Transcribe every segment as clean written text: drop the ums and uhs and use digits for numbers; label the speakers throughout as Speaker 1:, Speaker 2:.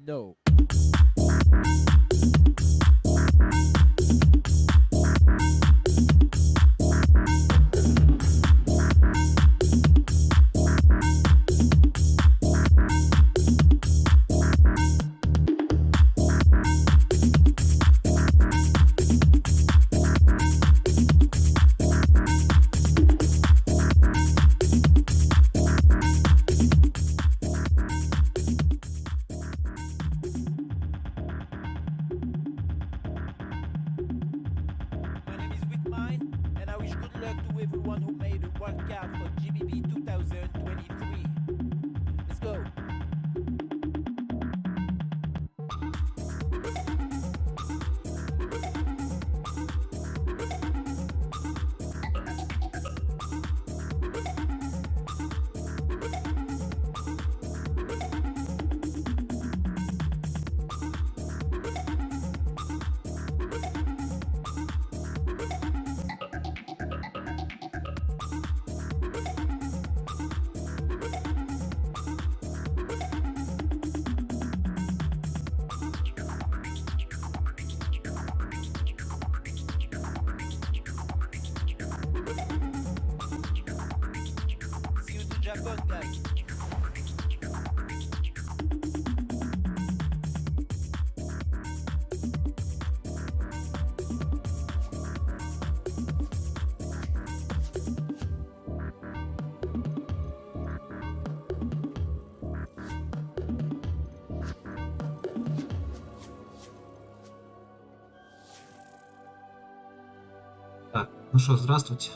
Speaker 1: No. My name is Whitmine, and I wish good luck to everyone who made a wildcard for GBB 2023. Let's go. See you to Japan, guys.
Speaker 2: Так, ну что, здравствуйте.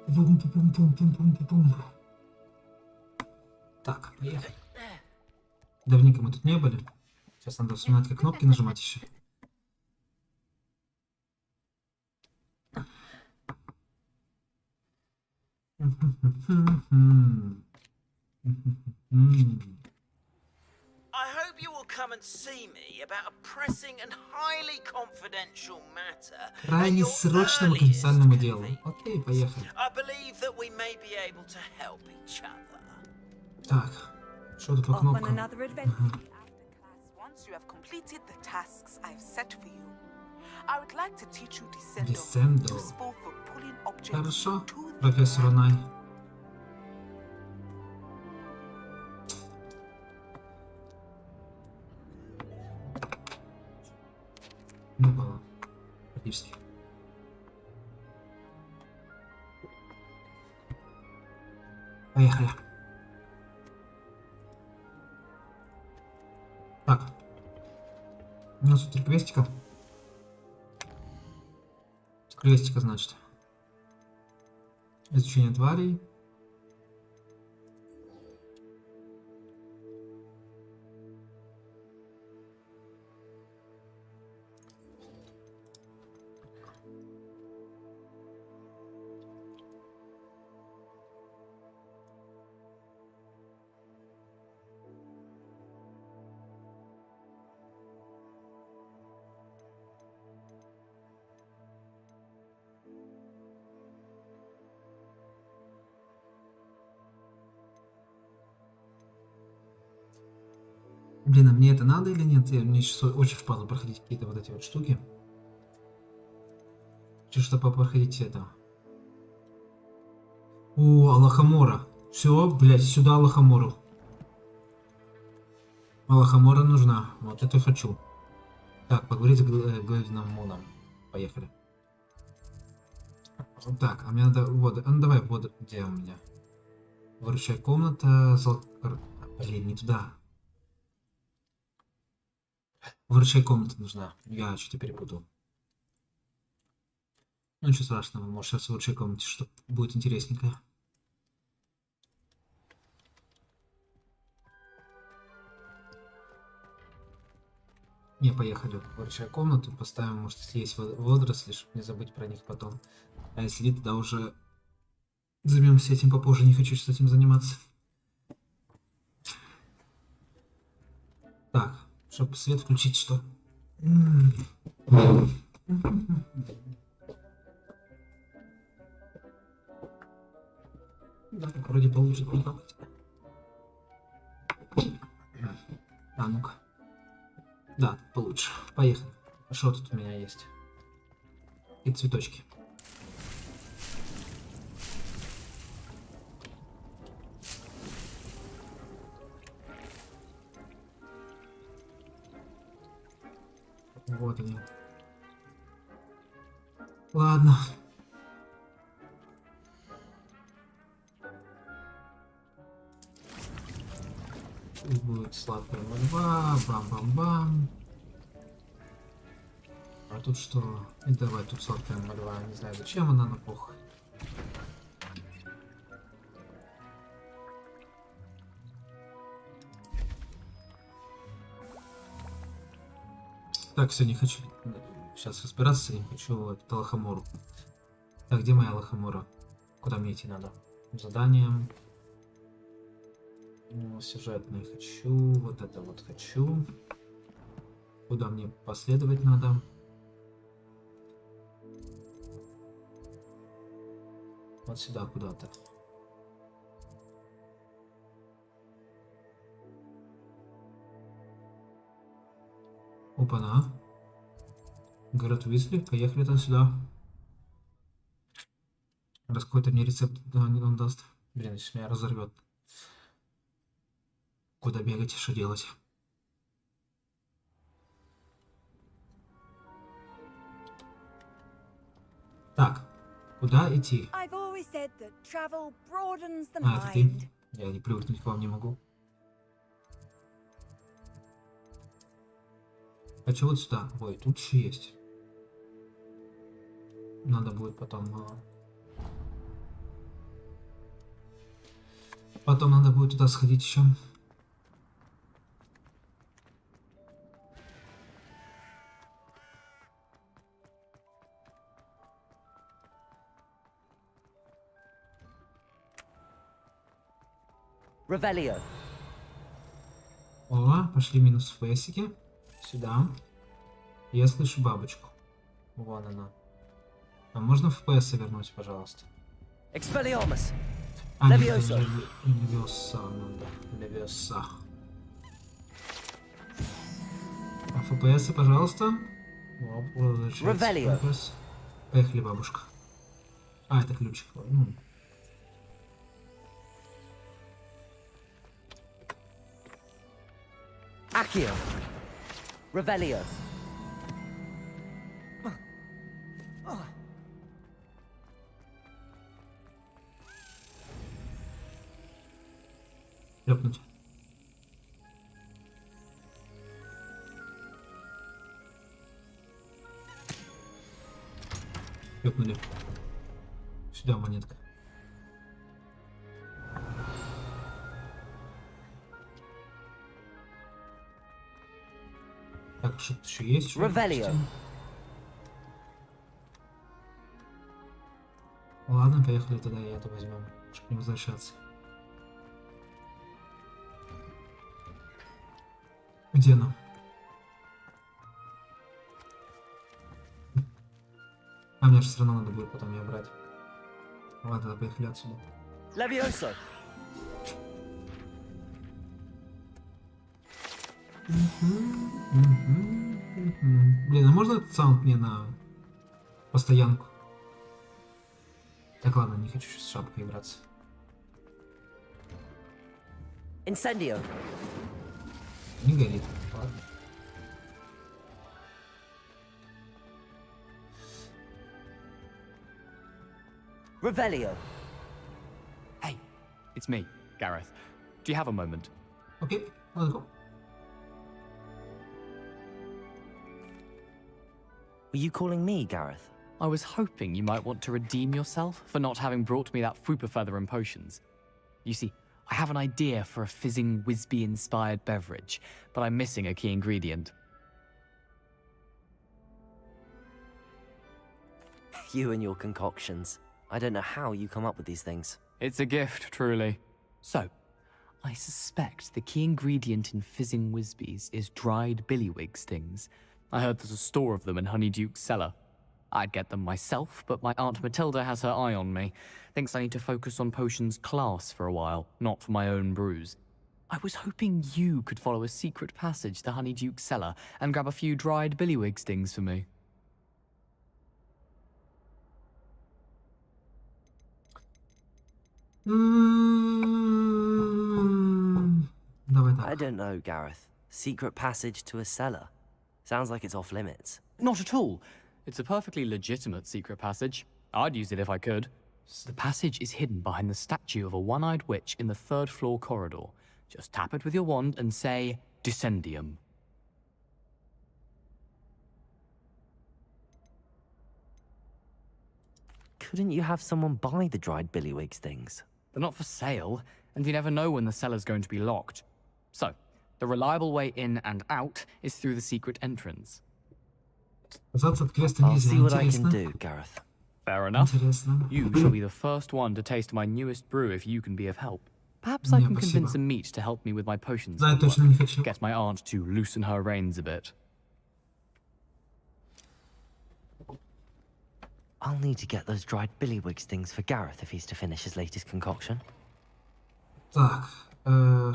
Speaker 2: Пум-пум-пум-пум-пум-пум-пум. Так, поехали. Давненько мы тут не были. Сейчас надо вспоминать, как кнопки нажимать еще.
Speaker 3: I hope you will come and see me about a pressing and highly confidential matter. at
Speaker 2: Крайне
Speaker 3: your
Speaker 2: срочному
Speaker 3: earliest
Speaker 2: конфиденциальному делу.
Speaker 3: convenience.
Speaker 2: Окей, поехали.
Speaker 3: I believe that we may be able to help each other.
Speaker 2: Так, что тут по
Speaker 4: Off on
Speaker 2: кнопкам?
Speaker 4: another adventure.
Speaker 2: Ага.
Speaker 5: After class, once you have completed the tasks I've set for you, I would like to teach you Descendo,
Speaker 2: Descendo.
Speaker 5: useful for pulling objects
Speaker 2: Хорошо,
Speaker 5: to the
Speaker 2: профессор Унай. Не было. Практически. Поехали. Так. У нас тут 3 квестика. Квестика, значит. Изучение тварей. Блин, а мне это надо или нет? Мне сейчас очень впадло проходить какие-то вот эти вот штуки. Хочу, чтобы проходить это. О, Алахамора. Все, блядь, сюда Алахамору. Алахамора нужна. Вот это хочу. Так, поговорить с главным моном. Поехали. Так, а мне надо воду. А ну давай воду. Где у меня? Выручай комната. Блин, не туда. Выручай комната нужна. Я что-то перепутал. Ну ничего страшного, может сейчас в выручай комнате что-то будет интересненькое. Не, поехали в выручай комнату, поставим, может, если есть водоросли, чтобы не забыть про них потом. А если нет, тогда уже займемся этим попозже, не хочу с этим заниматься. Так, чтобы свет включить, что? Да, вроде получится. А ну-ка. Да, получше. Поехали. Что тут у меня есть? И цветочки. Вот они. Ладно. Тут будет сладкая мольба. Бам-бам-бам. А тут что? И давай тут сладкая мольба. Не знаю, зачем она, но похуй. Так, все, не хочу сейчас разбираться с этим, хочу эту лохомору. Так, где моя лохомора? Куда мне идти надо? Задание. Ну, сюжетные хочу, вот это вот хочу. Куда мне последовать надо? Вот сюда куда-то. Опа-на. Город Уизли, поехали там сюда. Раз какой-то мне рецепт он даст. Блин, сейчас меня разорвет. Куда бегать, что делать? Так, куда идти?
Speaker 4: I've always said that travel broadens the
Speaker 2: А, это
Speaker 4: mind.
Speaker 2: ты? Я не привыкнуть к вам не могу. Хочу вот сюда. Ой, тут еще есть. Надо будет потом... Потом надо будет туда сходить еще.
Speaker 6: Revelio.
Speaker 2: О, пошли минус в фейсике. Сюда. Я слышу бабочку. Вон она. А можно в ПС вернуть, пожалуйста?
Speaker 6: Expelliarmus.
Speaker 2: А, нет,
Speaker 6: Левиоса.
Speaker 2: это же Левиоса надо. Левиоса. А ФПС, пожалуйста.
Speaker 6: Ревелио.
Speaker 2: Поехали, бабушка. А, это ключик. Ну.
Speaker 6: Accio. Revelio.
Speaker 2: Ляпнуть. Ляпнули. Сюда монетка. Так, что-то еще есть?
Speaker 6: Revelio.
Speaker 2: Ладно, поехали туда, и это возьмем, чтобы не возвращаться. Где она? А мне же все равно надо будет потом ее брать. Ладно, поехали отсюда.
Speaker 6: Levioso.
Speaker 2: Блин, а можно этот саунд мне на постоянку? Так, ладно, не хочу сейчас с шапкой играться.
Speaker 6: Incendio.
Speaker 2: Не горит. Ладно.
Speaker 6: Revelio.
Speaker 7: Hey, it's me, Gareth. Do you have a moment?
Speaker 2: Окей, let's go.
Speaker 6: Were you calling me, Gareth?
Speaker 7: I was hoping you might want to redeem yourself for not having brought me that Fupa feather and potions. You see, I have an idea for a fizzing Wisby-inspired beverage, but I'm missing a key ingredient.
Speaker 6: You and your concoctions. I don't know how you come up with these things.
Speaker 7: It's a gift, truly. So, I suspect the key ingredient in fizzing Wisbies is dried billywig stings. I heard there's a store of them in Honeyduke's cellar. I'd get them myself, but my Aunt Matilda has her eye on me. Thinks I need to focus on potions class for a while, not for my own brews. I was hoping you could follow a secret passage to Honeyduke's cellar and grab a few dried billywig stings for me.
Speaker 2: Давай
Speaker 6: I
Speaker 2: так.
Speaker 6: don't know, Gareth. Secret passage to a cellar. Sounds like it's off limits.
Speaker 7: Not at all. It's a perfectly legitimate secret passage. I'd use it if I could. The passage is hidden behind the statue of a one-eyed witch in the 3rd floor corridor. Just tap it with your wand and say, Descendium.
Speaker 6: Couldn't you have someone buy the dried billywig stings?
Speaker 7: They're not for sale, and you never know when the cellar's going to be locked. So, the reliable way in and out is through the secret entrance.
Speaker 2: Отказаться от квеста
Speaker 6: I'll
Speaker 2: нельзя.
Speaker 6: see what I can
Speaker 2: Интересно.
Speaker 6: do, Gareth.
Speaker 7: Fair enough.
Speaker 2: Интересно.
Speaker 7: You shall be the first one to taste my newest brew if you can be of help. Perhaps I
Speaker 2: Не,
Speaker 7: can convince
Speaker 2: спасибо.
Speaker 7: a meat to help me with my potions.
Speaker 2: Да, я
Speaker 7: homework.
Speaker 2: точно не хочу.
Speaker 7: Get my aunt to loosen her reins a bit.
Speaker 6: I'll need to get those dried billywig stings for Gareth if he's to finish his latest concoction.
Speaker 2: Так,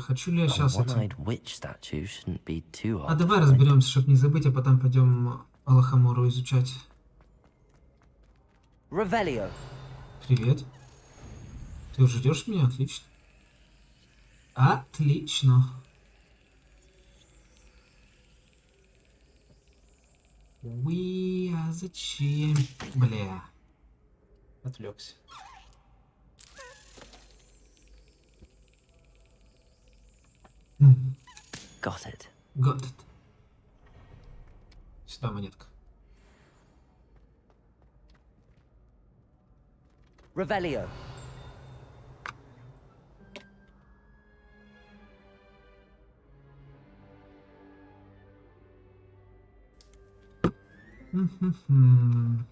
Speaker 2: хочу ли я
Speaker 6: A
Speaker 2: сейчас этим...
Speaker 6: one-eyed witch statue shouldn't be too
Speaker 2: А
Speaker 6: hard to
Speaker 2: давай
Speaker 6: find.
Speaker 2: разберемся, чтобы не забыть, а потом пойдем Алахамору изучать.
Speaker 6: Revelio.
Speaker 2: Привет. Ты уже ждешь меня? Отлично. Отлично. We are the champ... Бля. Отвлекся.
Speaker 6: Got it.
Speaker 2: Got it. Сюда монетка.
Speaker 6: Revelio.
Speaker 2: Мгм.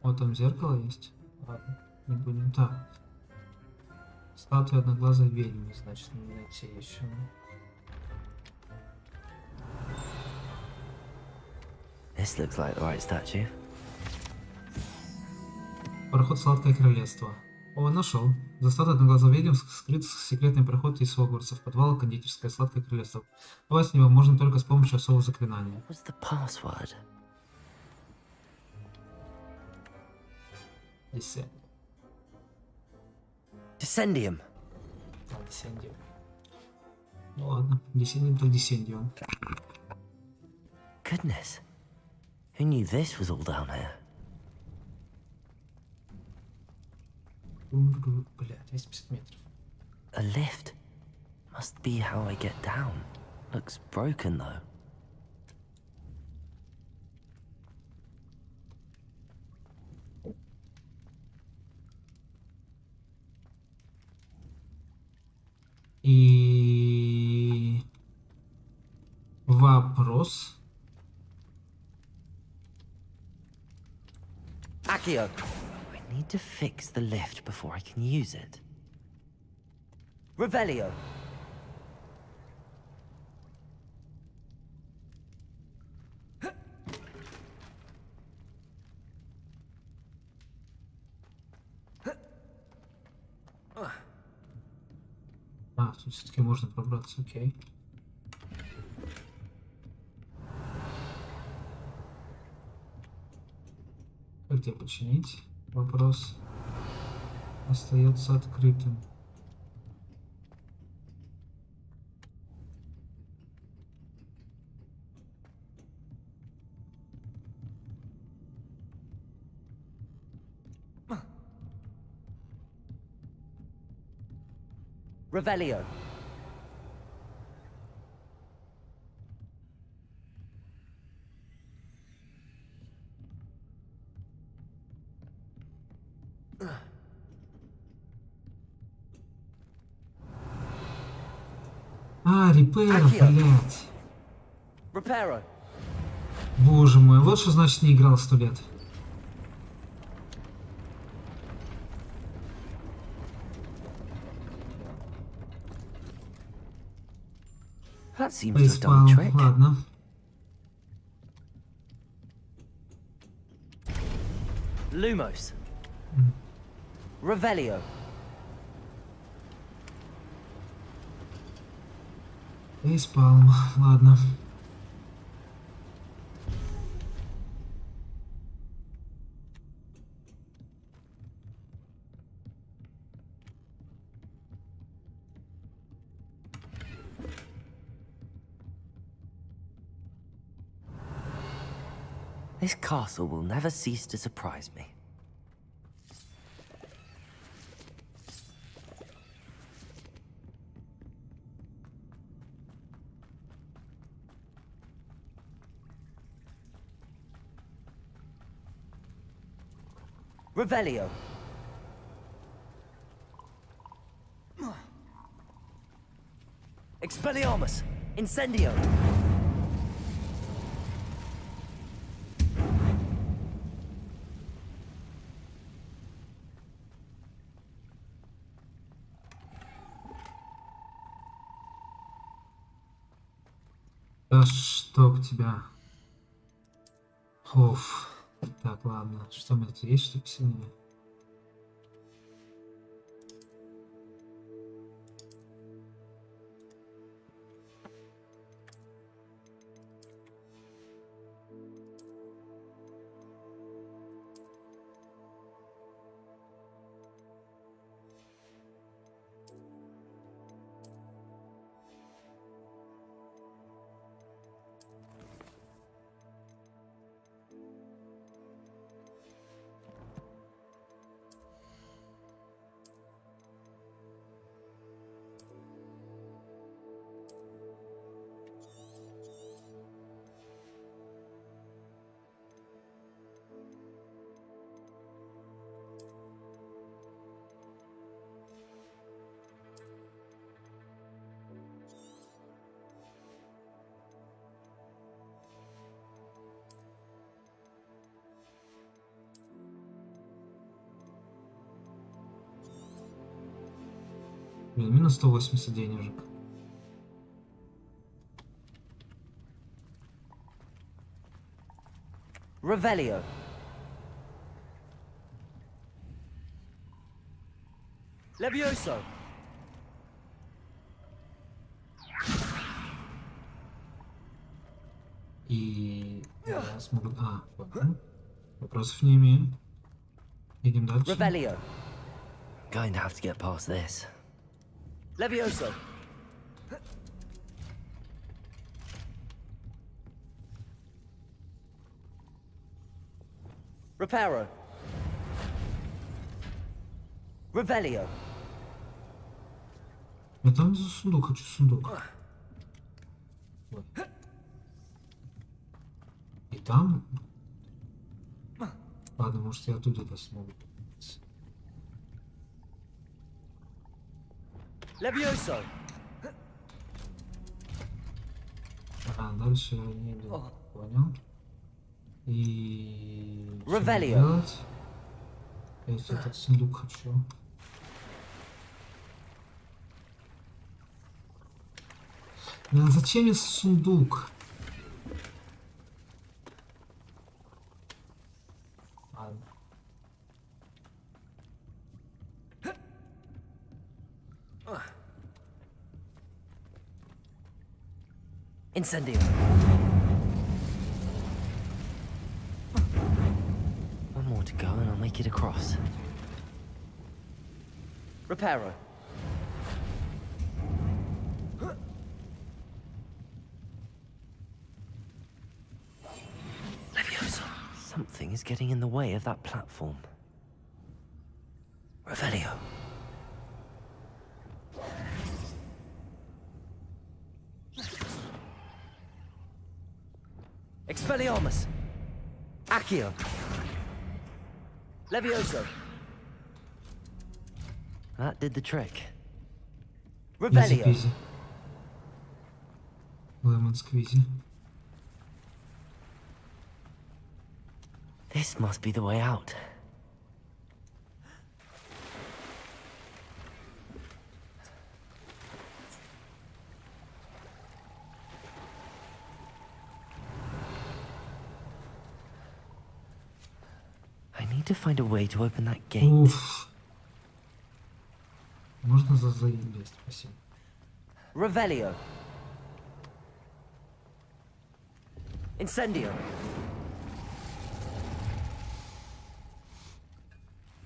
Speaker 2: Вот там зеркало есть. Ладно, не будем. Так. Статуя одноглазой ведьмы, значит, надо найти еще.
Speaker 6: This looks like the right statue.
Speaker 2: Проход в Сладкое Королевство. О, нашел. За статуей одноглазой ведьмы скрыт секретный проход из Хогвартса в подвал кондитерское Сладкое Королевство. Попасть в него можно только с помощью особого заклинания.
Speaker 6: What's the password?
Speaker 2: Descend.
Speaker 6: Descendium.
Speaker 2: А, Descendium. Ну ладно, Descendium так Descendium.
Speaker 6: Goodness. Who knew this was all down here?
Speaker 2: Бля, 250 метров.
Speaker 6: A lift. Must be how I get down. Looks broken though.
Speaker 2: И вопрос.
Speaker 6: Accio. I need to fix the lift before I can use it. Revelio.
Speaker 2: А, тут все-таки можно пробраться, окей. Как тебя починить? Вопрос остается открытым.
Speaker 6: Revelio.
Speaker 2: А, репейр, блядь.
Speaker 6: Reparo.
Speaker 2: Боже мой, вот что значит не играл 100 лет.
Speaker 6: That seems to have done the
Speaker 2: Фейспалм,
Speaker 6: trick.
Speaker 2: ладно.
Speaker 6: Lumos. Revelio.
Speaker 2: Фейспалм, ладно.
Speaker 6: This castle will never cease to surprise me. Revelio. Expelliarmus. Incendio.
Speaker 2: Да чтоб тебя. Оф. Так, ладно. Что у меня тут есть, что посильнее? Блин, минус 180 денежек.
Speaker 6: Revelio. Levioso.
Speaker 2: И я смогу... ладно. Вопросов не имею. Идем дальше.
Speaker 6: Revelio. Going to have to get past this. Levioso. Reparo. Revelio.
Speaker 2: Я там за сундук, хочу сундук. Ой. И там... Ладно, может я оттуда смогу.
Speaker 6: Levioso.
Speaker 2: Дальше я не иду. Понял. И... что
Speaker 6: Revelio.
Speaker 2: делать? Я этот сундук хочу. Блин, зачем мне сундук? Ладно.
Speaker 6: Incendio. One more to go and I'll make it across. Reparo. Levioso. Something is getting in the way of that platform. Revelio. Expelliarmus. Accio. Levioso. That did the trick. Revelio.
Speaker 2: Изи-пизи. Лемон сквизи.
Speaker 6: This must be the way out. I need to find a way to open that gate.
Speaker 2: Уф. Можно заебись, спасибо.
Speaker 6: Revelio. Incendio.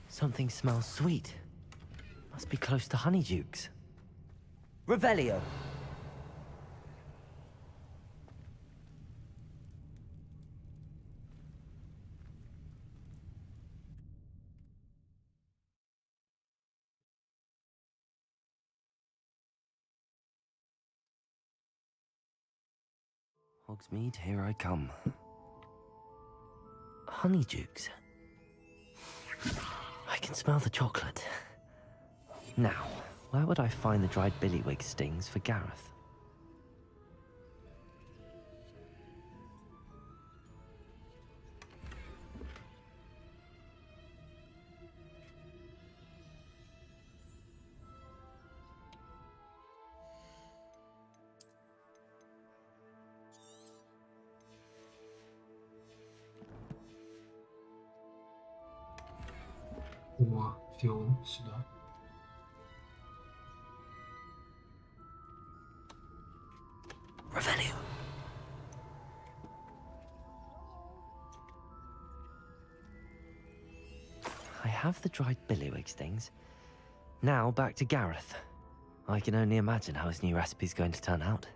Speaker 6: Something smells sweet. Must be close to Honeydukes. Revelio. Hogsmeade, here I come. Honeydukes. I can smell the chocolate. Now, where would I find the dried billywig stings for Gareth?
Speaker 2: О, фиол сюда.
Speaker 6: Revelio. I have the dried billywig stings. Now back to Gareth. I can only imagine how his new recipe's going to turn out.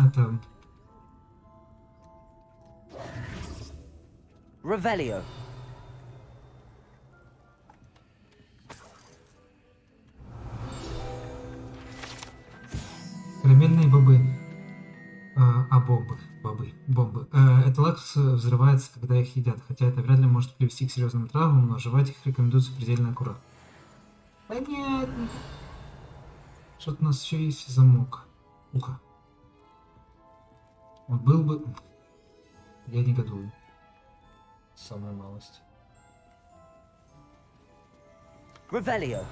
Speaker 2: Это...
Speaker 6: Revelio.
Speaker 2: Карамельные бобы. Бомбы. Эта лакрус взрывается, когда их едят, хотя это вряд ли может привести к серьезным травмам, но жевать их рекомендуется предельно аккуратно. Понятно. Что-то у нас еще есть замок. Ну-ка. Вот был бы... Я негодую. Самая малость.
Speaker 6: Revelio.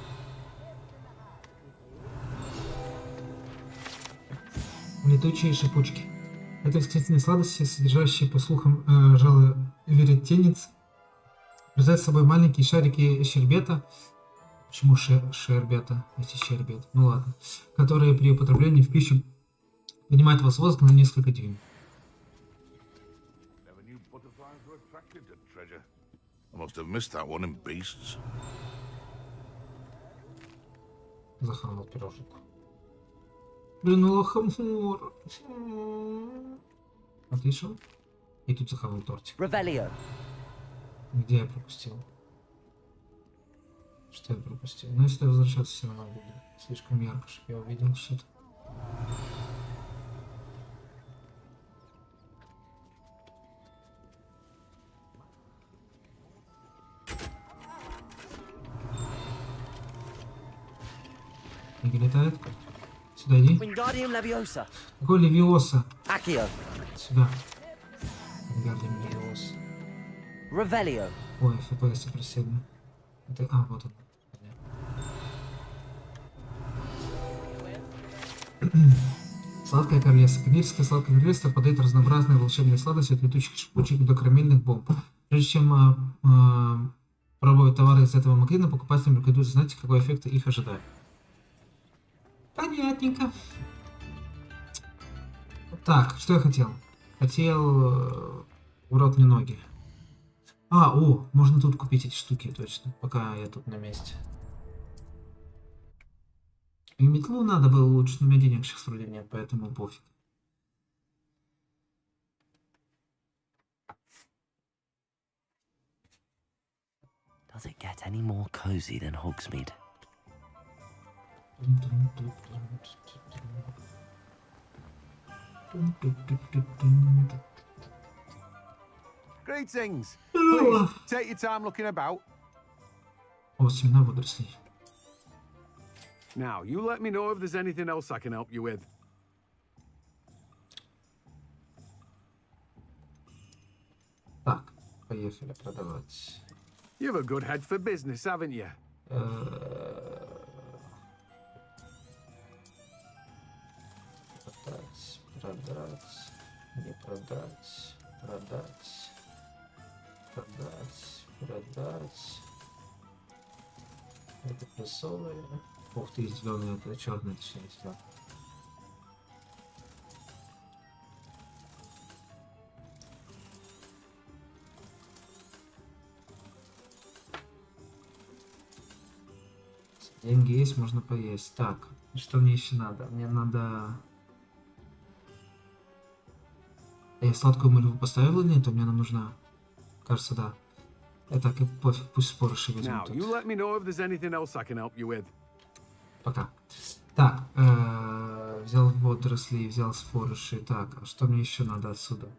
Speaker 2: Летучие шипучки. Это восхитительные сладости, содержащие, по слухам, жало веретенец. Представляют собой маленькие шарики щербета. Почему шербета? Эти щербет. Ну ладно. Которые при употреблении в пищу поднимают вас в воздух на несколько дюймов. Захавал пирожок. Блин, ну лохомор. Отлично. И тут захавал тортик.
Speaker 6: Revelio.
Speaker 2: Где я пропустил? Что я пропустил? Ну, если я возвращаться все равно буду. Слишком ярко, чтобы я увидел что-то. Книга летает. Сюда иди.
Speaker 6: Wingardium Leviosa.
Speaker 2: Какой Левиоса?
Speaker 6: Accio.
Speaker 2: Сюда. Wingardium Leviosa.
Speaker 6: Revelio.
Speaker 2: Ой, FPS просильно. Это... вот он. Сладкое королевство. Книжское сладкое королевство подает разнообразные волшебные сладости от летучих шипучек до карамельных бомб. Прежде чем пробовать товары из этого магазина, покупателям рекомендуется знать, какой эффект их ожидает. Понятненько. Так, что я хотел? Хотел в рот мне ноги. Можно тут купить эти штуки, точно, пока я тут на месте. И метлу надо было лучше, но у меня денег сейчас вроде нет, поэтому пофиг.
Speaker 6: Does it get any more cozy than Hogsmeade?
Speaker 8: Greetings. Please take your time looking about.
Speaker 2: О, семена водорослей.
Speaker 8: Now, you let me know if there's anything else I can help you with.
Speaker 2: Поехали продавать.
Speaker 8: You've a good head for business, haven't you?
Speaker 2: Продать, продать, не продать, продать, продать, продать. Это плюсовые. Ух ты, зеленые, это черные, точнее, зеленые. Деньги есть, можно поесть. Так, что мне еще надо? Мне надо... Я сладкую мальву поставил или нет? Мне она нужна. Кажется, да. Так, и пофиг, пусть спорыши возьмут
Speaker 8: Now,
Speaker 2: тут.
Speaker 8: you let me know if there's anything else I can help you with.
Speaker 2: Пока. Так, взял водоросли, взял спорыши. Так, а что мне еще надо отсюда?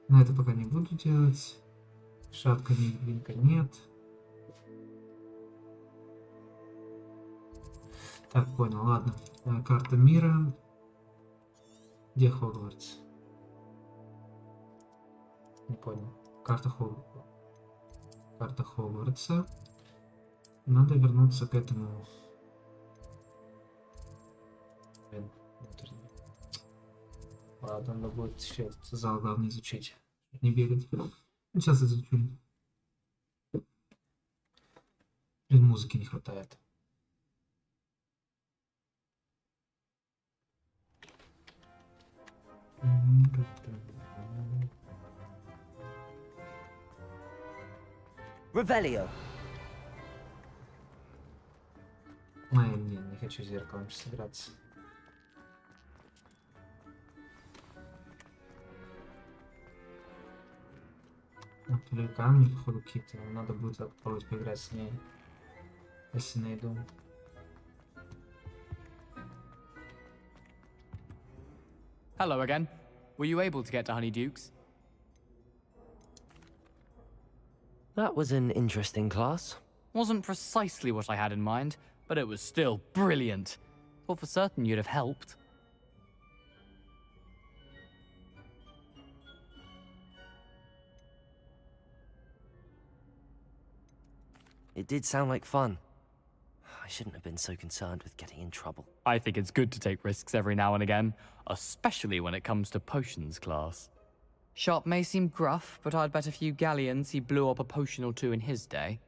Speaker 2: Но это пока не буду делать. Шатка, глинка нет. Так, понял, ладно. Карта мира. Где Хогвартс? Не понял. Карта Хогвартса. Карта Хогвартса. Надо вернуться к этому. Блин, ладно, надо будет еще этот зал главное изучить. Не бегать. Ну, сейчас изучу. Блин, музыки не хватает.
Speaker 6: Revelio.
Speaker 2: Не хочу зеркалом сейчас играться. Или камни, походу, какие-то. Надо будет попробовать поиграть с ней. Если найду.
Speaker 7: Hello again. Were you able to get to Honeydukes?
Speaker 6: That was an interesting class.
Speaker 7: Wasn't precisely what I had in mind, but it was still brilliant. Thought for certain you'd have helped.
Speaker 6: It did sound like fun. I shouldn't have been so concerned with getting in trouble.
Speaker 7: I think it's good to take risks every now and again, especially when it comes to potions class. Sharp may seem gruff, but I'd bet a few galleons he blew up a potion or two in his day.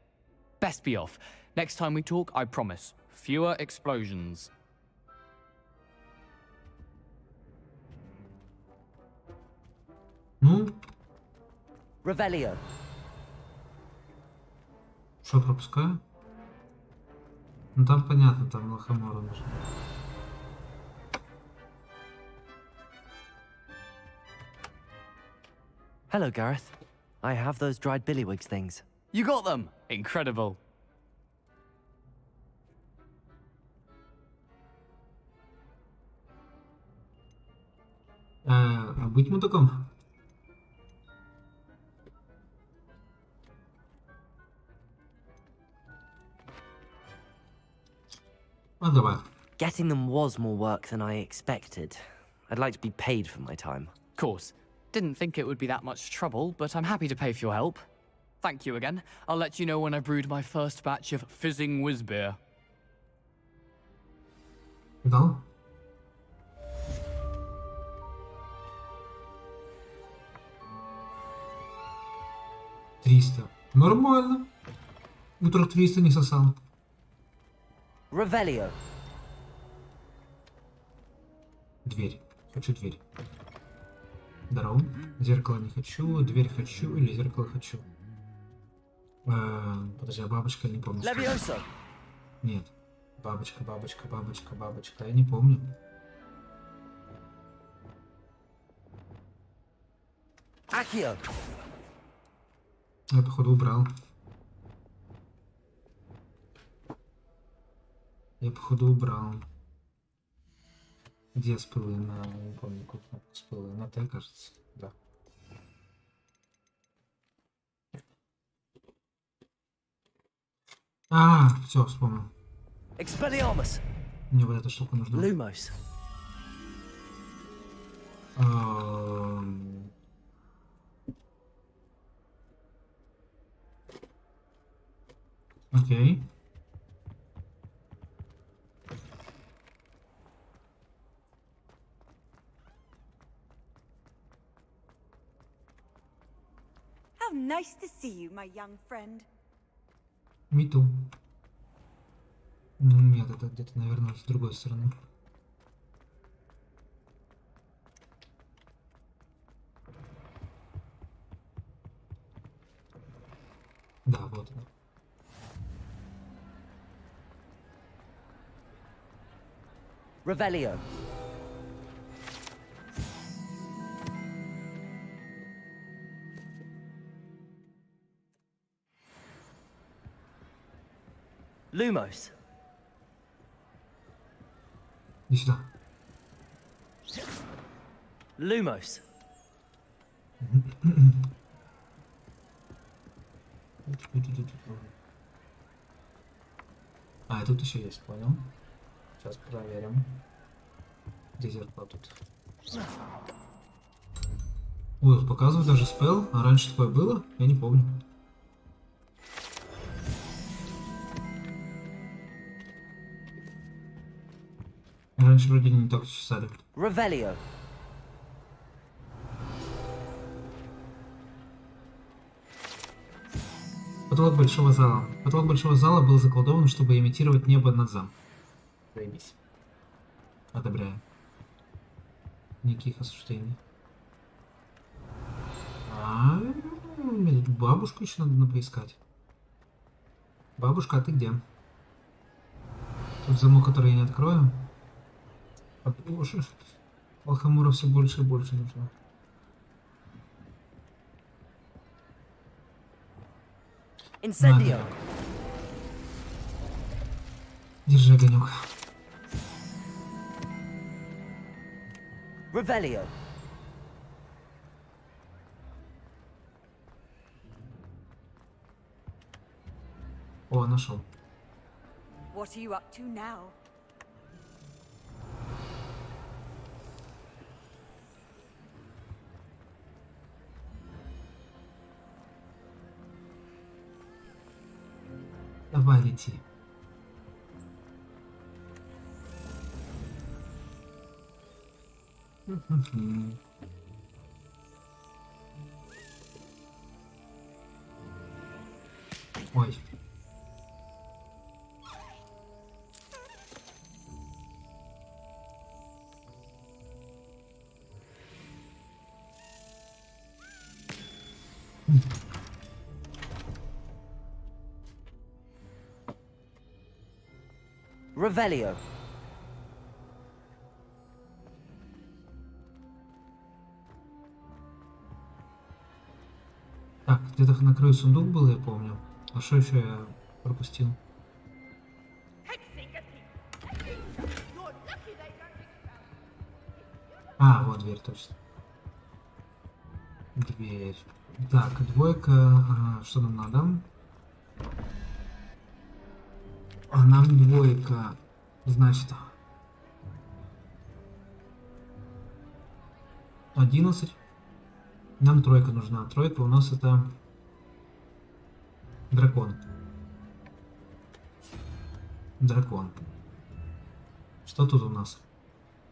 Speaker 7: Best be off. Next time we talk, I promise, fewer explosions.
Speaker 2: Ну,
Speaker 6: Revelio.
Speaker 2: что пропускаю? Ну там понятно, там лохомора нужно.
Speaker 6: Hello, Gareth. I have those dried billywigs things.
Speaker 7: You got them! Incredible.
Speaker 2: Быть мудаком. Ну давай.
Speaker 6: Getting them was more work than I expected. I'd like to be paid for my time.
Speaker 7: Of course. Didn't think it would be that much trouble, but I'm happy to pay for your help. Thank you again. I'll let you know when I brewed my first batch of fizzing whiz beer.
Speaker 2: Дал? $300. Нормально. Утро 300 не сосал.
Speaker 6: Revelio.
Speaker 2: Дверь. Хочу дверь. Здорово. Зеркало не хочу, дверь хочу или зеркало хочу. Подожди, а бабочка, я не помню.
Speaker 6: Levioso.
Speaker 2: Нет. Бабочка, бабочка, бабочка, бабочка. Я не помню.
Speaker 6: Accio.
Speaker 2: Я, походу, убрал. Я, походу, убрал. Где спылы? Не помню, какую кнопку спылы. На Т, кажется. Да. Все, вспомнил.
Speaker 6: Expelliarmus.
Speaker 2: Мне вот эта штука нужна.
Speaker 6: Lumos.
Speaker 2: Окей.
Speaker 4: How nice to see you, my young friend.
Speaker 2: Me too. Нет, это где-то, наверное, с другой стороны. Да, вот она.
Speaker 6: Revelio. Lumos.
Speaker 2: Иди сюда.
Speaker 6: Lumos.
Speaker 2: А, и тут еще есть, понял. Сейчас проверим. Где зеркало тут? Ой, показывает даже спел. А раньше такое было? Я не помню. Раньше вроде не так чесали.
Speaker 6: Revelio.
Speaker 2: Потолок большого зала. Потолок большого зала был заколдован, чтобы имитировать небо над замком. Займись. Одобряю. Никаких осуждений. Бабушку еще надо поискать. Бабушка, а ты где? Тут замок, который я не открою. А боже, Алхамура все больше и больше нужно.
Speaker 6: Incendio.
Speaker 2: Держи огонек.
Speaker 6: Revelio.
Speaker 2: О, нашел.
Speaker 4: What are you up to now?
Speaker 2: Давай, лети. Ой.
Speaker 6: Revelio.
Speaker 2: Так, где-то на краю сундук был, я помню. А что еще я пропустил? А, вот дверь, точно. Дверь. Так, двойка. Ага, что нам надо? А нам двойка. Значит, 11. Нам тройка нужна. Тройка у нас это дракон. Дракон. Что тут у нас?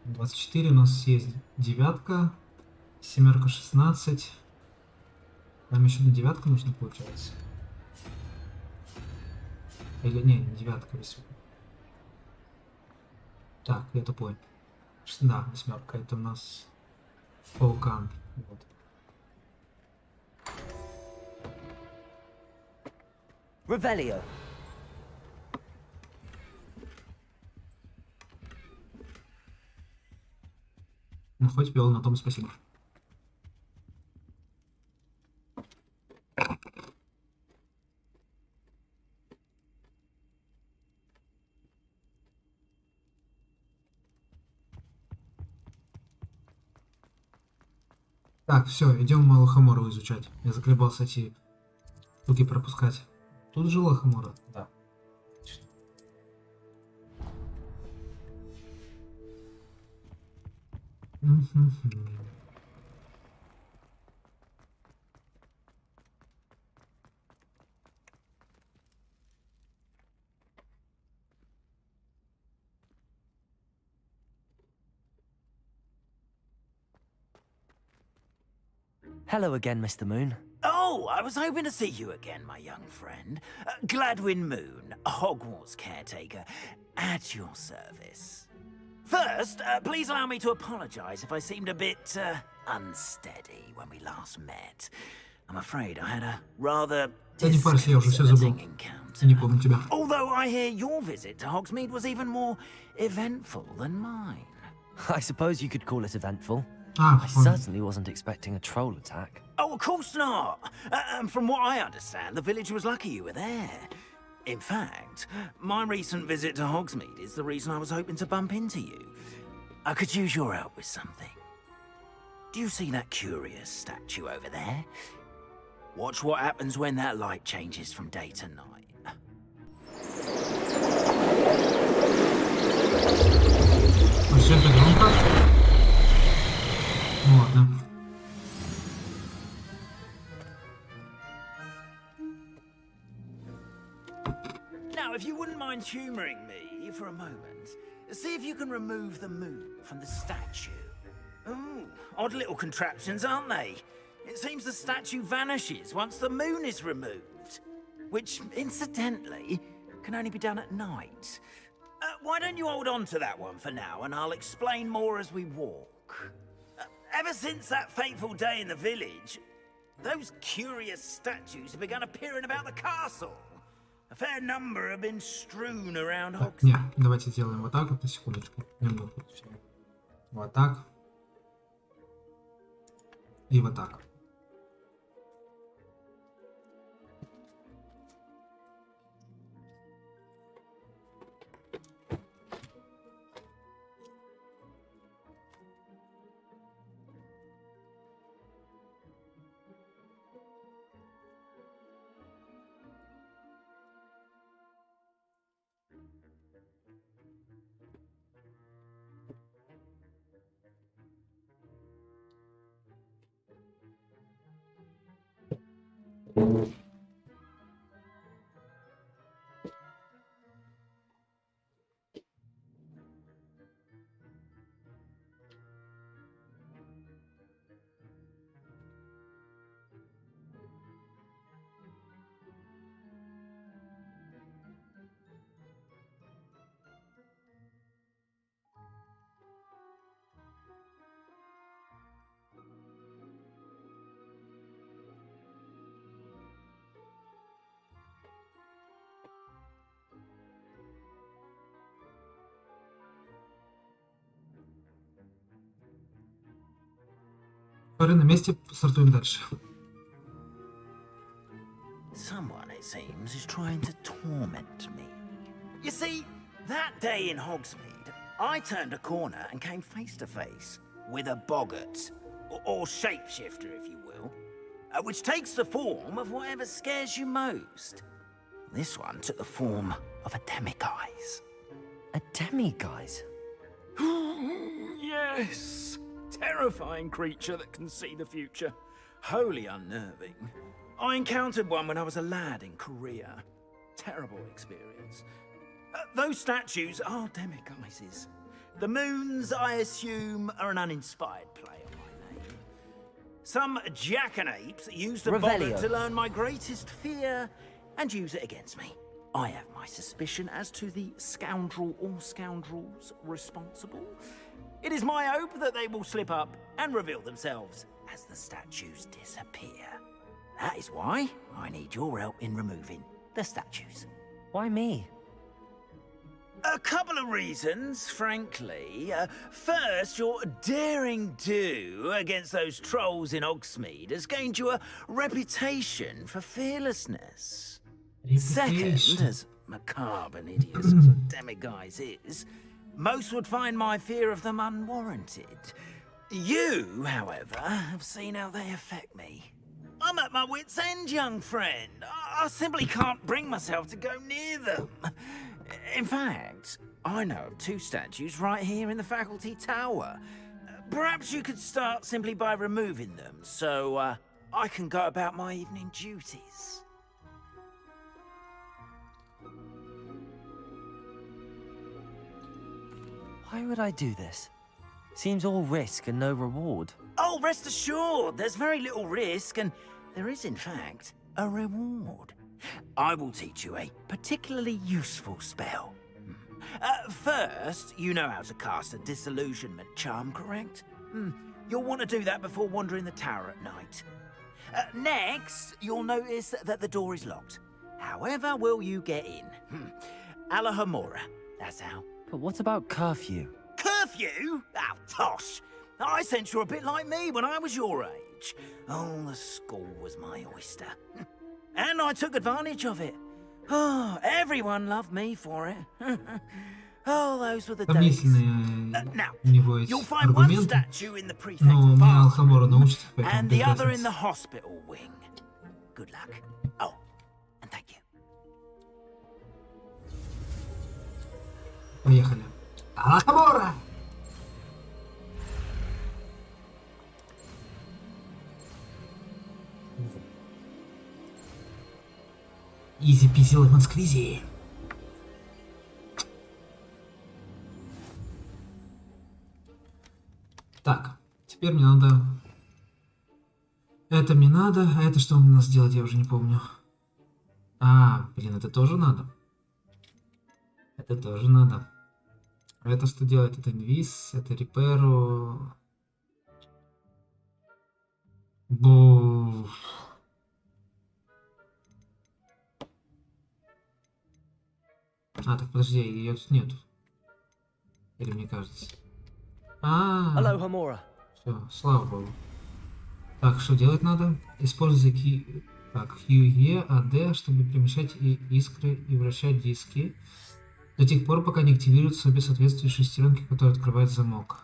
Speaker 2: 24 у нас есть девятка. Семерка 16. Нам еще на девятку нужно, получается. Или не девятка. Так, я тупой. Да, восьмерка. Это у нас паукан. Вот.
Speaker 6: Revelio.
Speaker 2: Ну, хоть пел, на том спасибо. Так, все, идем Малахамору изучать. Я заколебался эти штуки пропускать. Тут же Лахамора? Да. Мгм.
Speaker 6: Hello again, Mr. Moon.
Speaker 3: Oh, I was hoping to see you again, my young friend. Gladwin Moon, Hogwarts caretaker, at your service. First, please allow me to apologize if I seemed a bit unsteady when we last met. I'm afraid I had a rather
Speaker 2: Да не парься, я уже все забыл.
Speaker 3: disconcerting encounter.
Speaker 2: Не помню тебя.
Speaker 3: Although I hear your visit to Hogsmeade was even more eventful than mine.
Speaker 6: I suppose you could call it eventful.
Speaker 2: А,
Speaker 6: I
Speaker 2: он-
Speaker 6: certainly wasn't expecting a troll attack.
Speaker 3: Oh, of course not. From what I understand, the village was lucky you were there. In fact, my recent visit to Hogsmeade is the reason I was hoping to bump into you. I could use your help with something. Do you see that curious statue over there? Watch what happens when that light changes from day to night.
Speaker 2: А всё это громко? Ну ладно.
Speaker 3: Now, if you wouldn't mind humoring me for a moment, see if you can remove the moon from the statue. Ooh, odd little contraptions, aren't they? It seems the statue vanishes once the moon is removed, which, incidentally, can only be done at night. Why don't you hold on to that one for now, and I'll explain more as we walk. Ever since that fateful day in the village, those curious statues have begun appearing about the castle. A fair number have been strewn around
Speaker 2: Так,
Speaker 3: Hogsmeade.
Speaker 2: не, давайте сделаем вот так вот, на секундочку. Немного. Вот так. И вот так. Пари на месте, стартуем дальше.
Speaker 3: Someone, it seems, is trying to torment me. You see, that day in Hogsmeade, I turned a corner and came face to face with a boggart, or shapeshifter, if you will, which takes the form of whatever scares you most. This one took the form of a demiguise.
Speaker 6: A demiguise?
Speaker 3: Yes! Terrifying creature that can see the future. Wholly unnerving. I encountered one when I was a lad in Korea. Terrible experience. Those statues are demiguises. The moons, I assume, are an uninspired play on my name. Some jackanapes used a boggart
Speaker 6: Revelio.
Speaker 3: to learn my greatest fear and use it against me. I have my suspicion as to the scoundrel or scoundrels responsible. It is my hope that they will slip up and reveal themselves as the statues disappear. That is why I need your help in removing the statues.
Speaker 6: Why me?
Speaker 3: A couple of reasons, frankly. First, your daring do against those trolls in Hogsmeade has gained you a reputation for fearlessness. Second, as macabre and hideous as a demiguise is, most would find my fear of them unwarranted. You, however, have seen how they affect me. I'm at my wit's end, young friend. I simply can't bring myself to go near them. In fact, I know of two statues right here in the faculty tower. Perhaps you could start simply by removing them, so I can go about my evening duties.
Speaker 6: Why would I do this? Seems all risk and no reward.
Speaker 3: Oh, rest assured, there's very little risk, and there is, in fact, a reward. I will teach you a particularly useful spell. First, you know how to cast a disillusionment charm, correct? You'll want to do that before wandering the tower at night. Next, you'll notice that the door is locked. However will you get in? Alahomora, that's how.
Speaker 6: But what about curfew?
Speaker 3: Curfew? Oh, tosh. I sense you're a bit like me when I was your age. Oh, the school was my oyster. And I took advantage of it. Oh, everyone loved me for it. Oh, those were the days. Now, you'll find one statue in the prefect's bathroom and the other in the hospital wing. Good luck. Oh, and thank you.
Speaker 2: Поехали. Алахамора! Изи-пизи лемон сквизи. Так, теперь мне надо... Это мне надо, а это что мне надо сделать, я уже не помню. А, блин, это тоже надо. Это тоже надо. А это что делает? Это инвиз, это реперу. Бу. А, так подожди, ее тут нету. Или мне кажется.
Speaker 6: Алохомора.
Speaker 2: Все, слава богу. Так, что делать надо? Используй QE, AD, чтобы перемещать искры и вращать диски. До тех пор, пока не активируются обе соответствующие шестеренки, которые открывают замок.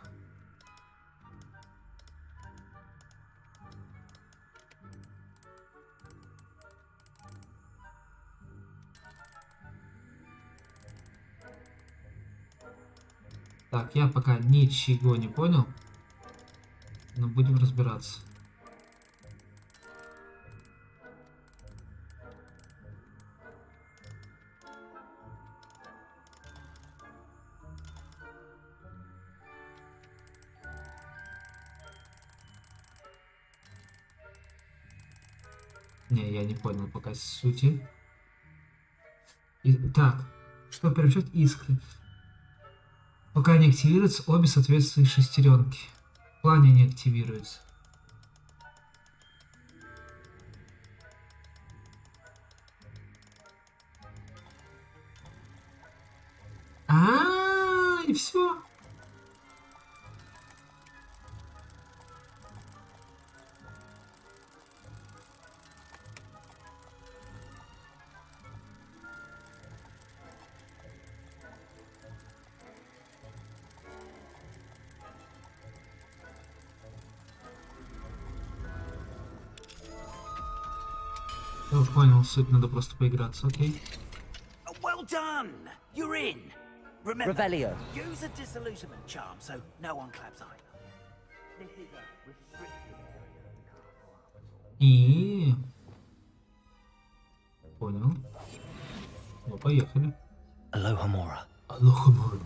Speaker 2: Так, я пока ничего не понял, но будем разбираться. Не, я не понял пока сути. Так, что перемещать искры? Пока не активируются обе соответствующие шестеренки. В плане не активируются. И все. Я уж понял, суть, надо просто поиграться, окей?
Speaker 3: Well done! You're in! Remember,
Speaker 6: Revelio.
Speaker 3: use a disillusionment charm so no one claps either. This is a restricted area.
Speaker 2: И... Понял. Ну, поехали.
Speaker 6: Alохomora.
Speaker 2: Алохомора.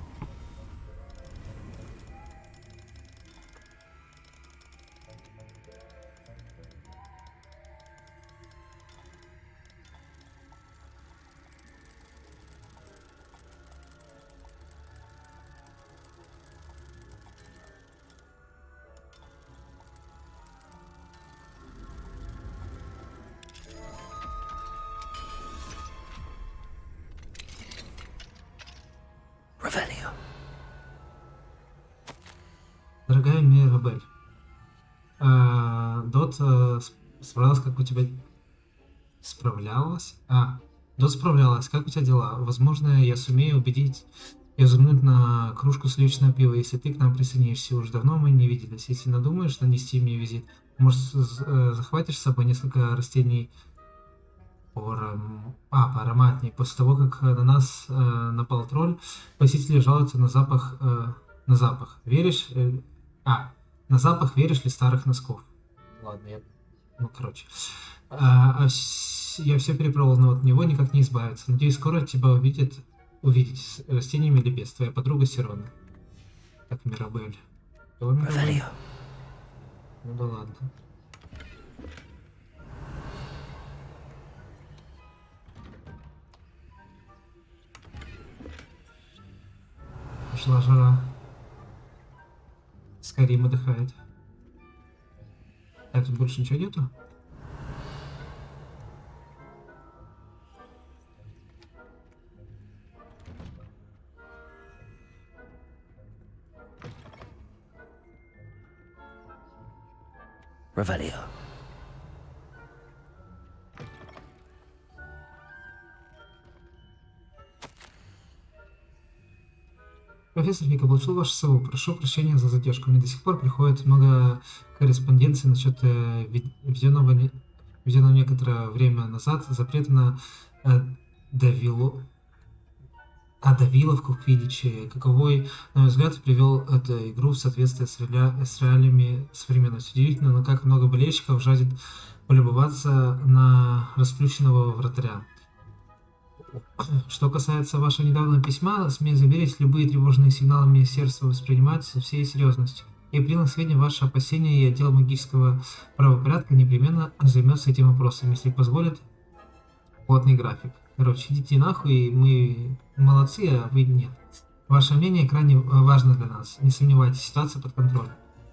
Speaker 6: Revelio.
Speaker 2: Дорогая Мирабель, Дот справлялась, как у тебя... Справлялась? Дот справлялась, как у тебя дела? Возможно, я сумею убедить ее взглянуть на кружку сливочного пива, если ты к нам присоединишься. Уже давно мы не виделись. Если надумаешь нанести мне визит, может, захватишь с собой несколько растений поароматней. После того, как на нас напал тролль, посетители жалуются на запах. Веришь? На запах веришь ли старых носков? Ладно, я... Ну, короче. Я все перепробовал, но от него никак не избавиться. Надеюсь, скоро тебя увидеть с растениями или без. Твоя подруга Сирона. Так, Мирабель. Кто Мирабель? Ну да ладно. Пошла жара. Скорее отдыхает. А тут больше ничего нету?
Speaker 6: Revelio.
Speaker 2: Профессор Фика, получил ваше СО. Прошу прощения за задержку. Мне до сих пор приходит много корреспонденции насчет введенного некоторое время назад запрета на давиловку в Квиддиче, каковой, на мой взгляд, привел эту игру в соответствие с реалиями современности. Удивительно, но как много болельщиков жаждет полюбоваться на расплющенного вратаря. Что касается вашего недавнего письма, смею заверить, любые тревожные сигналы министерства воспринимаются со всей серьезностью. Я принял к сведению ваши опасения, и отдел магического правопорядка непременно займется этим вопросом, если позволит плотный график. Короче, идите нахуй, мы молодцы, а вы нет. Ваше мнение крайне важно для нас. Не сомневайтесь, ситуация под контролем.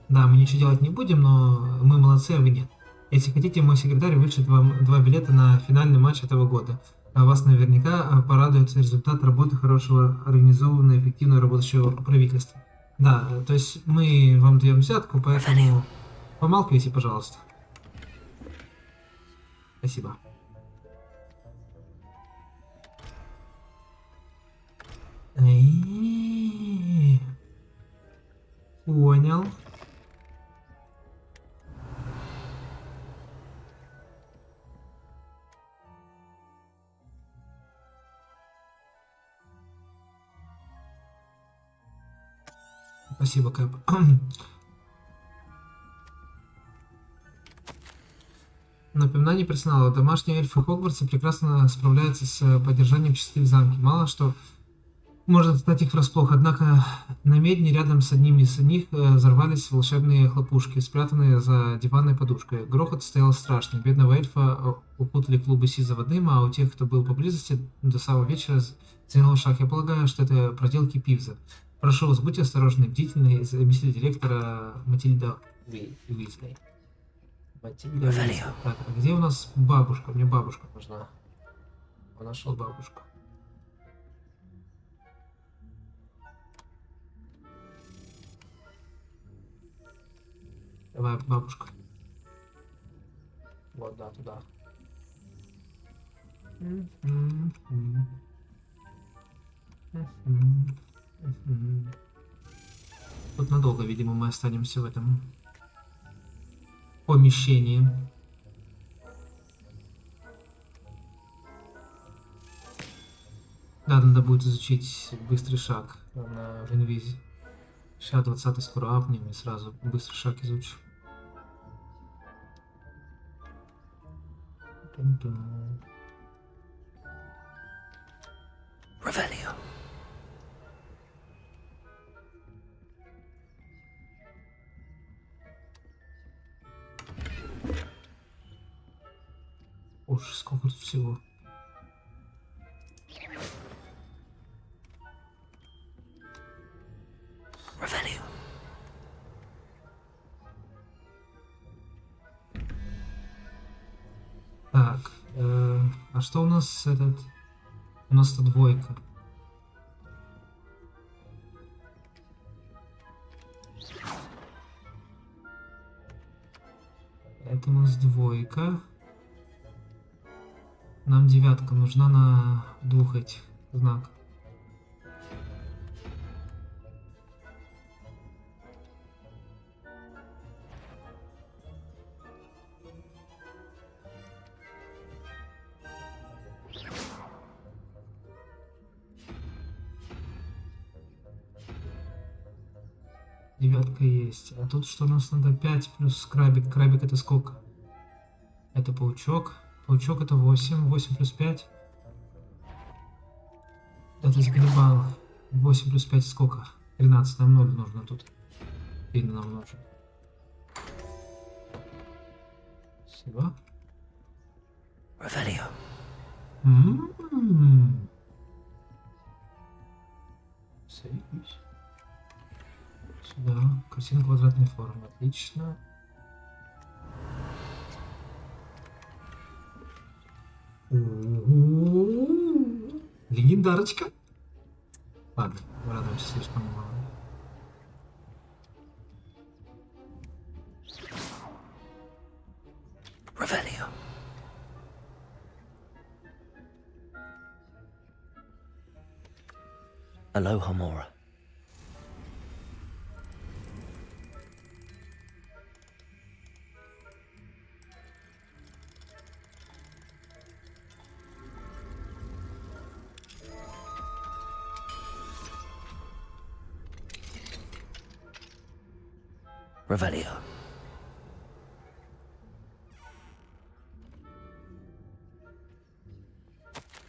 Speaker 2: Да, мы ничего делать не будем, но мы молодцы, а вы нет. Если хотите, мой секретарь вышлет вам 2 билета на финальный матч этого года. Вас наверняка порадует результат работы хорошего, организованного, эффективно работающего правительства. Да, то есть мы вам даем взятку, поэтому помалкивайте, пожалуйста. Спасибо. Понял. Спасибо, Кэп. Напоминание персонала. Домашние эльфы Хогвартса прекрасно справляются с поддержанием чистоты в замке. Мало что может стать их врасплох, однако на медне рядом с одним из них взорвались волшебные хлопушки, спрятанные за диванной подушкой. Грохот стоял страшный. Бедного эльфа упутали клубы сизого дыма, а у тех, кто был поблизости, до самого вечера звенел шаг. Я полагаю, что это проделки Пивза. Прошу вас, будьте осторожны, бдительны, заместитель директора Матильда Уизли. Матильда Уизли. Так, а где у нас бабушка? Мне бабушка нужна. Я нашел бабушку. Давай, бабушка. Вот, да, туда. Тут надолго, видимо, мы останемся в этом помещении. Да, надо будет изучить быстрый шаг в инвизе. Сейчас 20 скоро апнем и сразу быстрый шаг изучим.
Speaker 6: Revelio.
Speaker 2: Уж сколько тут всего.
Speaker 6: Revelio.
Speaker 2: Так, а что у нас этот? У нас-то двойка. Это у нас двойка. Нам девятка нужна на двух этих знаках. Девятка есть. А тут что у нас надо? 5 плюс крабик. Крабик это сколько? Это паучок. Паучок это 8. 8 плюс 5. Это сгребал. 8 плюс 5 сколько? 13. Нам 0 нужно тут. 3 нам нужно. Спасибо.
Speaker 6: Revelio.
Speaker 2: Садись. Сюда. Картина квадратной формы. Отлично. Легендарочка. Ладно, радуемся слишком мало.
Speaker 6: Revelio. Aloha Mora. Revelio.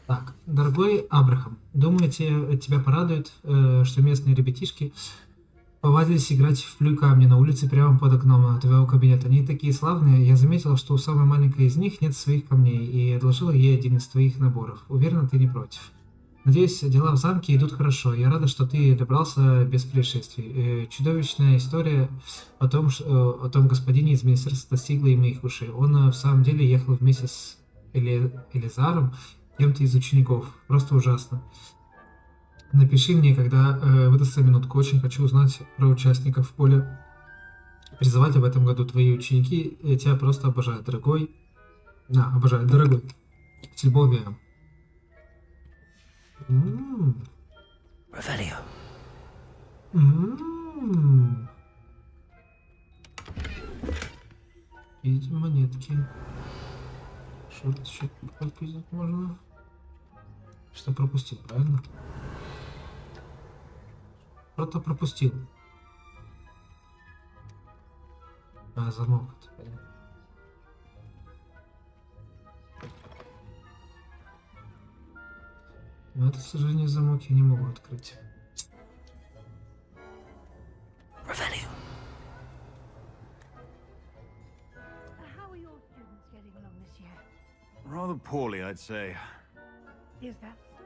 Speaker 2: Так, дорогой Абрахам, думаю, тебя порадует, что местные ребятишки повадились играть в плюй-камни на улице прямо под окном твоего кабинета. Они такие славные. Я заметила, что у самой маленькой из них нет своих камней, и одолжила ей один из твоих наборов. Уверена, ты не против. Надеюсь, дела в замке идут хорошо. Я рада, что ты добрался без происшествий. Чудовищная история о том господине из министерства достигла и моих ушей. Он в самом деле ехал вместе с Элизаром, кем-то из учеников. Просто ужасно. Напиши мне, когда выдастся минутку. Очень хочу узнать про участников поля. Призывали в этом году твои ученики. Я тебя просто обожаю, дорогой. Да, обожаю, дорогой. С любовью.
Speaker 6: Revelio.
Speaker 2: Эти монетки. Что-то еще попиздить можно. Что пропустил, правильно? Что-то пропустил. А, замок. Понятно. Но это, к сожалению, замок я не могу открыть.
Speaker 6: Revelio.
Speaker 9: How are your students getting along this year?
Speaker 10: Rather poorly, I'd say.
Speaker 9: Is that so?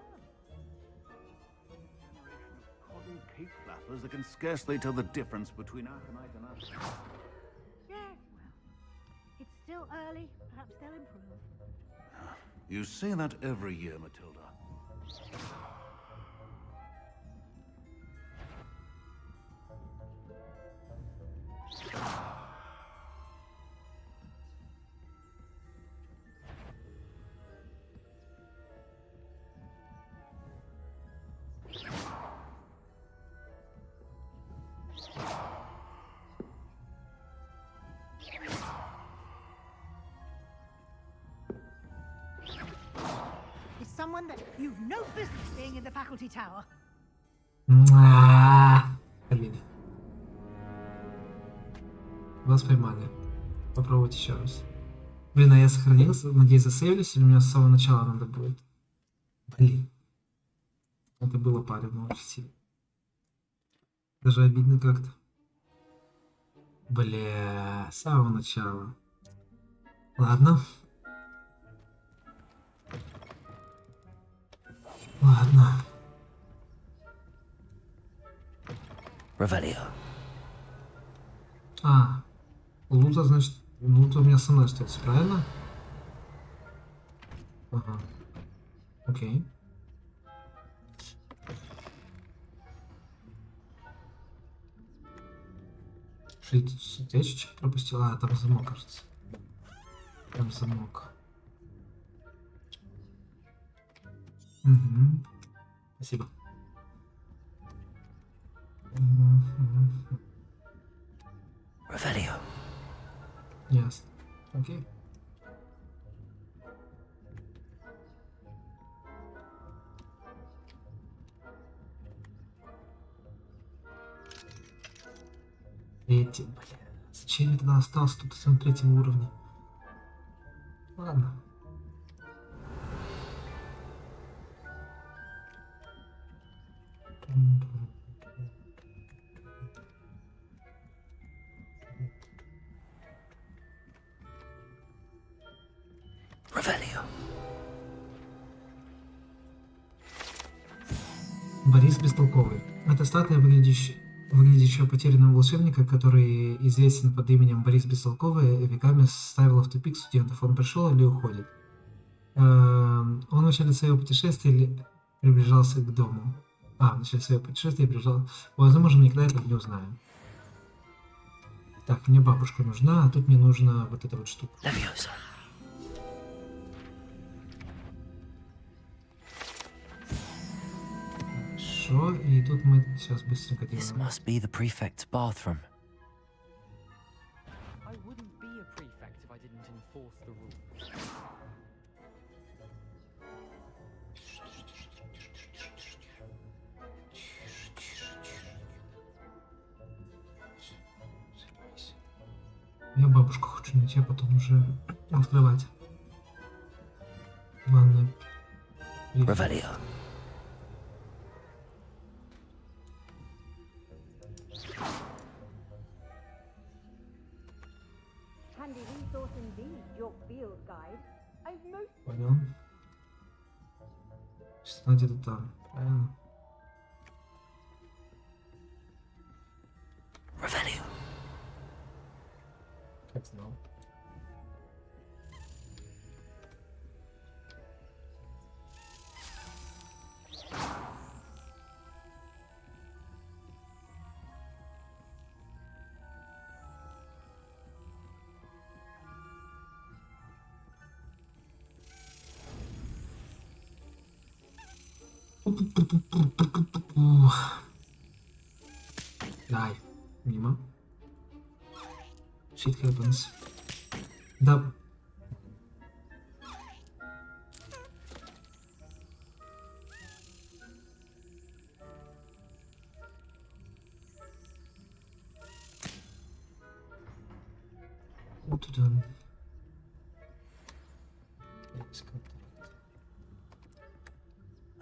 Speaker 10: Cotton cake flappers that can scarcely tell the difference between aconite and us.
Speaker 9: Yes, well, it's still early. Perhaps they'll improve.
Speaker 10: You say that every year, Matilda.
Speaker 9: Is someone that you've no business being in the faculty tower?
Speaker 2: Блин. Вас поймали. Попробовать еще раз. Блин, а я сохранился. Надеюсь, засейвлюсь, или мне с самого начала надо будет? Блин. Это было парень очень сильно. Даже обидно как-то. Бля, с самого начала. Ладно. Ладно.
Speaker 6: Revelio.
Speaker 2: А, лута, значит, лута у меня со мной остается, правильно? Ага. Окей. Я чуть-чуть пропустил. А, там замок, кажется. Там замок. Угу. Спасибо.
Speaker 6: Revelio.
Speaker 2: Ясно. Окей. Третий, бля. Зачем я тогда остался тут на третьем уровне? Ладно. Борис Бестолковый. Это статуя, выглядящего потерянного волшебника, который известен под именем Борис Бестолковый, веками ставила в тупик студентов. Он пришел или уходит? Он в начале своего путешествия приближался к дому. В начале своего путешествия приближался... Возможно, мы никогда этого не узнаем. Так, мне бабушка нужна, а тут мне нужна вот эта вот штука. Хорошо, и тут мы сейчас быстренько делаем.
Speaker 6: This must be the prefect's bathroom.
Speaker 7: I wouldn't be a prefect if I didn't enforce the rules.
Speaker 2: Я бабушку хочу найти, а потом уже открывать. Ванную.
Speaker 6: Revelio.
Speaker 9: Handy resource indeed, your field guide. I've most...
Speaker 2: Понял. Сейчас она где-то там. Правильно?
Speaker 6: Revelio.
Speaker 2: Как знал. Дай. Мимо. Shit happens. Да. Вот туда.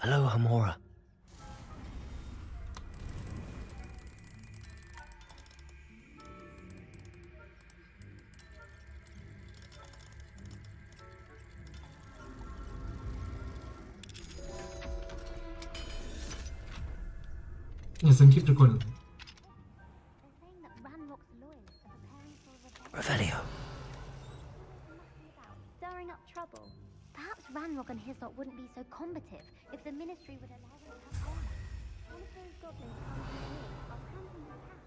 Speaker 6: Hello, Hamora.
Speaker 2: Не, замки прикольные.
Speaker 6: Revelio.
Speaker 9: Stirring up trouble. Perhaps Ranrock and his lot wouldn't be so combative if the ministry would allow them to have fun. One of those goblins comes to me, I'll hand him the hat.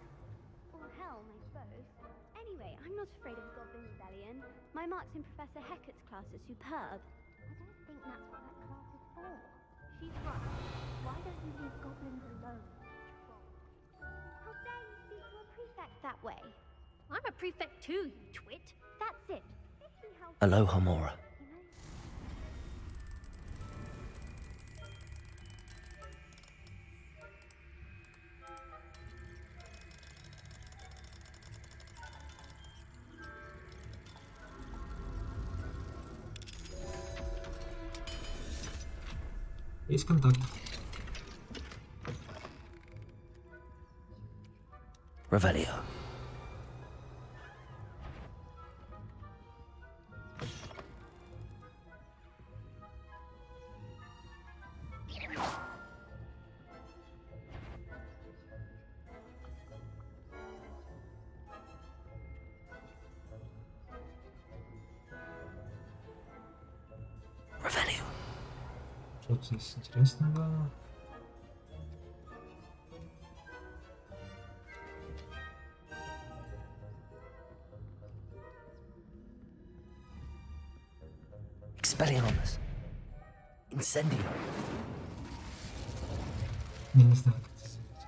Speaker 9: Or helm, I suppose. Anyway, I'm not afraid of a goblin rebellion. My marks in Professor Hecat's class are superb. I don't think that's what that class is for. She's right. Why don't you leave goblins alone? How dare you speak to a prefect that way? I'm a prefect too, you twit. That's it.
Speaker 6: Hello, Hamora.
Speaker 2: Есть контакт.
Speaker 6: Revelio. Revelio.
Speaker 2: Что здесь интересного?
Speaker 6: Expelliarmus. Incendio.
Speaker 2: Я не знаю, как это сделать.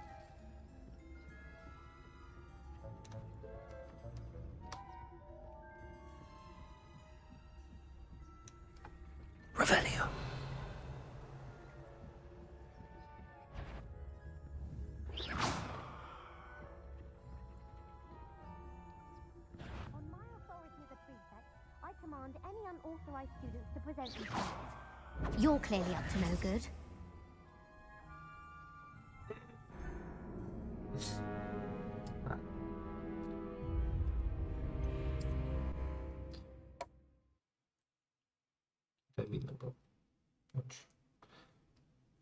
Speaker 6: Revelio.
Speaker 9: command any unauthorized students to present themselves. You're clearly up to no good.
Speaker 2: Обидно было. Очень.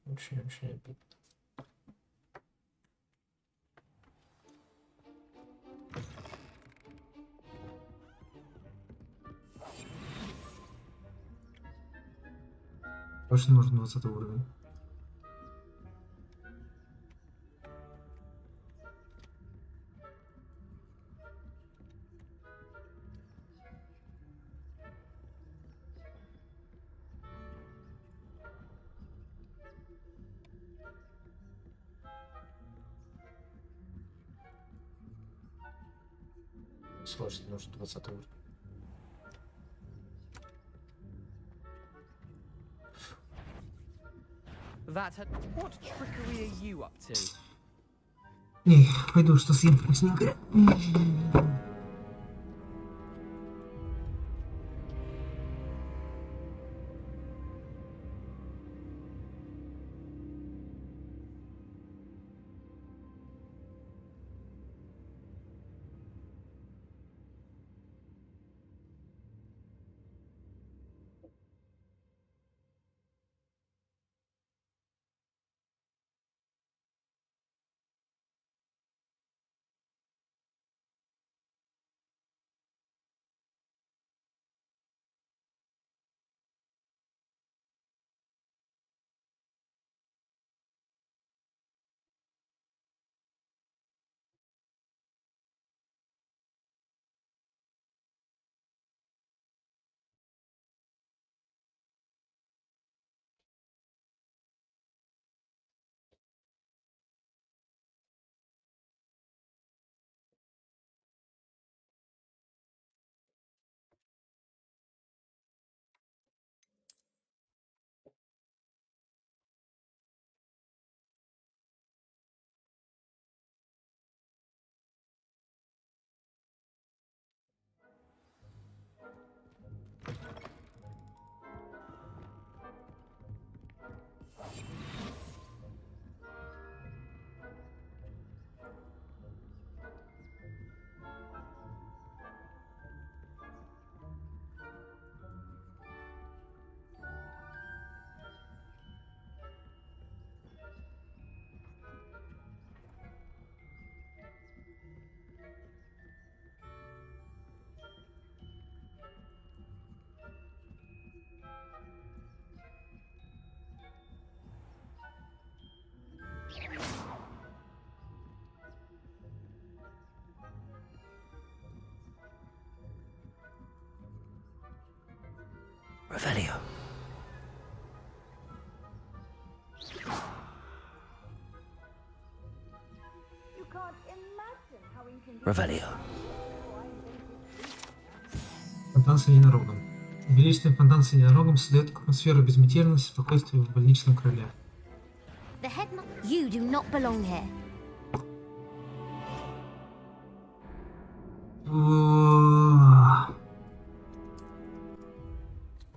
Speaker 2: Очень обидно. Очень нужен 20 уровень. Сложно, нужен 20 уровень.
Speaker 7: What trickery are you up to?
Speaker 2: Не, пойду что съем вкусненькое.
Speaker 6: Revelio. Revelio.
Speaker 2: Фонтан с единорогом. Величественный фонтан с единорогом создает атмосферу безмятежности и спокойствия в больничном крыле.
Speaker 9: The headman. You do not belong here.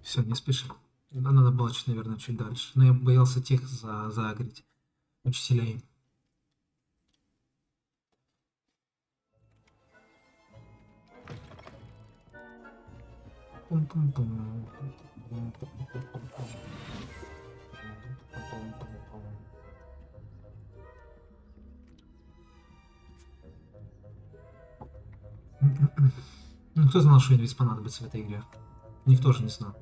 Speaker 2: Все, не спеши. Надо было чуть, наверное, чуть дальше. Но я боялся тех заагрить. Учителей. Ну, кто знал, что инвиз понадобится в этой игре? Никто же не знал.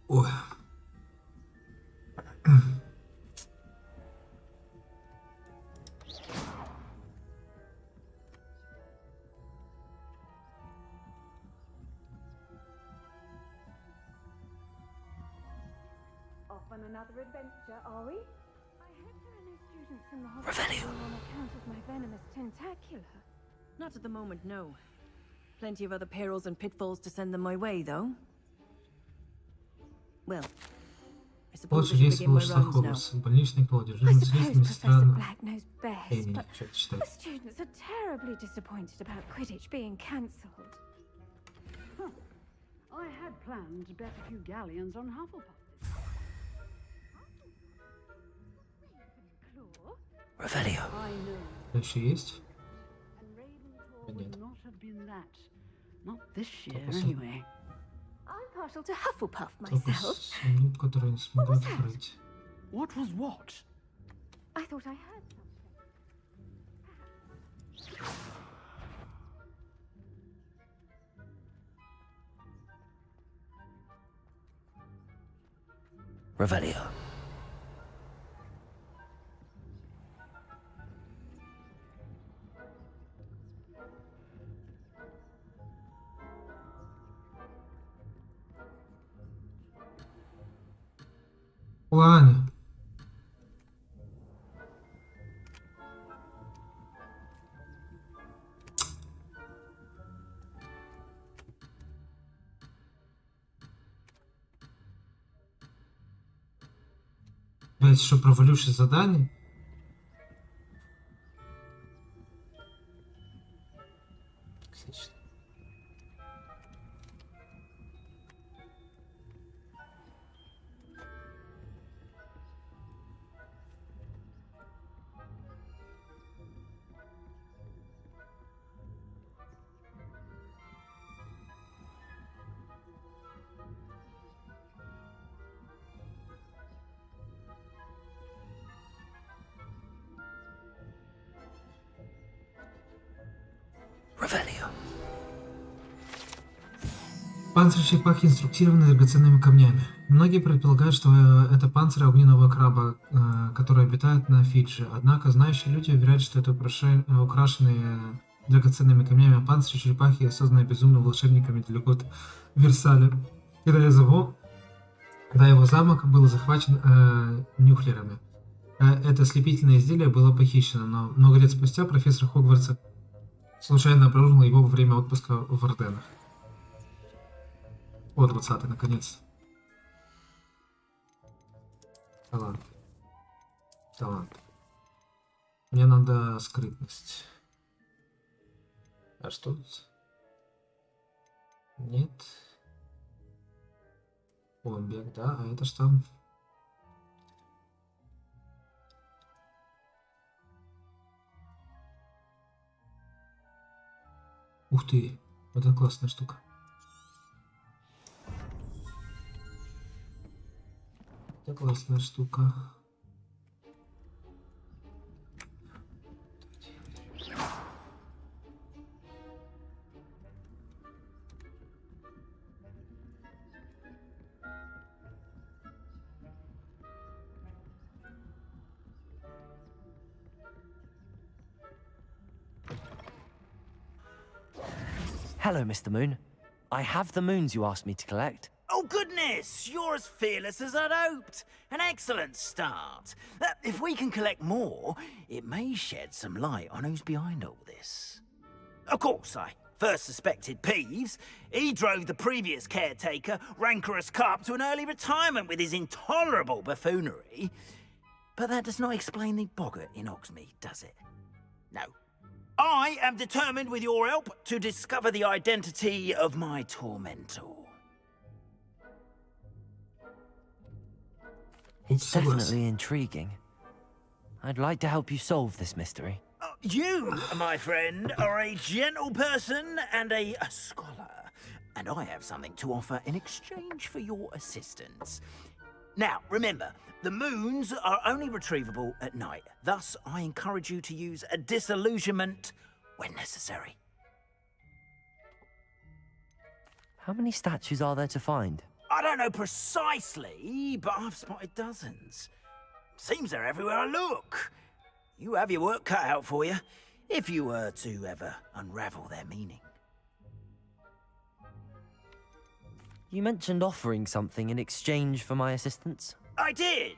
Speaker 2: Ой.
Speaker 4: On another adventure, are we? I hope there are no students in the
Speaker 6: Revelio.
Speaker 4: hospital on account of my venomous tentacular.
Speaker 11: Not at the moment, no. Plenty of other perils and pitfalls to send them my way, though. Well, I suppose
Speaker 2: Лучше
Speaker 11: I should begin
Speaker 2: действовал
Speaker 11: my
Speaker 2: что
Speaker 11: rounds now.
Speaker 2: Хогвартс. Больничный колледж.
Speaker 4: I
Speaker 2: Жизнь с
Speaker 4: suppose
Speaker 2: лицами
Speaker 4: Professor
Speaker 2: странно.
Speaker 4: Black knows best,
Speaker 2: Эми,
Speaker 4: but
Speaker 2: что-то
Speaker 4: the
Speaker 2: читает.
Speaker 4: students are terribly disappointed about Quidditch being cancelled.
Speaker 12: I had planned to bet a few galleons on Hufflepuff.
Speaker 6: Revelio.
Speaker 12: I know.
Speaker 2: Еще есть?
Speaker 12: And Ravenclaw
Speaker 2: Нет.
Speaker 12: would not have been that. Not this year,
Speaker 2: Только
Speaker 12: anyway.
Speaker 4: I'm partial to Hufflepuff
Speaker 2: Только
Speaker 4: myself.
Speaker 2: сундук, который не смогу
Speaker 4: What was that?
Speaker 2: открыть.
Speaker 12: What was what?
Speaker 4: I thought I heard something.
Speaker 6: Revelio.
Speaker 2: Плане. Блять, что, провалившись задание? Отлично.
Speaker 6: Revelio.
Speaker 2: Панцирь черепахи инструктированы драгоценными камнями. Многие предполагают, что это панцирь огненного краба, который обитает на Фиджи. Однако знающие люди уверяют, что это украшенные драгоценными камнями панцирь черепахи, созданные безумными волшебниками далеко от Версаля. Когда его замок был захвачен нюхлерами. Это слепительное изделие было похищено, но много лет спустя профессор Хогвартса случайно обнаружил его во время отпуска в Орденах. О, 20-й, наконец. Талант. Талант. Мне надо скрытность. А что тут? Нет. О, бег, да. А это что? Ух ты. Вот это классная штука. Это классная штука.
Speaker 6: Hello, Mr. Moon. I have the moons you asked me to collect.
Speaker 3: Oh, goodness! You're as fearless as I'd hoped. An excellent start. If we can collect more, it may shed some light on who's behind all this. Of course, I first suspected Peeves. He drove the previous caretaker, Rancorous Carp, to an early retirement with his intolerable buffoonery. But that does not explain the boggart in Hogsmeade, does it? No. I am determined, with your help, to discover the identity of my tormentor.
Speaker 6: It's definitely intriguing. I'd like to help you solve this mystery.
Speaker 3: You, my friend, are a gentle person and a scholar, and I have something to offer in exchange for your assistance. Now, remember, the moons are only retrievable at night. Thus, I encourage you to use a disillusionment when necessary.
Speaker 6: How many statues are there to find?
Speaker 3: I don't know precisely, but I've spotted dozens. Seems they're everywhere I look. You have your work cut out for you, if you were to ever unravel their meaning.
Speaker 6: You mentioned offering something in exchange for my assistance.
Speaker 3: I did.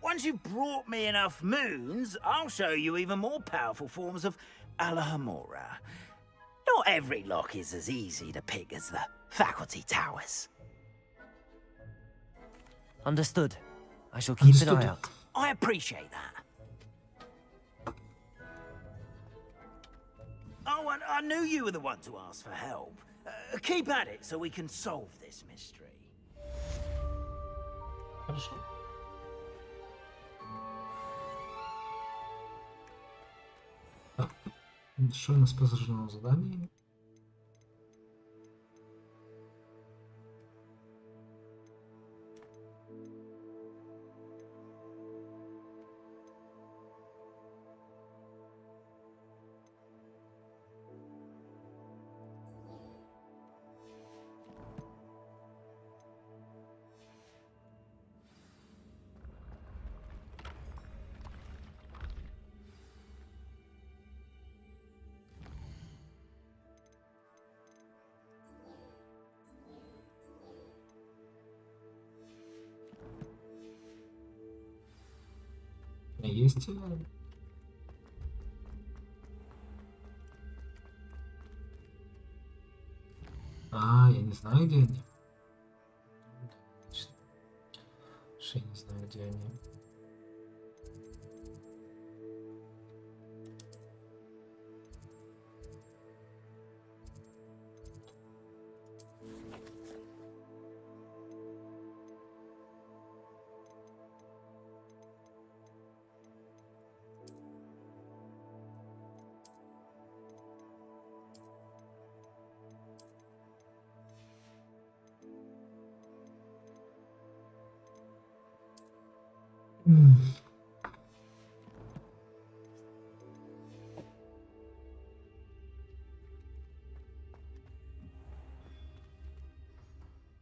Speaker 3: Once you've brought me enough moons, I'll show you even more powerful forms of Alohomora. Not every lock is as easy to pick as the faculty towers.
Speaker 6: Understood. I shall keep an
Speaker 2: Understood.
Speaker 6: eye out.
Speaker 3: I appreciate that. Oh, and I knew you were the one to ask for help. Keep at it so we can solve this mystery.
Speaker 2: Хорошо. Так, что у нас по зажженному заданию? Есть. Я не знаю, где они. Я не знаю, где они.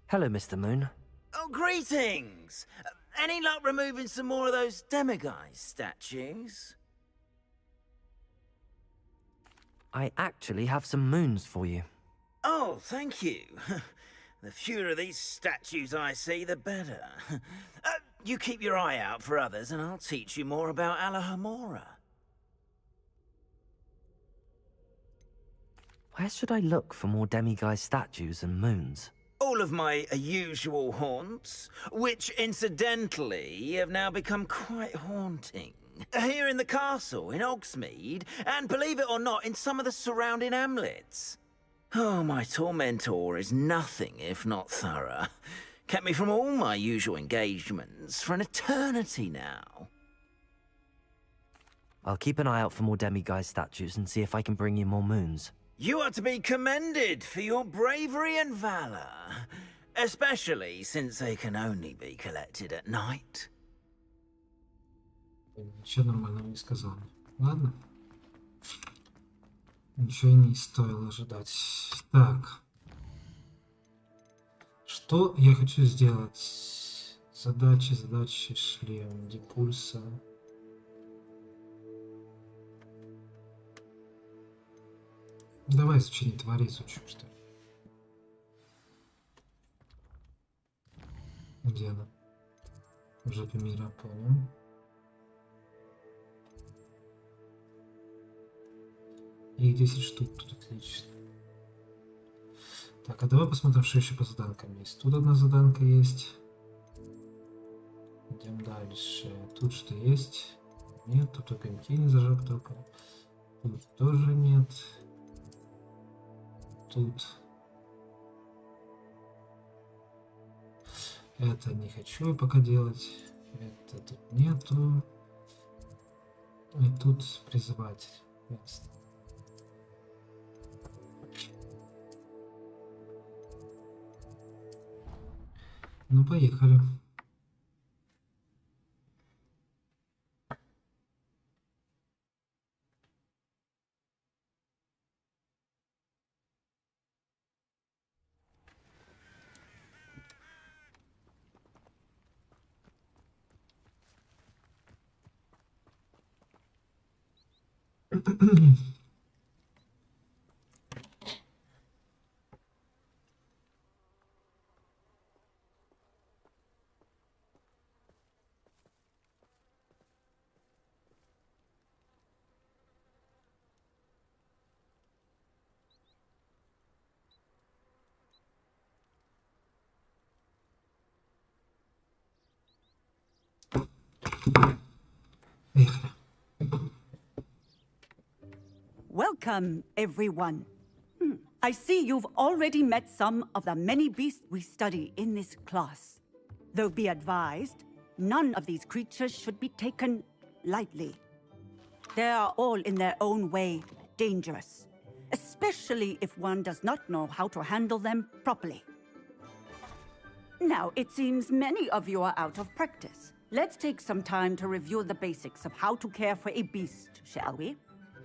Speaker 6: Hello, Mr. Moon.
Speaker 3: Oh, greetings! Any luck removing some more of those demiguise statues?
Speaker 6: I actually have some moons for you.
Speaker 3: Oh, thank you. The fewer of these statues I see, the better. You keep your eye out for others, and I'll teach you more about Alahamora.
Speaker 6: Where should I look for more demiguise statues and moons?
Speaker 3: All of my usual haunts, which incidentally have now become quite haunting. Here in the castle, in Hogsmeade, and believe it or not, in some of the surrounding hamlets. Oh, my tormentor is nothing if not thorough. Kept me from all my usual engagements for an eternity now.
Speaker 6: I'll keep an eye out for more demiguise statues and see if I can bring you more moons.
Speaker 3: You are to be commended for your bravery and valor, especially since they can only be collected at night.
Speaker 2: Ничего нормального не сказал. Ладно. Ничего не стоило ожидать. Так. Что я хочу сделать? Задачи, шлем, депульса. Давай изучение твари изучим, что ли. Где она? В жопе мира, понял. Их 10 штук, тут отлично. Так, а давай посмотрим, что еще по заданкам есть. Тут одна заданка есть. Идем дальше. Тут что есть? Нет, тут огоньки не зажег только. Тут тоже нет. Тут. Это не хочу я пока делать. Это тут нету. И тут призыватель. Ясно. Ну, поехали. Поехали.
Speaker 13: Welcome, everyone. I see you've already met some of the many beasts we study in this class. Though be advised, none of these creatures should be taken lightly. They are all in their own way dangerous, especially if one does not know how to handle them properly. Now, it seems many of you are out of practice. Let's take some time to review the basics of how to care for a beast, shall we?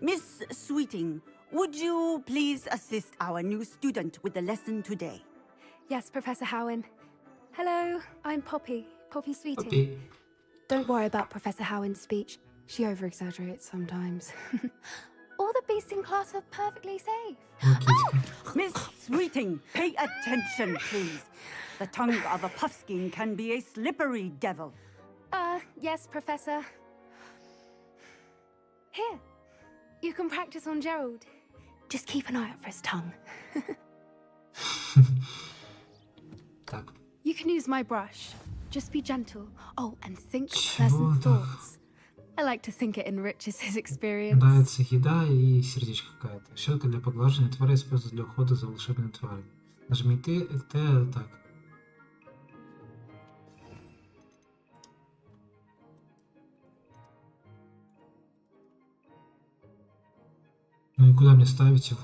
Speaker 13: Miss Sweeting, would you please assist our new student with the lesson today?
Speaker 14: Yes, Professor Howen. Hello, I'm Poppy Sweeting.
Speaker 2: Poppy.
Speaker 14: Don't worry about Professor Howen's speech. She over-exaggerates sometimes. All the beasts in class are perfectly safe.
Speaker 13: Miss Sweeting, pay attention, please. The tongue of a puffskein can be a slippery devil.
Speaker 14: Yes, Professor. Here, you can practice on Gerald. Just keep an eye out for his tongue.
Speaker 2: Так.
Speaker 14: You can use my brush. Just be gentle. Oh, and think pleasant thoughts. I like to think it enriches his experience.
Speaker 2: Нравится еда и сердечко какая-то. Щетка для поглаживания твари используется для ухода за волшебной тварью. Нажми Т, так. Ну и куда мне ставить его?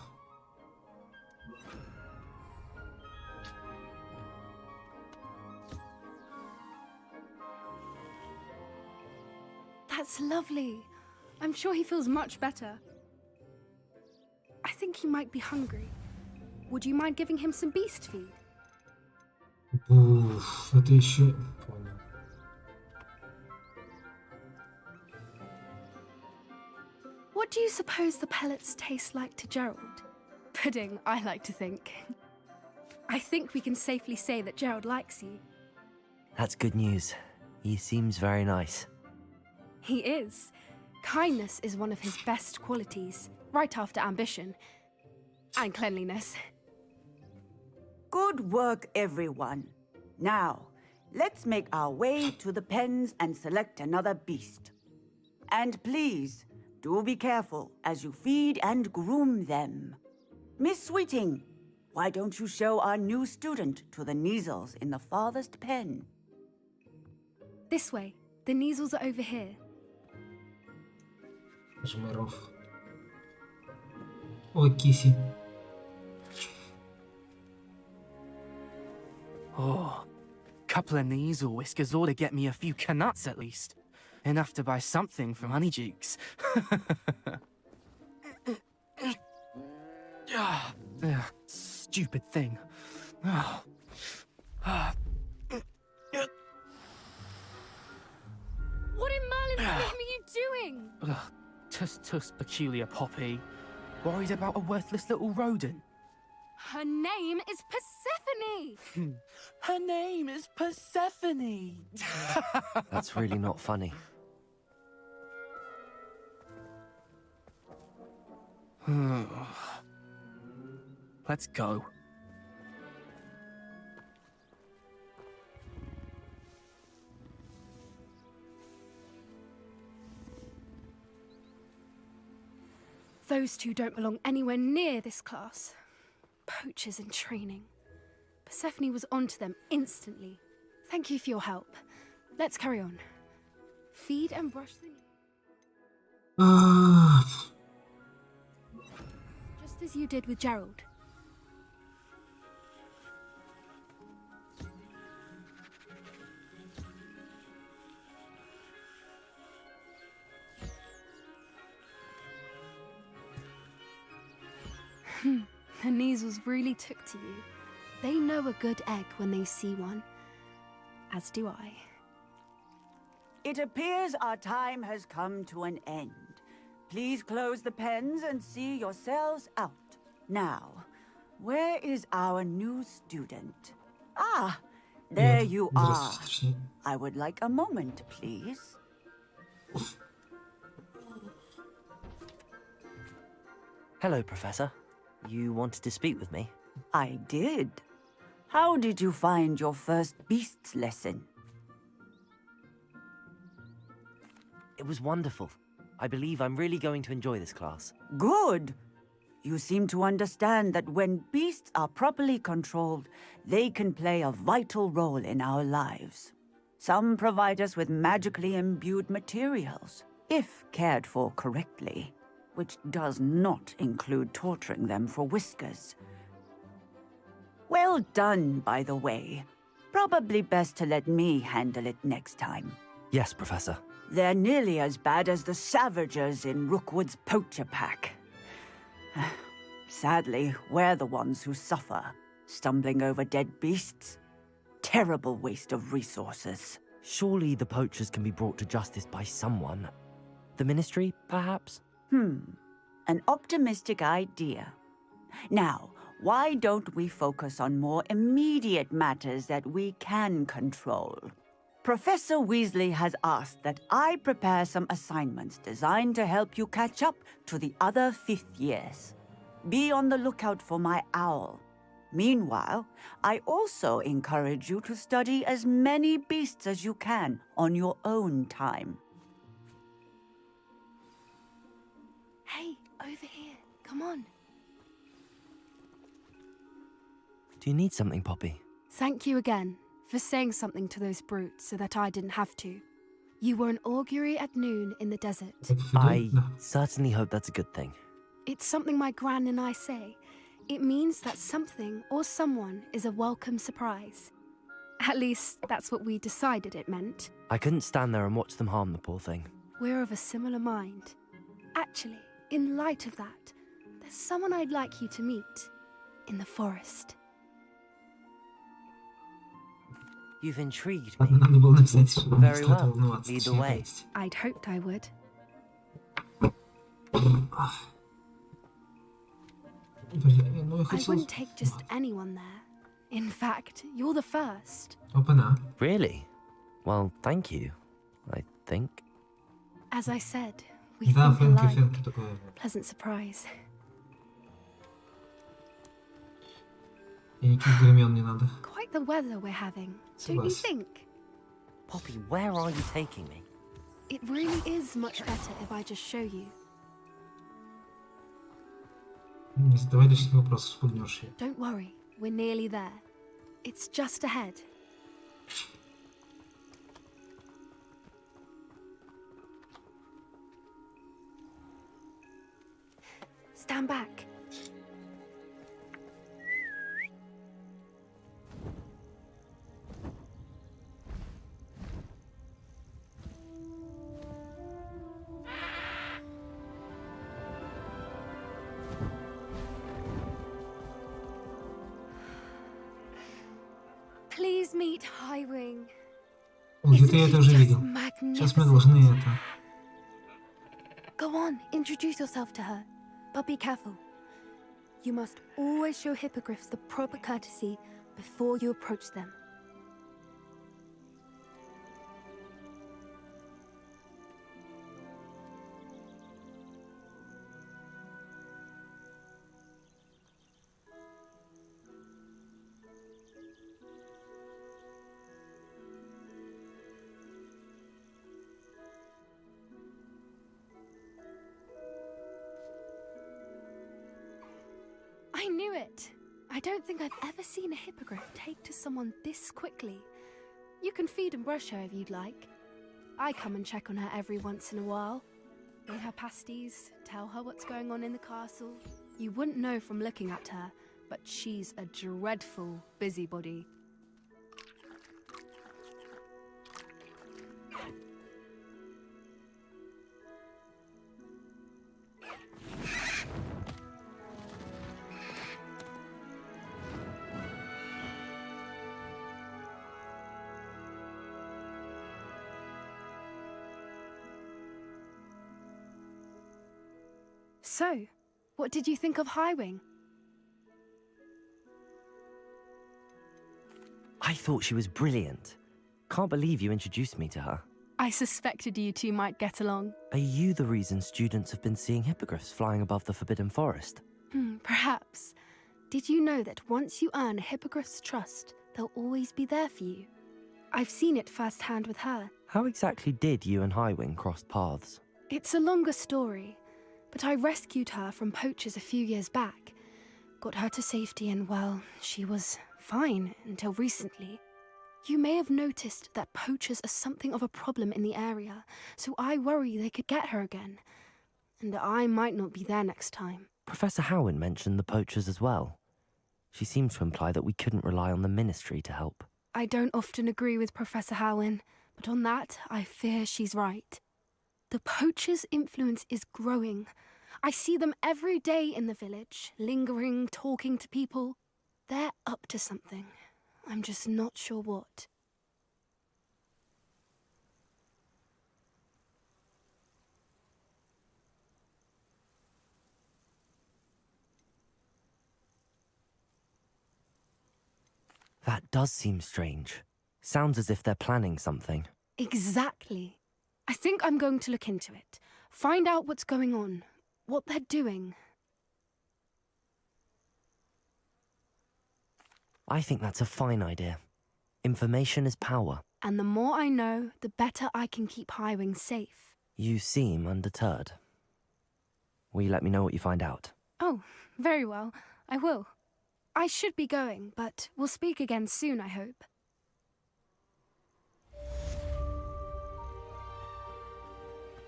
Speaker 14: That's lovely. I'm sure he feels much better. I think he might be hungry. Would you mind giving him some beast feed?
Speaker 2: Уф, это еще... Понял.
Speaker 14: What do you suppose the pellets taste like to Gerald? Pudding, I like to think. I think we can safely say that Gerald likes you.
Speaker 6: That's good news. He seems very nice.
Speaker 14: He is. Kindness is one of his best qualities, right after ambition. And cleanliness.
Speaker 13: Good work, everyone. Now, let's make our way to the pens and select another beast. And please, do be careful as you feed and groom them. Miss Sweeting, why don't you show our new student to the Neasels in the farthest pen?
Speaker 14: This way. The Neasels are over here.
Speaker 2: Жмыров. Ой, киси.
Speaker 15: Oh, couple of Neasel whiskers ought to get me a few canuts at least. Enough to buy something from Honeydukes. Stupid thing. Oh.
Speaker 14: What in Merlin's name are you doing?
Speaker 15: Tuss peculiar Poppy. Worried about a worthless little rodent.
Speaker 14: Her name is Persephone!
Speaker 15: Her name is Persephone!
Speaker 6: That's really not funny.
Speaker 15: Let's go.
Speaker 14: Those two don't belong anywhere near this class. Poachers in training. Persephone was onto them instantly. Thank you for your help. Let's carry on. Feed and brush the... Just as you did with Gerald. The Neasels really took to you. They know a good egg when they see one. As do I.
Speaker 13: It appears our time has come to an end. Please close the pens and see yourselves out. Now, where is our new student? Ah, there you are. I would like a moment, please.
Speaker 6: Hello, Professor. You wanted to speak with me?
Speaker 13: I did. How did you find your first beasts lesson?
Speaker 6: It was wonderful. I believe I'm really going to enjoy this class.
Speaker 13: Good. You seem to understand that when beasts are properly controlled, they can play a vital role in our lives. Some provide us with magically imbued materials, if cared for correctly, which does not include torturing them for whiskers. Well done, by the way. Probably best to let me handle it next time.
Speaker 6: Yes, Professor.
Speaker 13: They're nearly as bad as the Savagers in Rookwood's poacher pack. Sadly, we're the ones who suffer, stumbling over dead beasts. Terrible waste of resources.
Speaker 6: Surely the poachers can be brought to justice by someone. The Ministry, perhaps?
Speaker 13: An optimistic idea. Now, why don't we focus on more immediate matters that we can control? Professor Weasley has asked that I prepare some assignments designed to help you catch up to the other 5th years. Be on the lookout for my owl. Meanwhile, I also encourage you to study as many beasts as you can on your own time.
Speaker 14: Hey, over here. Come on.
Speaker 6: Do you need something, Poppy?
Speaker 14: Thank you again for saying something to those brutes so that I didn't have to. You were an augury at noon in the desert.
Speaker 6: I certainly hope that's a good thing.
Speaker 14: It's something my gran and I say. It means that something or someone is a welcome surprise. At least, that's what we decided it meant.
Speaker 6: I couldn't stand there and watch them harm the poor thing.
Speaker 14: We're of a similar mind. Actually, in light of that, there's someone I'd like you to meet. In the forest.
Speaker 6: You've intrigued me.
Speaker 2: Надо было написать, что он
Speaker 6: Very
Speaker 2: стоит
Speaker 6: well.
Speaker 2: волноваться.
Speaker 6: Lead the
Speaker 2: точнее,
Speaker 6: way.
Speaker 2: есть.
Speaker 14: I'd hoped I would.
Speaker 2: Блин, ну я
Speaker 14: I
Speaker 2: хотел...
Speaker 14: wouldn't take just anyone there. In fact, you're the first.
Speaker 2: Опа-на.
Speaker 6: Really? Well, thank you, I think.
Speaker 14: As I said, we
Speaker 2: Да,
Speaker 14: think
Speaker 2: Фэнки,
Speaker 14: alike.
Speaker 2: такое.
Speaker 14: Pleasant surprise.
Speaker 2: И никаких времен не надо.
Speaker 14: Quite the weather we're having, don't you
Speaker 2: Согласен.
Speaker 14: think?
Speaker 6: Poppy, where are you taking me?
Speaker 14: It really is much better if I just show you.
Speaker 2: Не задавай лишних вопросов, спугнешь ее.
Speaker 14: Don't worry, we're nearly there. It's just ahead. Stand back. Please meet Highwing.
Speaker 2: Где-то я это уже видел. Сейчас мы должны это...
Speaker 14: Go on, introduce yourself to her. But be careful. You must always show hippogriffs the proper courtesy before you approach them. I knew it! I don't think I've ever seen a hippogriff take to someone this quickly. You can feed and brush her if you'd like. I come and check on her every once in a while. Bring her pasties, tell her what's going on in the castle. You wouldn't know from looking at her, but she's a dreadful busybody. So, what did you think of Highwing?
Speaker 6: I thought she was brilliant. Can't believe you introduced me to her.
Speaker 14: I suspected you two might get along.
Speaker 6: Are you the reason students have been seeing hippogriffs flying above the Forbidden Forest?
Speaker 14: Perhaps. Did you know that once you earn a hippogriff's trust, they'll always be there for you? I've seen it firsthand with her.
Speaker 6: How exactly did you and Highwing cross paths?
Speaker 14: It's a longer story, but I rescued her from poachers a few years back. Got her to safety and, well, she was fine until recently. You may have noticed that poachers are something of a problem in the area, so I worry they could get her again. And I might not be there next time.
Speaker 6: Professor Howin mentioned the poachers as well. She seemed to imply that we couldn't rely on the Ministry to help.
Speaker 14: I don't often agree with Professor Howin, but on that, I fear she's right. The poachers' influence is growing. I see them every day in the village, lingering, talking to people. They're up to something. I'm just not sure what.
Speaker 6: That does seem strange. Sounds as if they're planning something.
Speaker 14: Exactly. I think I'm going to look into it. Find out what's going on, what they're doing.
Speaker 6: I think that's a fine idea. Information is power.
Speaker 14: And the more I know, the better I can keep Highwing safe.
Speaker 6: You seem undeterred. Will you let me know what you find out?
Speaker 14: Oh, very well. I will. I should be going, but we'll speak again soon, I hope.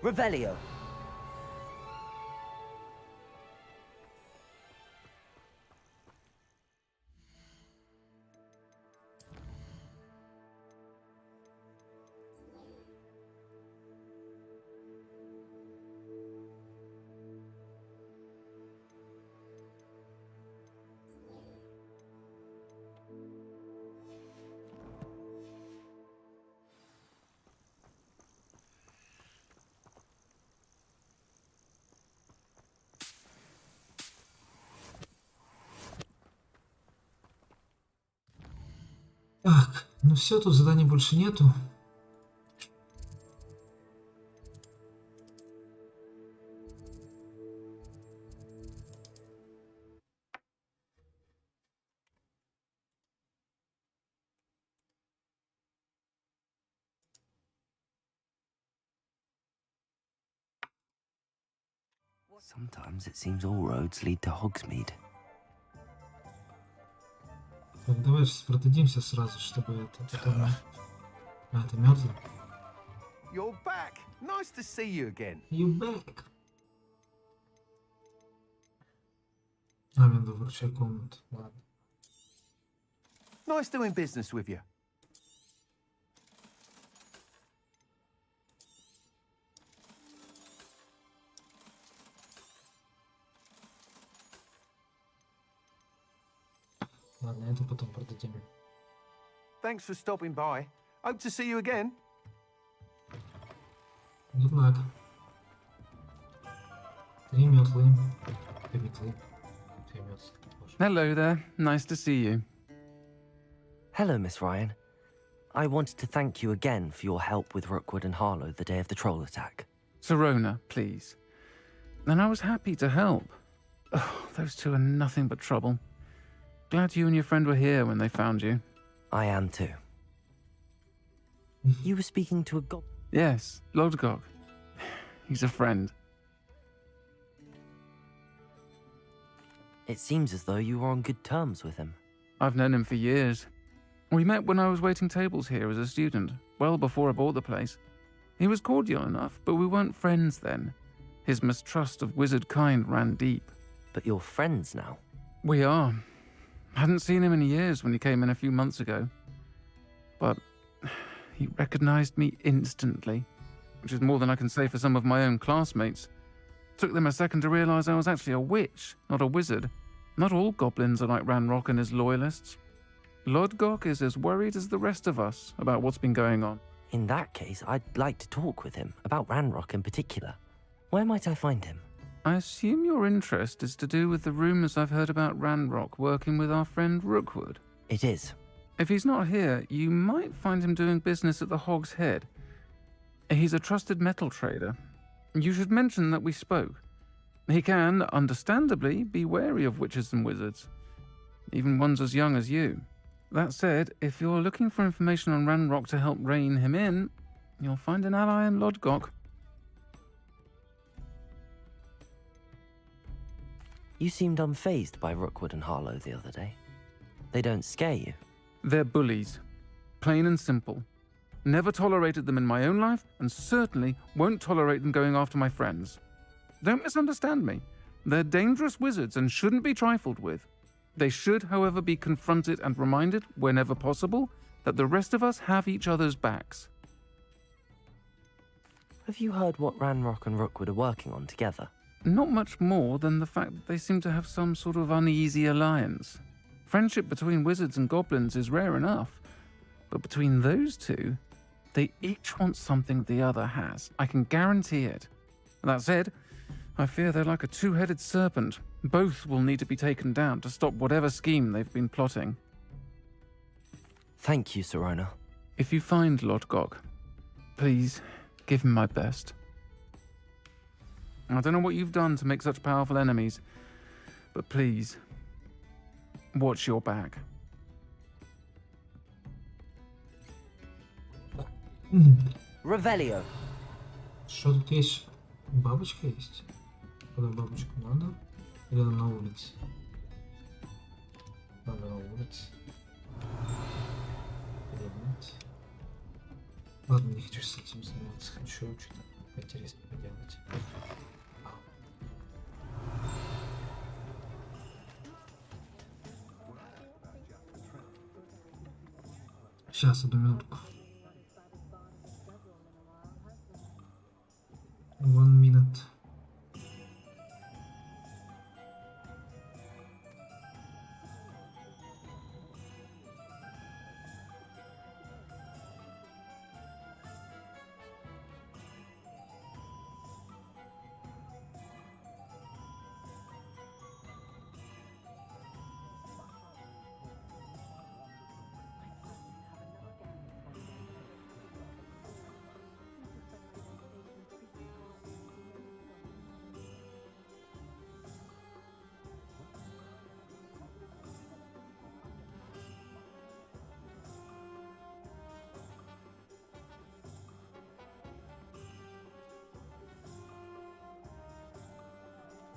Speaker 6: Revelio.
Speaker 2: Так, ну все, тут заданий больше нету.
Speaker 6: Sometimes it seems all roads lead to Hogsmeade.
Speaker 2: Так, давай сейчас продадимся сразу, чтобы это потом... А, это мёртвый.
Speaker 16: You're back. Nice to see you again.
Speaker 2: You back. А, мне надо вручать комнату. Ладно.
Speaker 16: Nice doing business with you.
Speaker 2: Ладно, это потом продадим.
Speaker 16: Thanks for stopping by. Hope to see you again.
Speaker 2: Good luck. 3 метлы. 2 метлы. 2 метлы.
Speaker 17: Hello there. Nice to see you.
Speaker 6: Hello, Miss Ryan. I wanted to thank you again for your help with Rookwood and Harlow the day of the troll attack.
Speaker 17: Serona, please. And I was happy to help. Oh, those two are nothing but trouble. Glad you and your friend were here when they found you.
Speaker 6: I am too. You were speaking to a goblin?
Speaker 17: Yes, Lodgok. He's a friend.
Speaker 6: It seems as though you were on good terms with him.
Speaker 17: I've known him for years. We met when I was waiting tables here as a student, well before I bought the place. He was cordial enough, but we weren't friends then. His mistrust of wizard kind ran deep.
Speaker 6: But you're friends now?
Speaker 17: We are. Hadn't seen him in years when he came in a few months ago. But he recognized me instantly, which is more than I can say for some of my own classmates. Took them a second to realize I was actually a witch, not a wizard. Not all goblins are like Ranrock and his loyalists. Lodgok is as worried as the rest of us about what's been going on.
Speaker 6: In that case, I'd like to talk with him, about Ranrock in particular. Where might I find him?
Speaker 17: I assume your interest is to do with the rumors I've heard about Ranrock working with our friend Rookwood.
Speaker 6: It is.
Speaker 17: If he's not here, you might find him doing business at the Hog's Head. He's a trusted metal trader. You should mention that we spoke. He can, understandably, be wary of witches and wizards, even ones as young as you. That said, if you're looking for information on Ranrock to help rein him in, you'll find an ally in Lodgok.
Speaker 6: You seemed unfazed by Rookwood and Harlow the other day. They don't scare you.
Speaker 17: They're bullies. Plain and simple. Never tolerated them in my own life, and certainly won't tolerate them going after my friends. Don't misunderstand me. They're dangerous wizards and shouldn't be trifled with. They should, however, be confronted and reminded, whenever possible, that the rest of us have each other's backs.
Speaker 6: Have you heard what Ranrock and Rookwood are working on together?
Speaker 17: Not much more than the fact that they seem to have some sort of uneasy alliance. Friendship between wizards and goblins is rare enough, but between those two, they each want something the other has. I can guarantee it. That said, I fear they're like a two-headed serpent. Both will need to be taken down to stop whatever scheme they've been plotting.
Speaker 6: Thank you, Sirona.
Speaker 17: If you find Lodgok, please give him my best. I don't know what you've done to make such powerful enemies, but please, watch your back.
Speaker 6: Revelio.
Speaker 2: Что тут есть? Бабочка есть? Куда бабочку надо? Или она на улице? Надо на улице. Нет. Ладно, не хочу с этим заниматься. Хочу что-то поинтереснее поделать. Сейчас, одну минутку. 1 minute.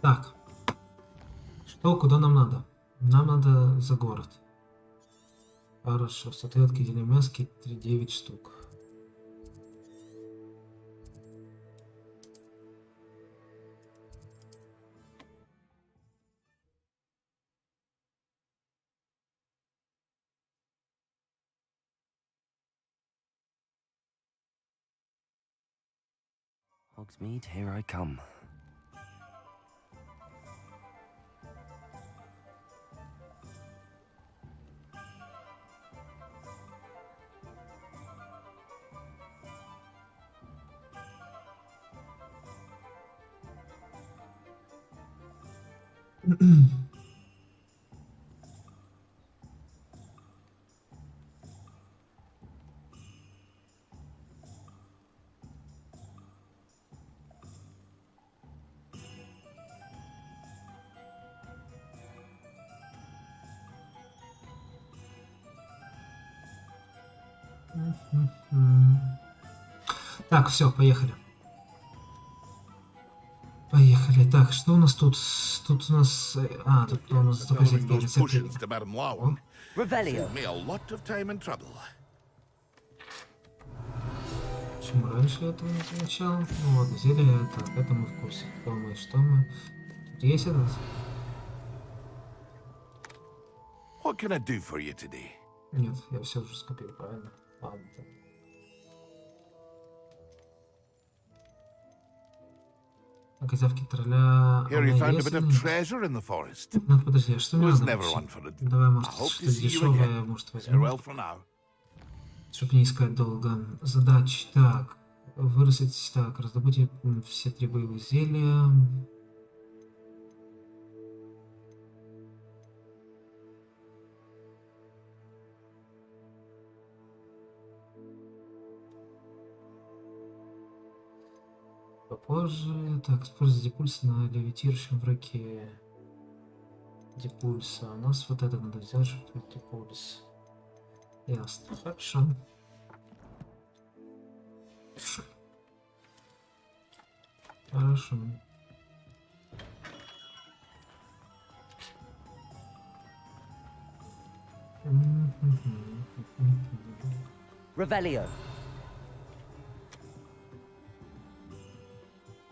Speaker 2: Так, что, куда нам надо? Нам надо за город. Хорошо, статуэтки делимески 9 штук.
Speaker 6: Hogsmeade, here I come.
Speaker 2: Так, все, поехали. Поехали. Так, что у нас тут? Тут у нас... А, тут у нас заказать рецепты. Почему раньше этого не замечал? Ну ладно, зелье это мы в курсе. Кто мы, что мы. Тут есть этот?
Speaker 10: What can I do for you today?
Speaker 2: Нет, я все уже скопил, правильно? Ладно. Козявки тролля...
Speaker 10: Here you found a bit of treasure in the forest.
Speaker 2: Ну, подожди, а что мне
Speaker 10: Was
Speaker 2: надо
Speaker 10: never
Speaker 2: вообще?
Speaker 10: one for it.
Speaker 2: Давай, может,
Speaker 10: I hope to
Speaker 2: что-то
Speaker 10: see you
Speaker 2: дешевое,
Speaker 10: again.
Speaker 2: может, возьмем.
Speaker 10: Farewell for now.
Speaker 2: Чтоб не искать долго. Задачи. Так, вырастить, так, раздобудьте все 3 боевых зелья. Попозже. Так, используйте депульс на левитирующем враге. Депульса. У нас вот это надо взять, чтобы тут депульс. Ясно, хорошо. Хорошо.
Speaker 6: Revelio.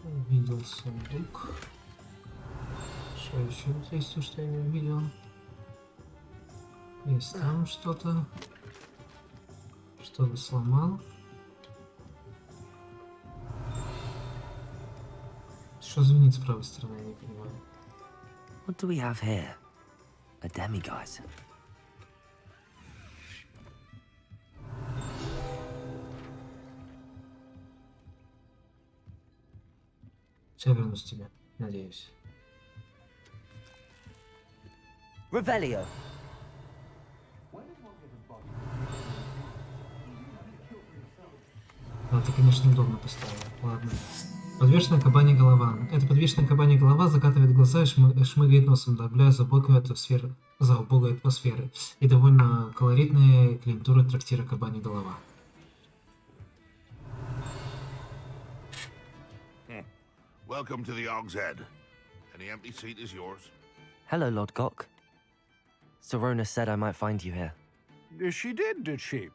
Speaker 2: Увидел сундук. Что еще есть, что я не увидел? Есть там что-то. Что-то сломал. Что звенит с правой стороны, я не понимаю.
Speaker 6: What do we have here? A demiguise.
Speaker 2: Сейчас вернусь к тебе, надеюсь.
Speaker 6: Revelio.
Speaker 2: А, ты, конечно, удобно поставил. Ладно. Подвешенная кабанья голова. Эта подвешенная кабанья голова закатывает глаза и шмыгает носом, добавляя за убогую атмосферы и довольно колоритные клиентуры трактира кабанья голова.
Speaker 18: Welcome to the Og's Head. Any empty seat is yours.
Speaker 6: Hello, Lord Cock. Sorona said I might find you here.
Speaker 8: She did she?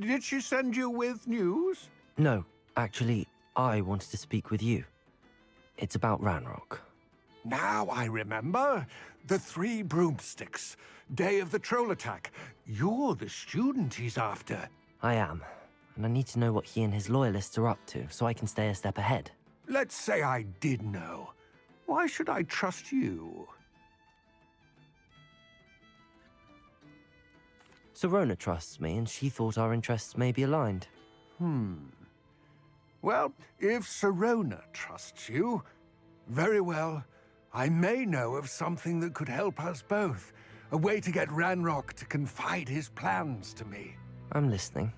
Speaker 8: Did she send you with news?
Speaker 6: No, actually, I wanted to speak with you. It's about Ranrock.
Speaker 8: Now I remember. The 3 broomsticks. Day of the troll attack. You're the student he's after.
Speaker 6: I am, and I need to know what he and his loyalists are up to so I can stay a step ahead.
Speaker 8: Let's say I did know. Why should I trust you?
Speaker 6: Sorona trusts me, and she thought our interests may be aligned.
Speaker 8: Well, if Sorona trusts you, very well. I may know of something that could help us both. A way to get Ranrock to confide his plans to me.
Speaker 6: I'm listening.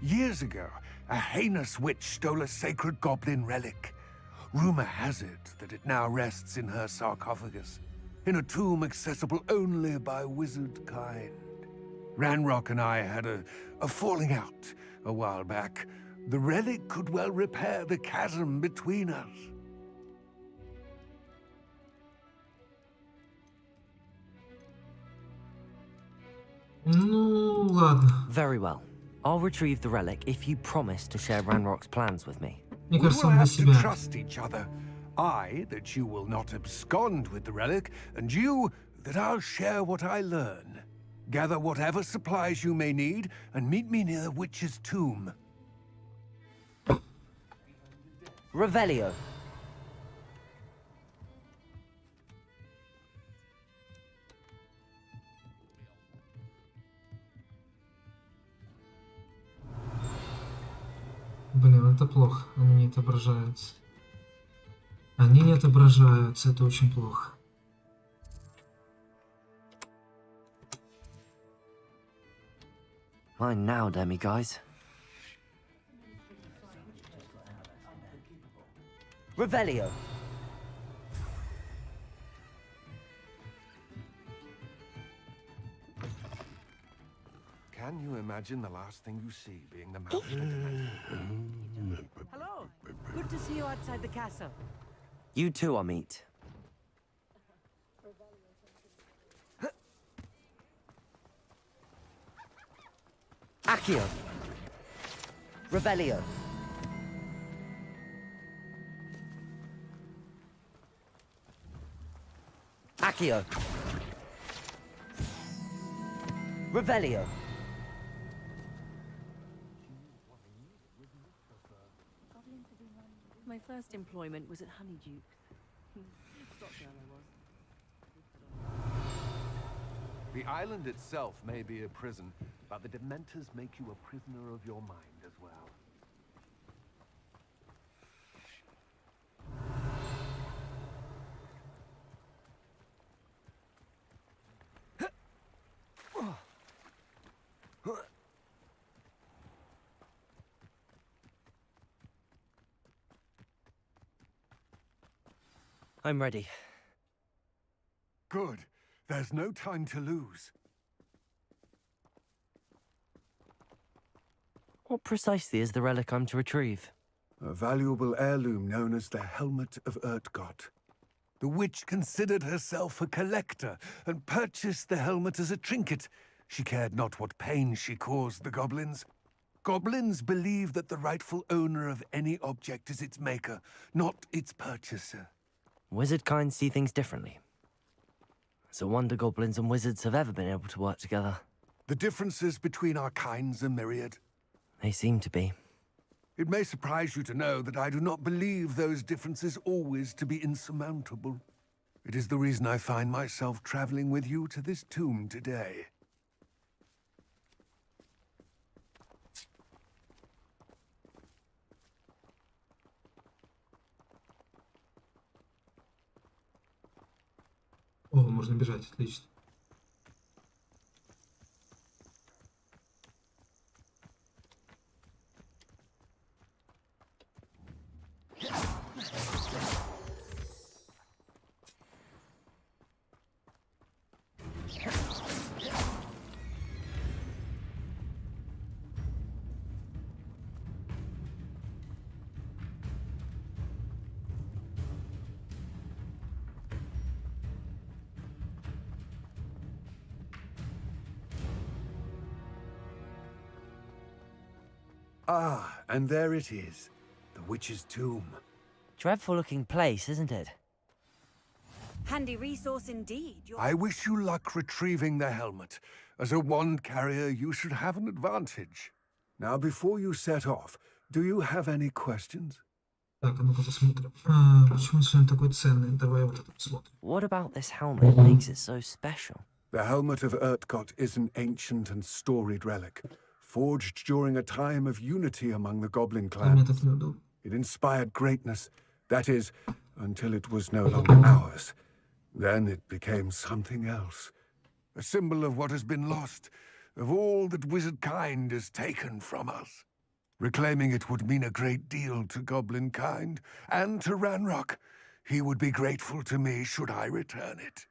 Speaker 8: Years ago, a heinous witch stole a sacred goblin relic. Rumor has it that it now rests in her sarcophagus, in a tomb accessible only by wizard kind. Ranrock and I had a falling out a while back. The relic could well repair the chasm between us.
Speaker 2: Ну, ладно.
Speaker 6: Very well. I'll retrieve the relic if you promise to share Ranrock's plans with me.
Speaker 2: Мне
Speaker 8: We
Speaker 2: кажется,
Speaker 8: will
Speaker 2: он для
Speaker 8: have to
Speaker 2: себя.
Speaker 8: trust each other. I, that you will not abscond with the relic, and you, that I'll share what I learn. Gather whatever supplies you may need, and meet me near the witch's tomb.
Speaker 6: Revelio.
Speaker 2: Блин, это плохо. Они не отображаются. Они не отображаются, это очень плохо.
Speaker 6: Mine now, demiguise. Revelio.
Speaker 8: Can you imagine the last thing you see being the mouth of a demented?
Speaker 12: Hello. Good to see you outside the castle.
Speaker 6: You too, Amit. Accio. Revelio. Accio. Revelio.
Speaker 11: My first employment was at Honeyduke. Stock girl I was.
Speaker 16: The island itself may be a prison, but the Dementors make you a prisoner of your mind as well.
Speaker 6: I'm ready.
Speaker 8: Good. There's no time to lose.
Speaker 6: precisely is the relic I'm to retrieve?
Speaker 8: A valuable heirloom known as the Helmet of Urtgott. The witch considered herself a collector and purchased the helmet as a trinket. She cared not what pain she caused the goblins. Goblins believe that the rightful owner of any object is its maker, not its purchaser.
Speaker 6: Wizard kind see things differently. It's a wonder goblins and wizards have ever been able to work together.
Speaker 8: The differences between our kinds are myriad.
Speaker 6: They seem to be.
Speaker 8: It may surprise you to know that I do not believe those differences always to be insurmountable. It is the reason I find myself traveling with you to this tomb today.
Speaker 2: О, можно бежать, отлично.
Speaker 8: Ah, and there it is. The witch's tomb.
Speaker 6: Dreadful looking place, isn't it?
Speaker 13: Handy resource indeed.
Speaker 8: I wish you luck retrieving the helmet. As a wand carrier, you should have an advantage. Now, before you set off, do you have any questions?
Speaker 2: Так, а ну-ка посмотрим. Почему он такой ценный? Давай вот это посмотрим.
Speaker 6: What about this helmet makes it so special?
Speaker 8: The Helmet of Urtgott is an ancient and storied relic, forged during a time of unity among the goblin clans. It inspired greatness, that is, until it was no longer ours. Then it became something else. A symbol of what has been lost, of all that wizard kind is taken from us. Reclaiming it would mean a great deal to goblin kind, and to Ranrock. He would be grateful to me should I return it.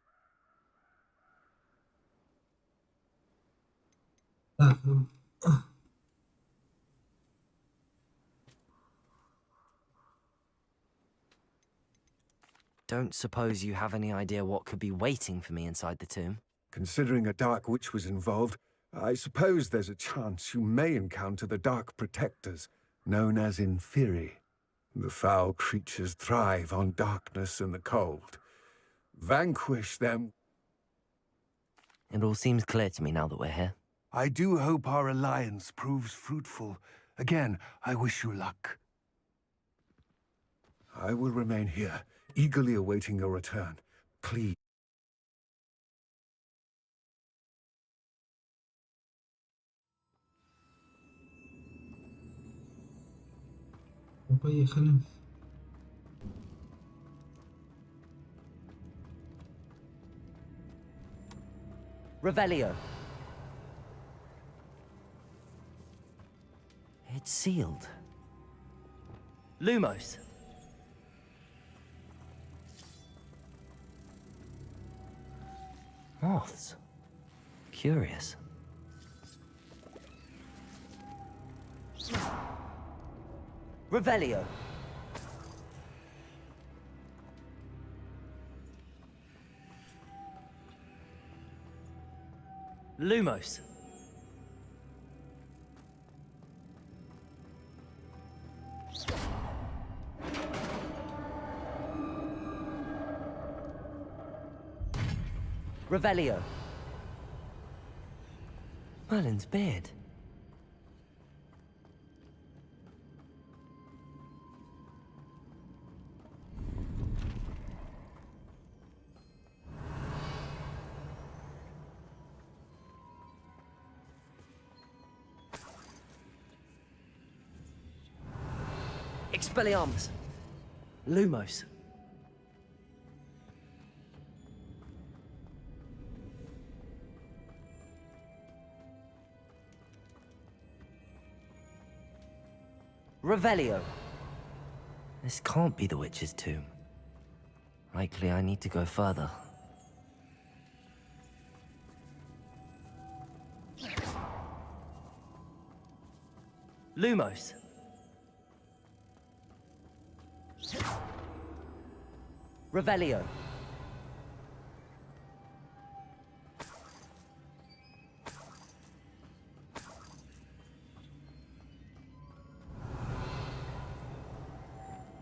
Speaker 6: Don't suppose you have any idea what could be waiting for me inside the tomb?
Speaker 8: Considering a dark witch was involved, I suppose there's a chance you may encounter the Dark Protectors, known as Inferi. The foul creatures thrive on darkness and the cold. Vanquish them.
Speaker 6: It all seems clear to me now that we're here.
Speaker 8: I do hope our alliance proves fruitful. Again, I wish you luck. I will remain here, eagerly awaiting your return. Please.
Speaker 2: Поехали.
Speaker 6: Revelio. It's sealed. Lumos. Moths. Curious. Revelio. Lumos. Revelio. Merlin's beard. Expelliarmus. Lumos. Revelio. This can't be the witch's tomb. Likely I need to go further. Lumos. Revelio.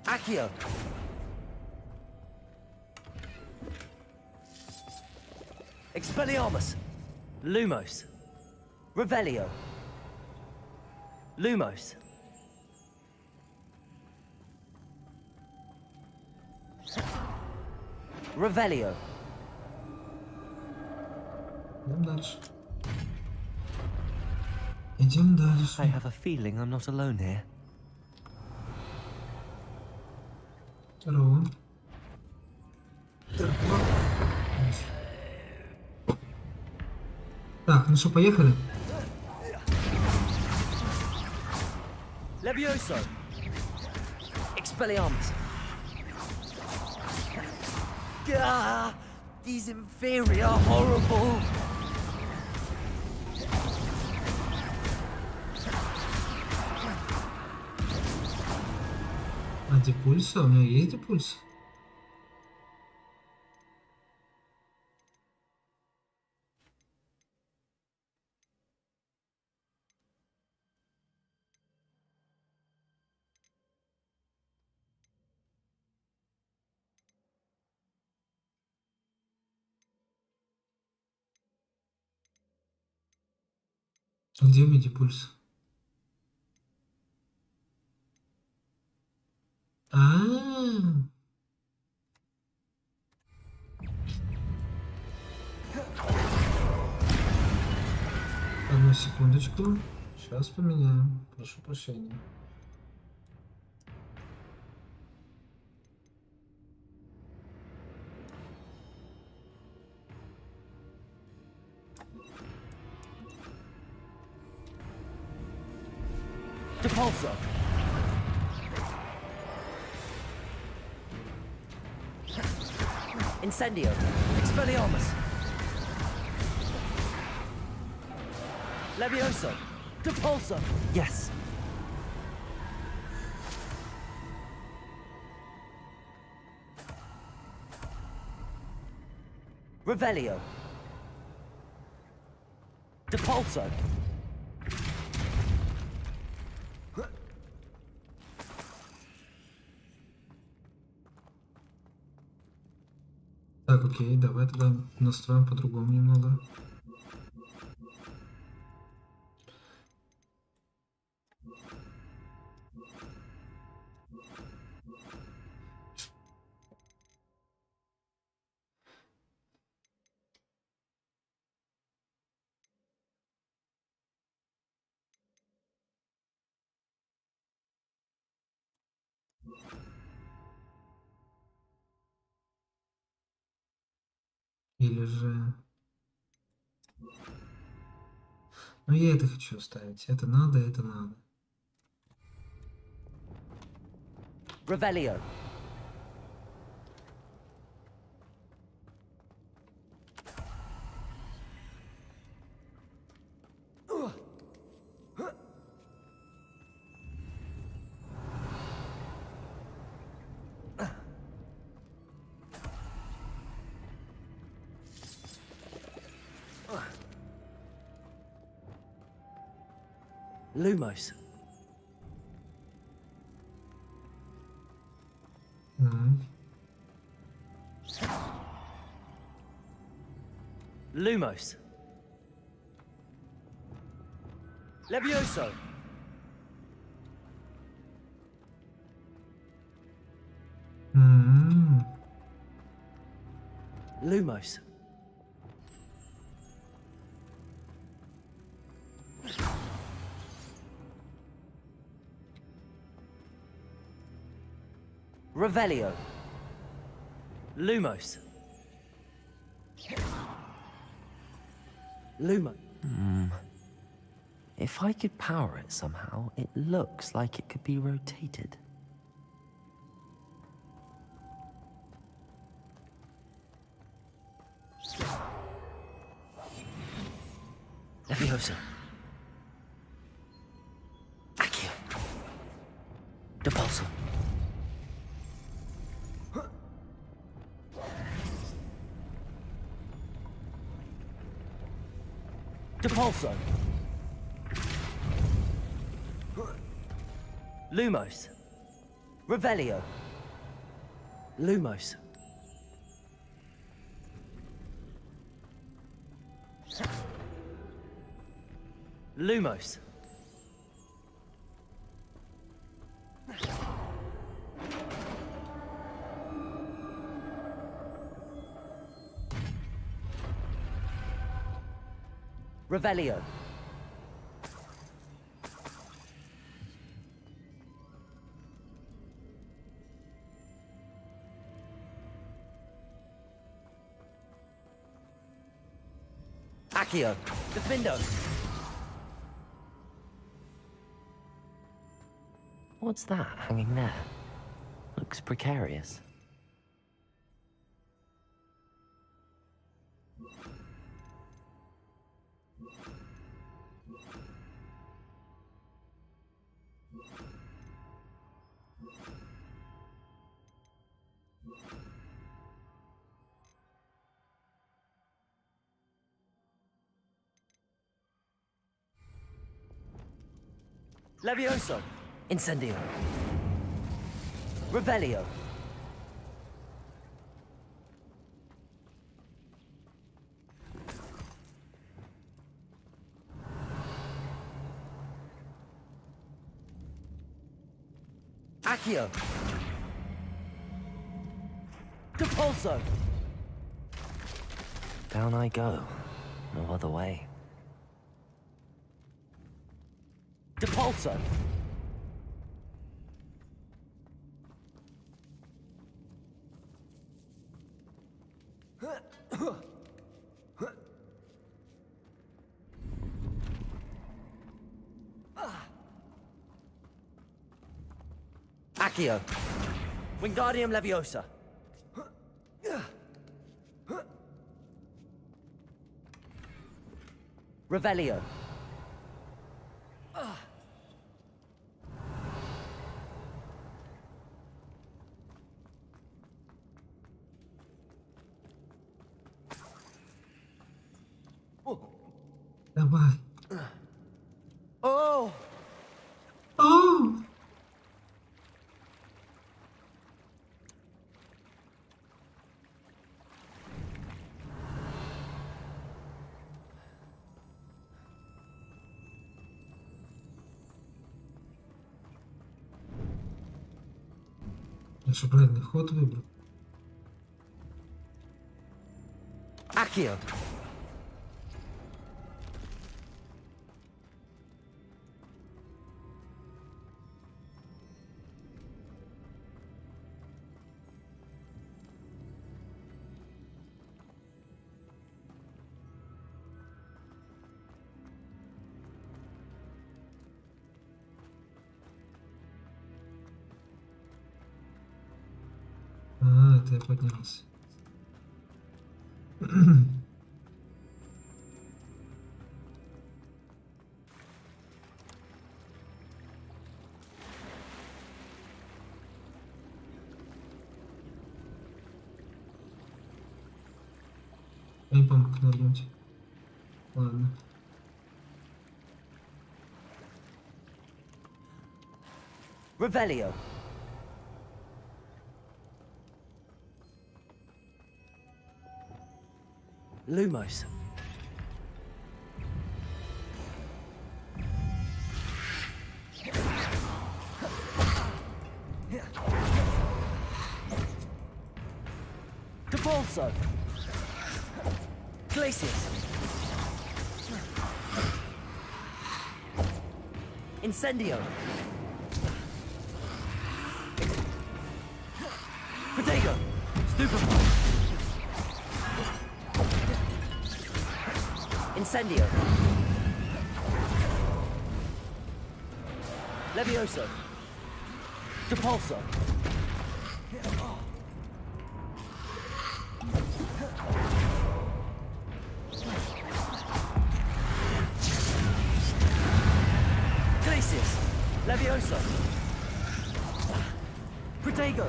Speaker 6: Accio. Expelliarmus. Lumos. Revelio. Lumos. Revelio.
Speaker 2: Идем дальше. Идем дальше.
Speaker 6: I have a feeling I'm not alone here.
Speaker 2: Здорово. Так, ну что, поехали?
Speaker 6: Levioso. Expelliarmus. Gah! These inferior horrible.
Speaker 2: А депульса? У меня есть депульс? Где медипульс? Одну секундочку. Сейчас поменяем. Прошу прощения.
Speaker 6: Depulso. Incendio. Expelliarmus. Levioso. Depulso. Yes. Revelio. Depulso.
Speaker 2: Так, окей, давай тогда настроим по-другому немного. Или же... Ну, я это хочу оставить. Это надо, это надо.
Speaker 6: Revelio. Lumos. Lumos. Levioso. Lumos. Revelio. Lumos. Lumo. If I could power it somehow, it looks like it could be rotated. Levioso. Accio. Depulso. Depulso. Lumos. Revelio. Lumos. Lumos. Revelio. Accio. Defendo. What's that hanging there? Looks precarious. Levioso. Incendio. Revelio. Accio. Depulso. Down I go. No other way. Depulso. Accio. Wingardium Leviosa. Revelio.
Speaker 2: Давай.
Speaker 6: Oh!
Speaker 2: О! Я что, правильный ход выбрал?
Speaker 6: Accio.
Speaker 2: А, это я поднялся. Я не помню, как нырнуть. Ладно.
Speaker 6: Revelio. Lumos. Depulso. Glacius. Incendio. Protego. Stupefy. Incendio. Levioso. Depulso. Glacius. Levioso. Protego!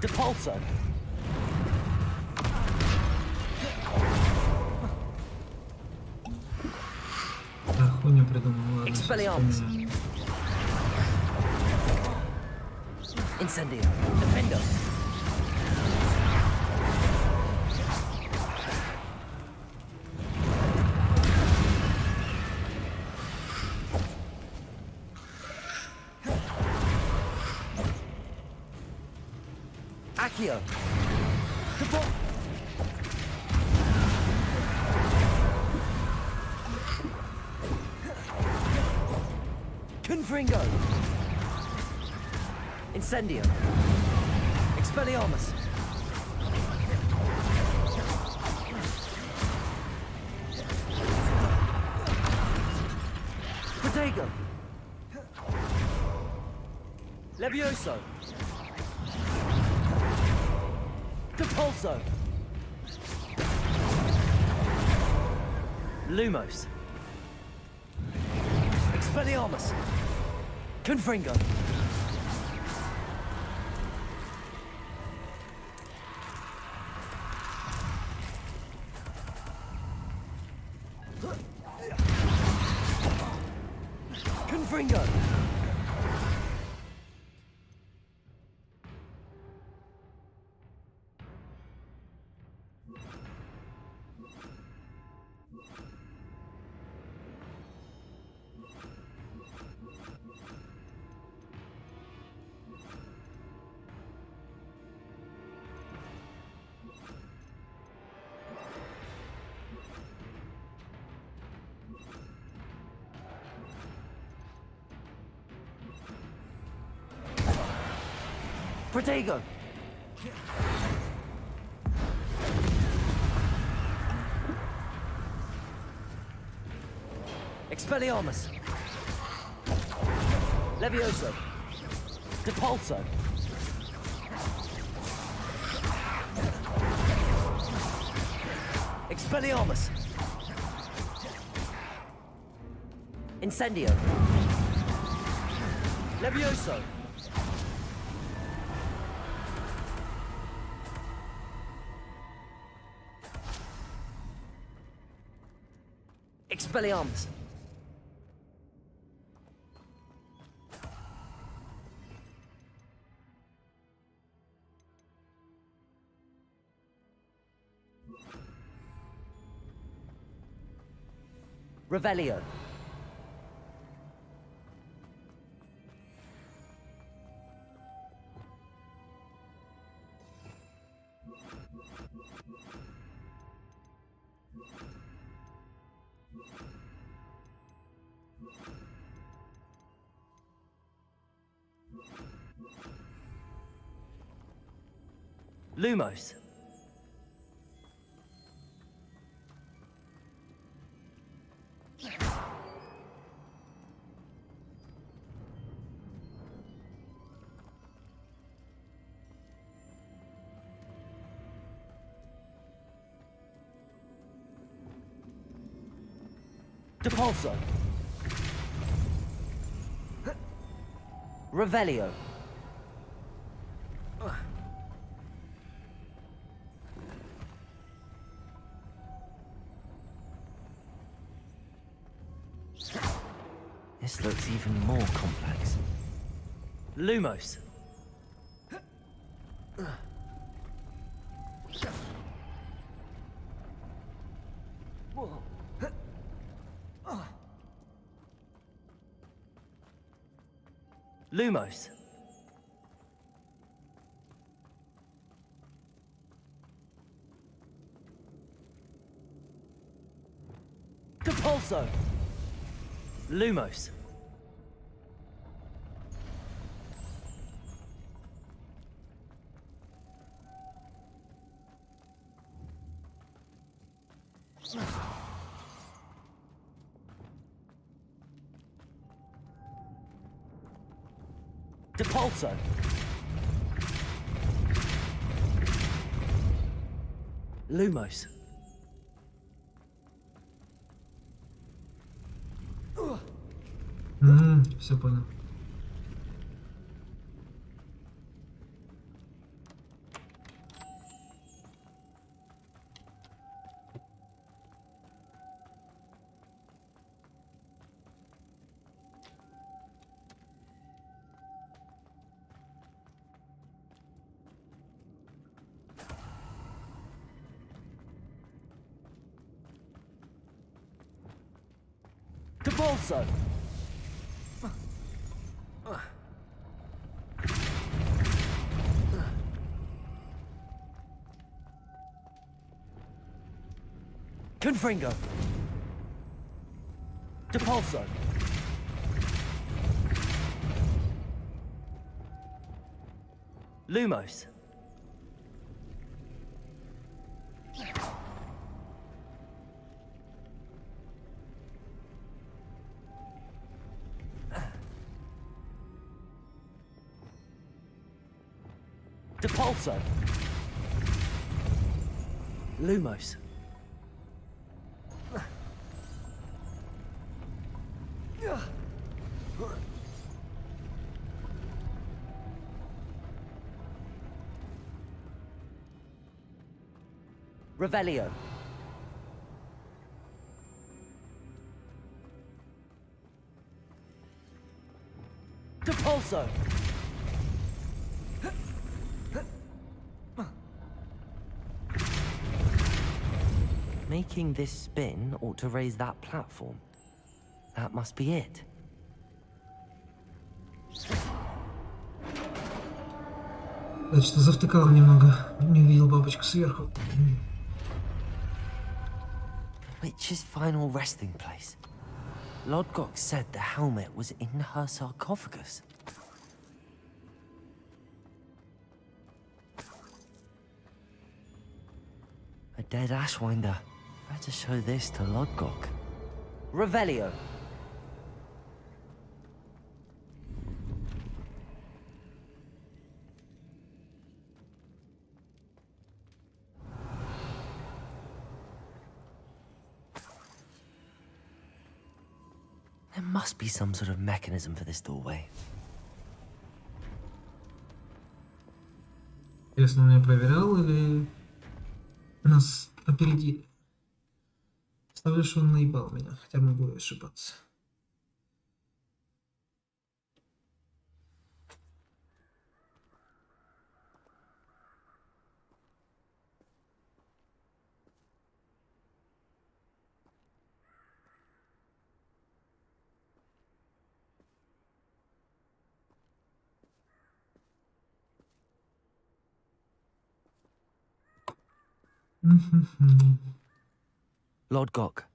Speaker 6: Depulso!
Speaker 2: Да, хуйню придумал, ладно, сейчас
Speaker 6: Expelliarmus!
Speaker 2: поменяю.
Speaker 6: Incendio! Defendo! Accio! Confringo! Incendio! Expelliarmus! Protego! Levioso! Depulso! Lumos! Expelliarmus! Confringo! Confringo! Protego! Expelliarmus! Levioso! Depulso! Expelliarmus! Incendio! Levioso! Expelliarmus! Revelio! Lumos! Depulso! Revelio! This looks even more complex. Lumos! Lumos! Depulso! Lumos! Depulso! Lumos!
Speaker 2: Все понял.
Speaker 6: Depulso! Confringo! Depulso! Lumos! Depulso! Lumos! Revelio. Depulso. Making this spin ought to raise that platform. That must be it.
Speaker 2: Да, что завтыкал немного. Не увидел бабочку сверху.
Speaker 6: Witch's final resting place. Lodgok said the helmet was in her sarcophagus. A dead Ashwinder. Better show this to Lodgok. Revelio. There must be some sort of mechanism for this doorway.
Speaker 2: Интересно, он меня проверял или нас опередили? Ставлю, что он наебал меня, хотя могу и ошибаться.
Speaker 6: Lodgok,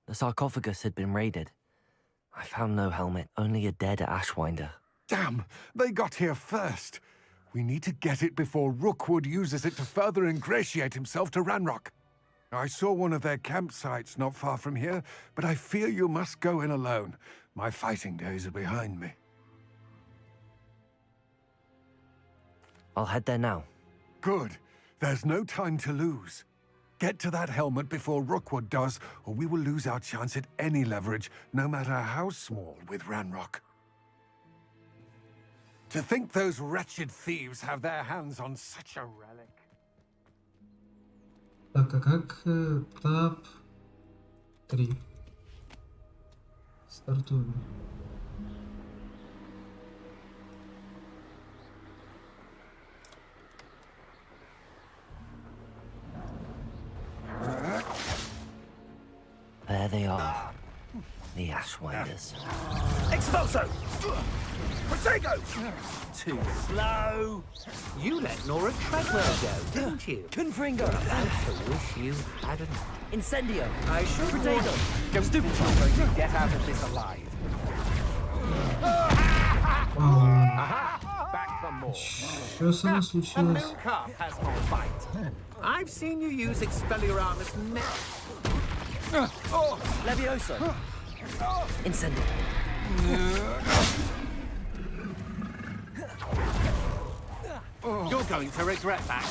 Speaker 6: the sarcophagus had been raided. I found no helmet, only a dead Ashwinder.
Speaker 8: Damn! They got here first. We need to get it before Rookwood uses it to further ingratiate himself to Ranrock. I saw one of their campsites not far from here, but I fear you must go in alone. My fighting days are behind me.
Speaker 6: I'll head there now.
Speaker 8: Good. There's no time to lose. Get to that helmet before Rookwood does, or we will lose our chance at any leverage, no matter how small, with Ranrock. To think those wretched thieves have their hands on such a relic.
Speaker 2: Так, а как этап 3? Стартуем.
Speaker 6: There they are, the Ashwinders.
Speaker 3: Expulso! Protego! Too slow.
Speaker 12: You let Nora Treadwell go, didn't you?
Speaker 6: Confringo!
Speaker 12: I wish you hadn't.
Speaker 6: Incendio!
Speaker 12: I should warn
Speaker 6: Protego!
Speaker 12: you. Don't think you're going to get out of this alive.
Speaker 10: Aha! Back for more.
Speaker 2: Что со мной
Speaker 10: A
Speaker 2: случилось?
Speaker 10: moon calf has more fight. I've seen you use Expelliarmus net.
Speaker 6: Levioso! Incendio!
Speaker 10: You're going to regret that.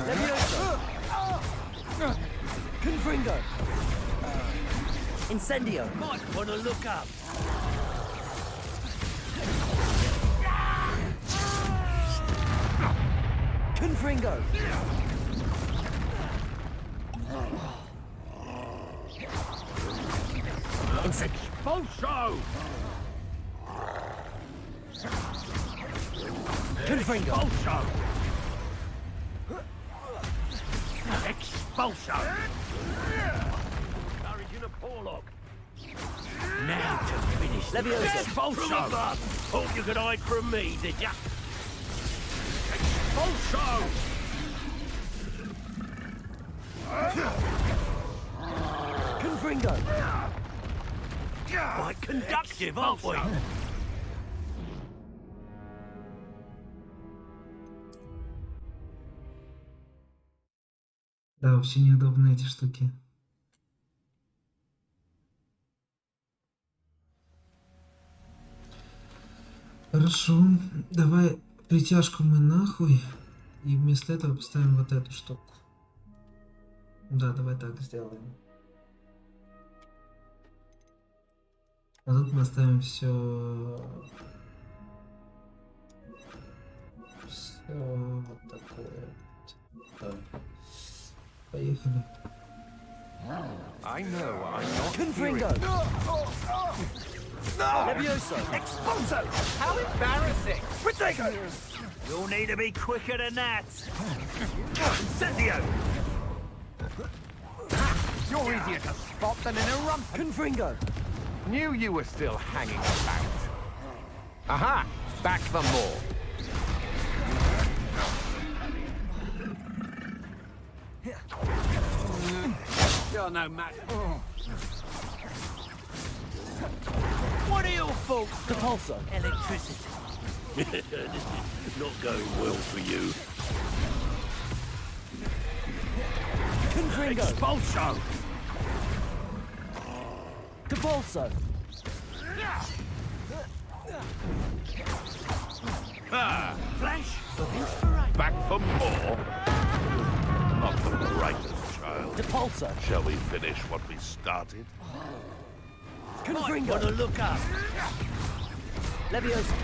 Speaker 6: Levioso! Confringo! Incendio!
Speaker 3: Might want to look up.
Speaker 6: Confringo! Incendio!
Speaker 10: Bolsho!
Speaker 6: Confringo!
Speaker 10: Bolsho! Expelliarmus!
Speaker 3: Expulso! Encouraging a Porlock. Now to finish the Expulso! Thought you could hide from me, did ya? Expulso! Confringo! Quite conductive, aren't we?
Speaker 2: Да, вообще неудобны эти штуки. Хорошо, давай притяжку мы нахуй. И вместо этого поставим вот эту штуку. Да, давай так сделаем. А тут мы оставим все вот такое вот. Да. Поехали.
Speaker 16: I know I'm not
Speaker 3: Confringo! Levioso! Expulso!
Speaker 12: How embarrassing!
Speaker 3: Protego! You'll need to be quicker than that! Incendio!
Speaker 16: You're easier to spot than in a rump.
Speaker 3: Confringo!
Speaker 16: Knew you were still hanging about. Aha! Back for more.
Speaker 3: You're no match. What are your faults? Depulso. Electricity. Not going well for you. Confringo. Expulso. Depulso.
Speaker 18: Ah,
Speaker 3: Flash.
Speaker 18: back for more. Not the brightest child.
Speaker 3: Depulso.
Speaker 18: Shall we finish what we started?
Speaker 3: Confringo. Wanna look up. Levioso.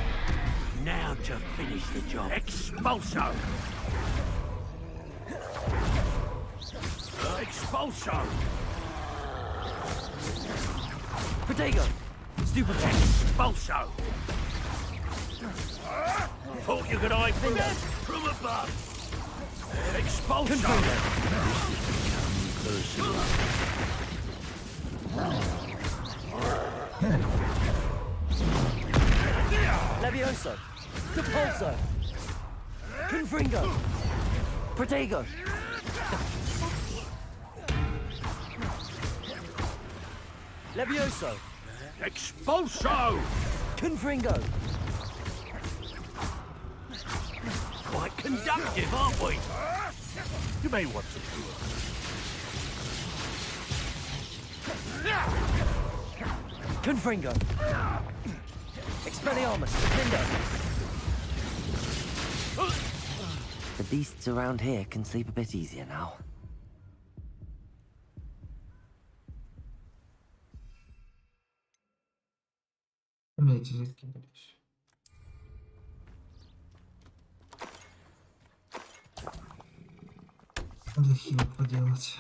Speaker 3: Now to finish the job. Expulso. Expulso. Protego. Stupid. Expulso. Thought you could hide from above. Expulso. Levioso. Depulso. Confringo. Protego. Levioso. Expulso. Confringo. Quite conductive, aren't we?
Speaker 18: You may want to do
Speaker 3: Confringo. Expelliarmus. Defendo.
Speaker 6: The beasts around here can sleep a bit easier now.
Speaker 2: Эти редкие были еще. Надо хил поделать.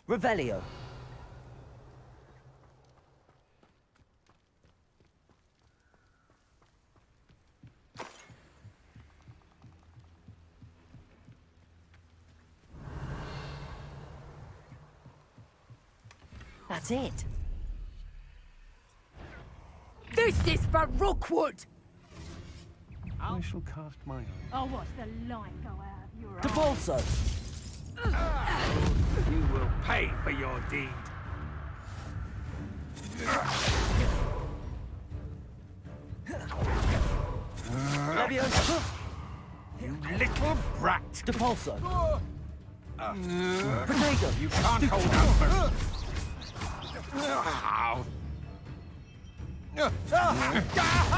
Speaker 3: Revelio. That's it.
Speaker 4: This is for Rookwood!
Speaker 16: I shall cast my eye.
Speaker 4: I'll watch the light go out of your
Speaker 3: Depulso.
Speaker 12: You will pay for your deed.
Speaker 3: Levioso.
Speaker 12: You little brat.
Speaker 3: Depulso.
Speaker 12: Protego. You can't hold out for...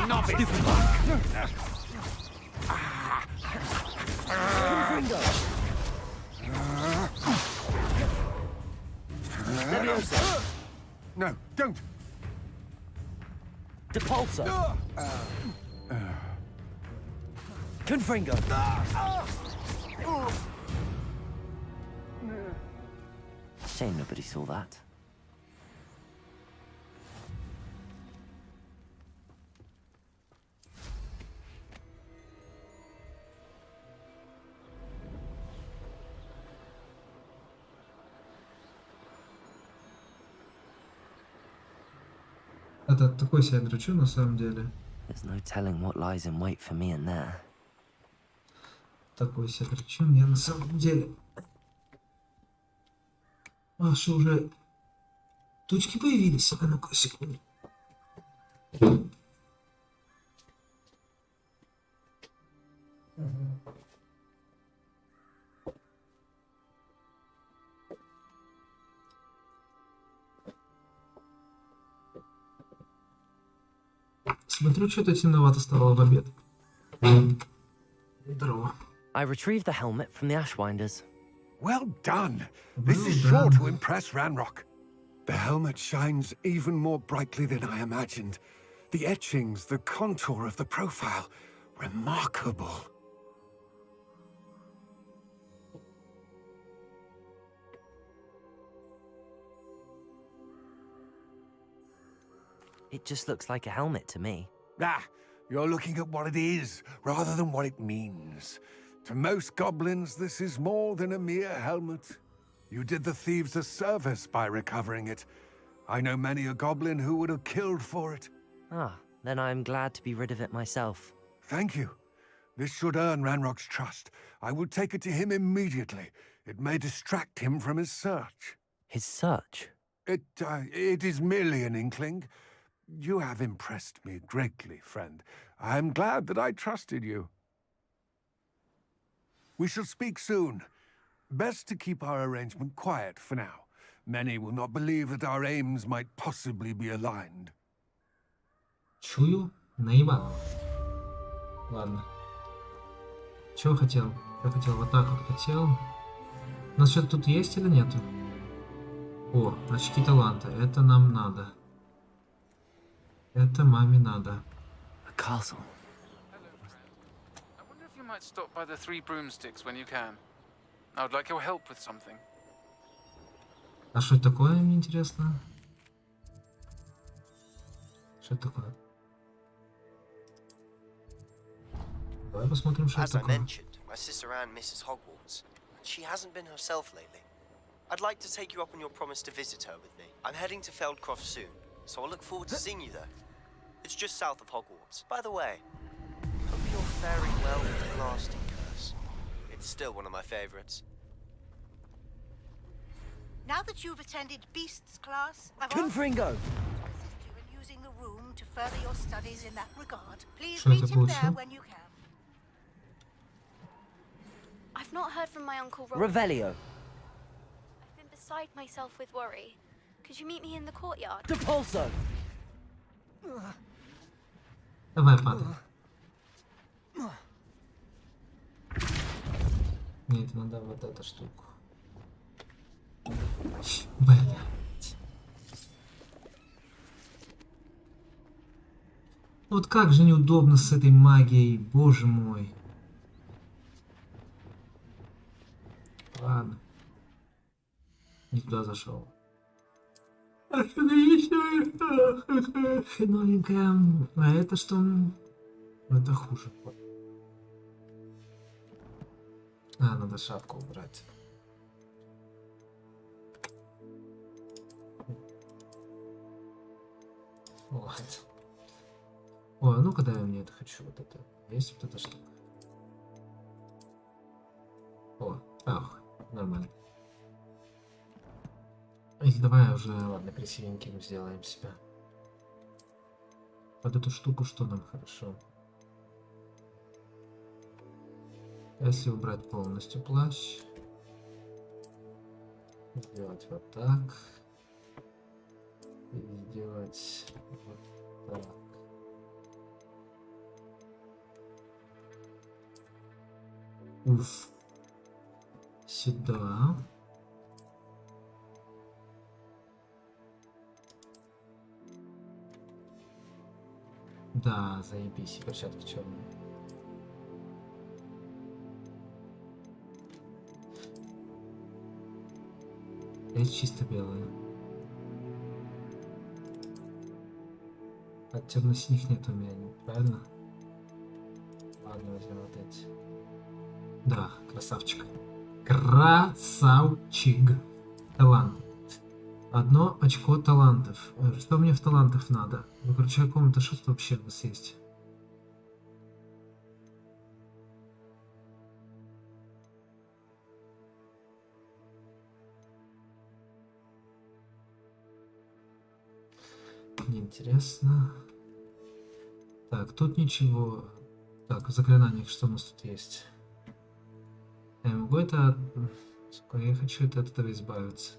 Speaker 12: Novice.
Speaker 3: Confringo. Levioso.
Speaker 8: No, don't.
Speaker 3: Depulso. Confringo.
Speaker 6: Shame nobody saw that.
Speaker 2: Это такой себе дрочу на самом деле.
Speaker 6: There's no telling what lies in wait for me in there.
Speaker 2: Такой себе дрочу я на самом деле. А что, уже тучки появились? А ну-ка, секунду. Смотрю, что-то темновато стало в обед. Здорово.
Speaker 6: I retrieved the helmet from the Ashwinders.
Speaker 8: Well done. This is sure to impress Ranrock. The helmet shines even more brightly than I imagined. The etchings, the contour of the profile, remarkable.
Speaker 6: It just looks like a helmet to me.
Speaker 8: Ah, you're looking at what it is, rather than what it means. To most goblins, this is more than a mere helmet. You did the thieves a service by recovering it. I know many a goblin who would have killed for it.
Speaker 6: Ah, then I'm glad to be rid of it myself.
Speaker 8: Thank you. This should earn Ranrock's trust. I will take it to him immediately. It may distract him from his search.
Speaker 6: His search?
Speaker 8: It is merely an inkling. You have impressed me greatly, friend. I am glad that I trusted you. We shall speak soon. Best to keep our arrangement quiet for now. Many will not believe that our aims might possibly be aligned.
Speaker 2: Чую, наебал. Ладно. Чего хотел? Я хотел вот так вот хотел. У нас что-то тут есть или нету? О, очки таланта. Это нам надо. Это маме надо.
Speaker 6: A castle.
Speaker 17: I wonder if you might stop by the Three Broomsticks when you can. I would like your help with something.
Speaker 2: А что это такое, мне интересно? Что это такое? Давай посмотрим, что
Speaker 19: As
Speaker 2: это
Speaker 19: I
Speaker 2: такое.
Speaker 19: mentioned, my sister Anne misses Hogwarts, and she hasn't been herself lately. I'd like to take you up on your promise to visit her with me. I'm heading to Feldcroft soon, so I'll look forward to seeing you there. It's just south of Hogwarts. By the way, hope you're faring well with the blasting curse. It's still one of my favorites.
Speaker 20: Now that you've attended Beasts class, I've
Speaker 6: Confringo!
Speaker 20: to assist you in using the room to further your studies in that regard. Please
Speaker 2: Что
Speaker 20: meet
Speaker 2: это
Speaker 20: him there
Speaker 2: получил?
Speaker 20: when you can.
Speaker 14: I've not heard from my uncle
Speaker 6: Revelio.
Speaker 14: I've been beside myself with worry. Could you meet me in the courtyard?
Speaker 6: Depulso!
Speaker 2: Давай, падай. Нет, надо вот эту штуку. Блять. Вот как же неудобно с этой магией, боже мой. Ладно. Не туда зашел. А что-то еще новенькое. А это что? Это хуже. А, надо шапку убрать. Вот. О, а ну-ка дай мне это хочу. Вот это. Есть вот эта штука. О, ах, нормально. И давай уже, ладно, красивеньким сделаем себя. Под эту штуку что нам хорошо? Если убрать полностью плащ, сделать вот так и сделать вот так. Уф. Сюда. Да, заебись, и перчатки черные. Эти чисто белые. А темно-синих нет у меня, правильно? Ладно, возьмем вот эти. Да, красавчик. Красавчик. Талант. 1 очко талантов. Что мне в талантах надо? Выключай комнату, что вообще у нас есть? Неинтересно. Так, тут ничего. Так, в заклинаниях что у нас тут есть? Я могу это... Я хочу от этого избавиться.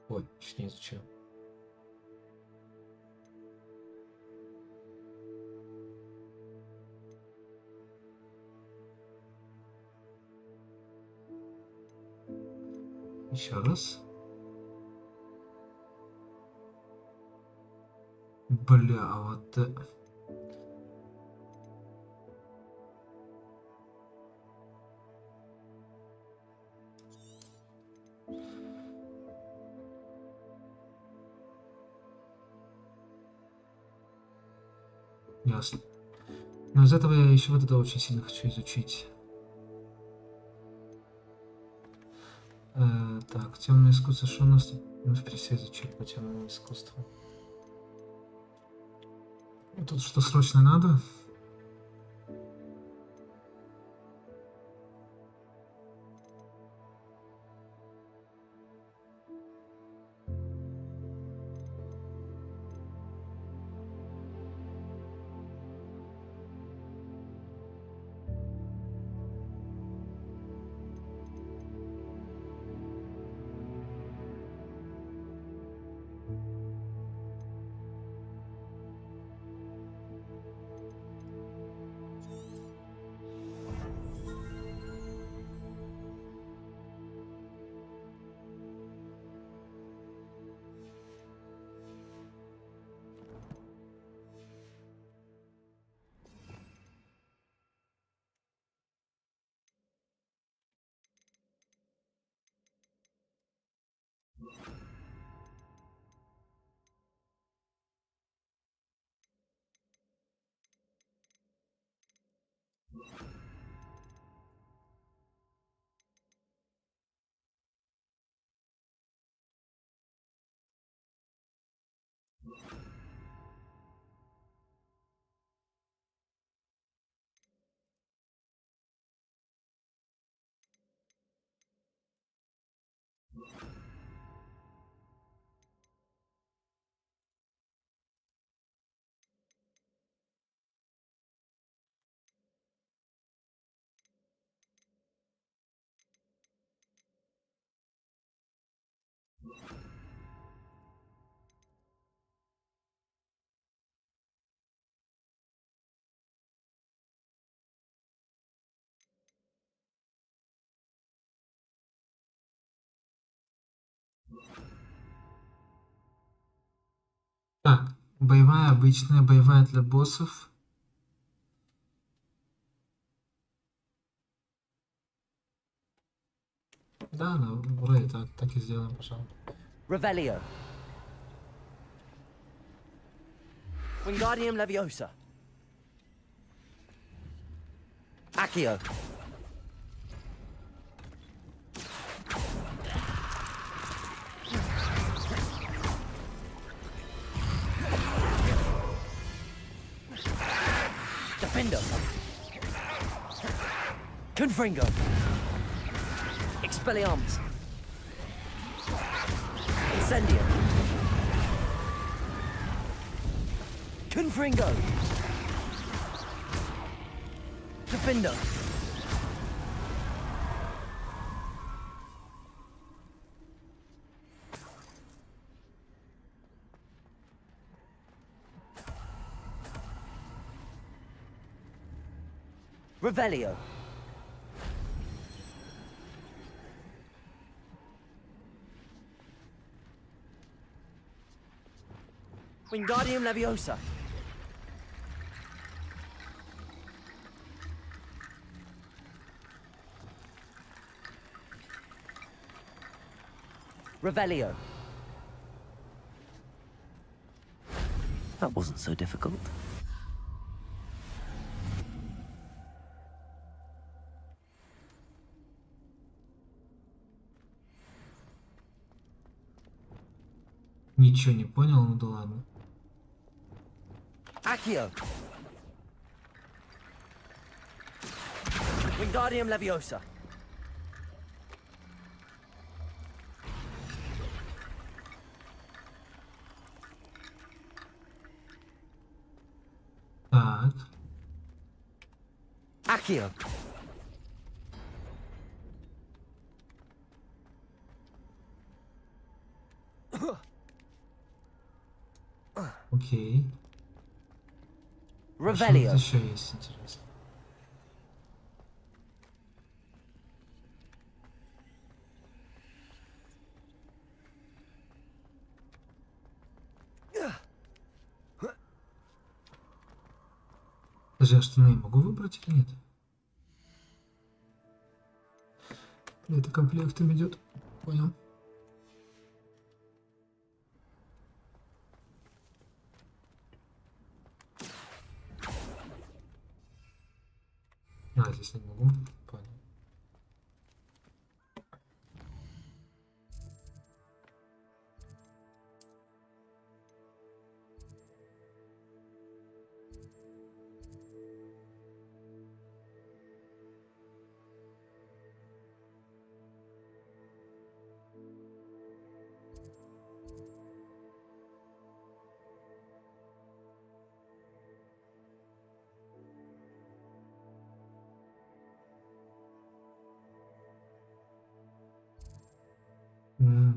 Speaker 2: Ой, чуть не изучил. Еще раз. Бля, а вот... Ясно. Но из этого я еще вот это очень сильно хочу изучить. Так, темное искусство, что у нас тут? Мы в прессе изучили по темному искусству. Тут что срочно надо? Так, боевая обычная, боевая для боссов. Да, ну, вроде так и сделаем, пожалуй.
Speaker 6: Revelio. Wingardium Leviosa. Accio. Defender. Confringo. Expelliarmus. Incendio. Confringo. Defender. Revelio. Wingardium Leviosa. Revelio. That wasn't so difficult.
Speaker 2: Ничего не понял, ну да ладно.
Speaker 6: Accio. Wingardium Leviosa.
Speaker 2: Так.
Speaker 6: Accio.
Speaker 2: Окей. Что
Speaker 6: Revelio.
Speaker 2: тут еще есть интересно? Подожди, а штаны я могу выбрать или нет? Это комплектом идет. Понял. А, здесь не могу. Понял.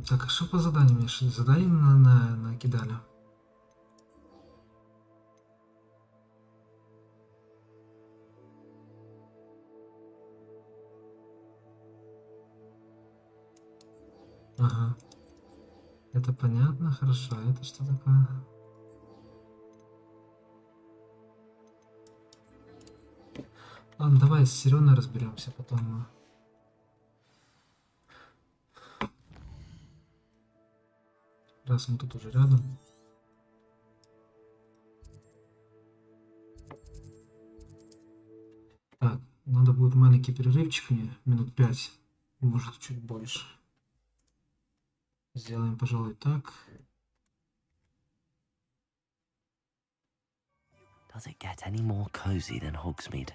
Speaker 2: Так, а что по заданиям? Мне что, задание накидали? Ага. Это понятно, хорошо. А это что такое? Ладно, давай с Сереной разберемся потом. Раз мы тут уже рядом. Так, надо будет маленький перерывчик мне, минут 5, может чуть больше. Сделаем, пожалуй, так.
Speaker 6: Does it get any more cozy than Hogsmeade?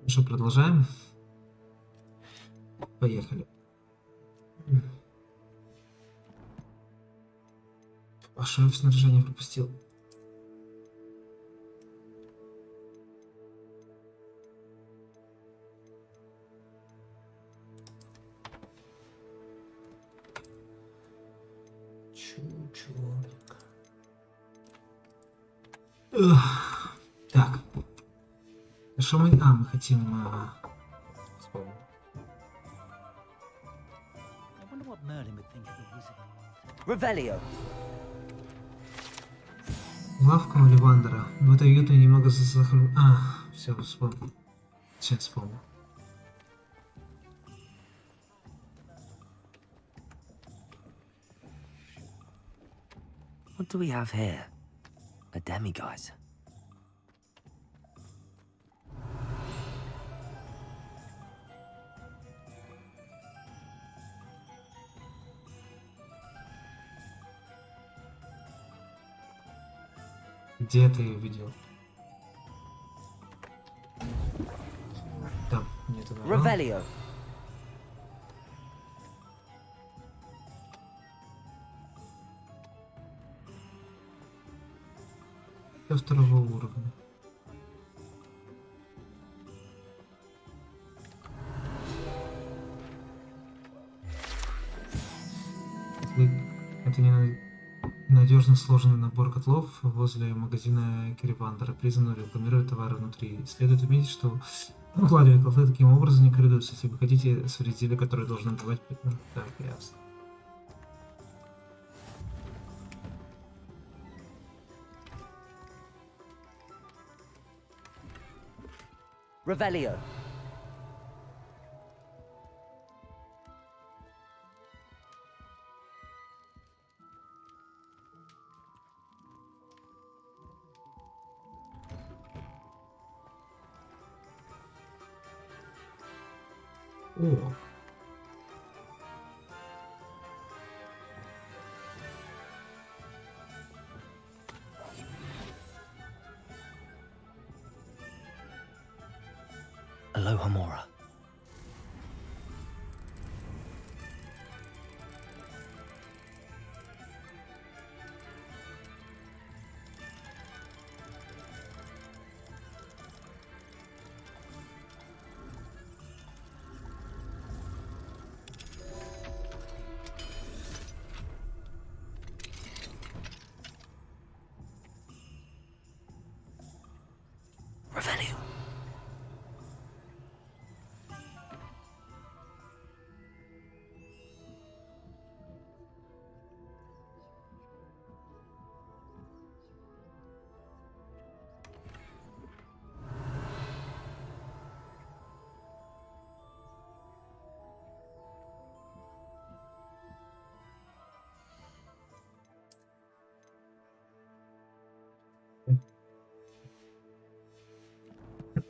Speaker 2: Что, продолжаем? Поехали. А что я в снаряжение пропустил? Так. Что мы... мы хотим... Вспомнил.
Speaker 6: Revelio.
Speaker 2: Лавка Оливандера. В этой уютной немного захру... все, вспомнил. Сейчас вспомнил.
Speaker 6: What do we have here? A demiguise.
Speaker 2: Где ты ее видел? Там, не туда.
Speaker 6: Revelio.
Speaker 2: До второго уровня. Это ненадежно сложенный набор котлов возле магазина Керевандера. Призван рекламировать товары внутри. Следует отметить, что укладывая котлы таким образом не коррелируются. Если вы хотите сварить изделие, которое должно давать... Так, ясно.
Speaker 6: Revelio.
Speaker 2: О.
Speaker 6: Aloha Mora. Revelio.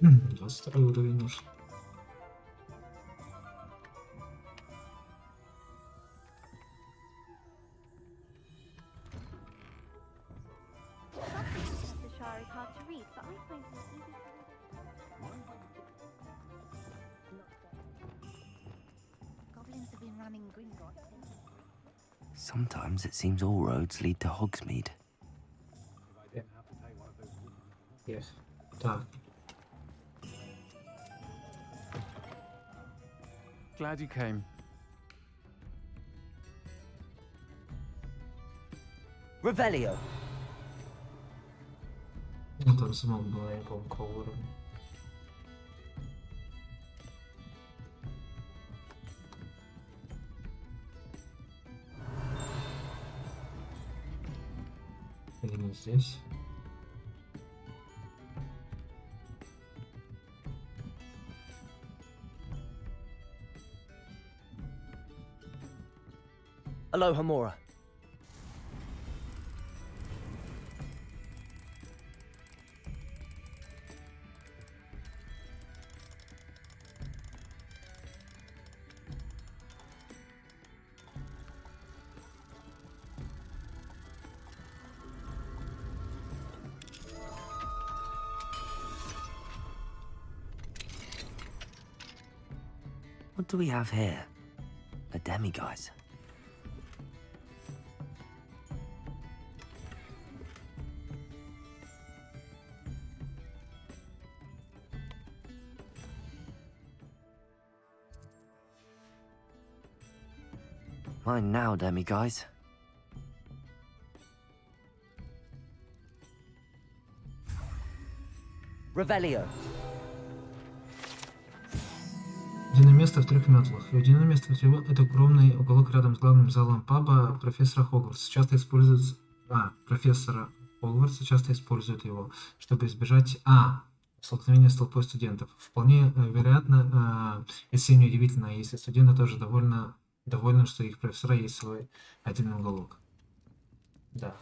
Speaker 2: М, 22 уровень нужен.
Speaker 4: The Shire is hard to read, but I find it easy to read.
Speaker 9: Goblins have been running Gringotts since.
Speaker 6: Sometimes it seems all roads lead to Hogsmeade.
Speaker 2: Yes. Так.
Speaker 17: Glad you came.
Speaker 6: Revelio.
Speaker 2: Ну, там замок был, я не помню, какого уровня. Или не здесь?
Speaker 6: Aloha Mora. What do we have here? A demiguise. Mine now, demiguise. Revelio.
Speaker 2: Единое место в 3 метлах. Единое место в 3 — это огромный уголок рядом с главным залом паба профессора Хогвартса. Часто используется... профессора Хогвартса часто используют его, чтобы избежать... столкновения с толпой студентов. Вполне вероятно, если не удивительно, если студенты тоже довольны, что их профессора есть свой отдельный уголок. Да.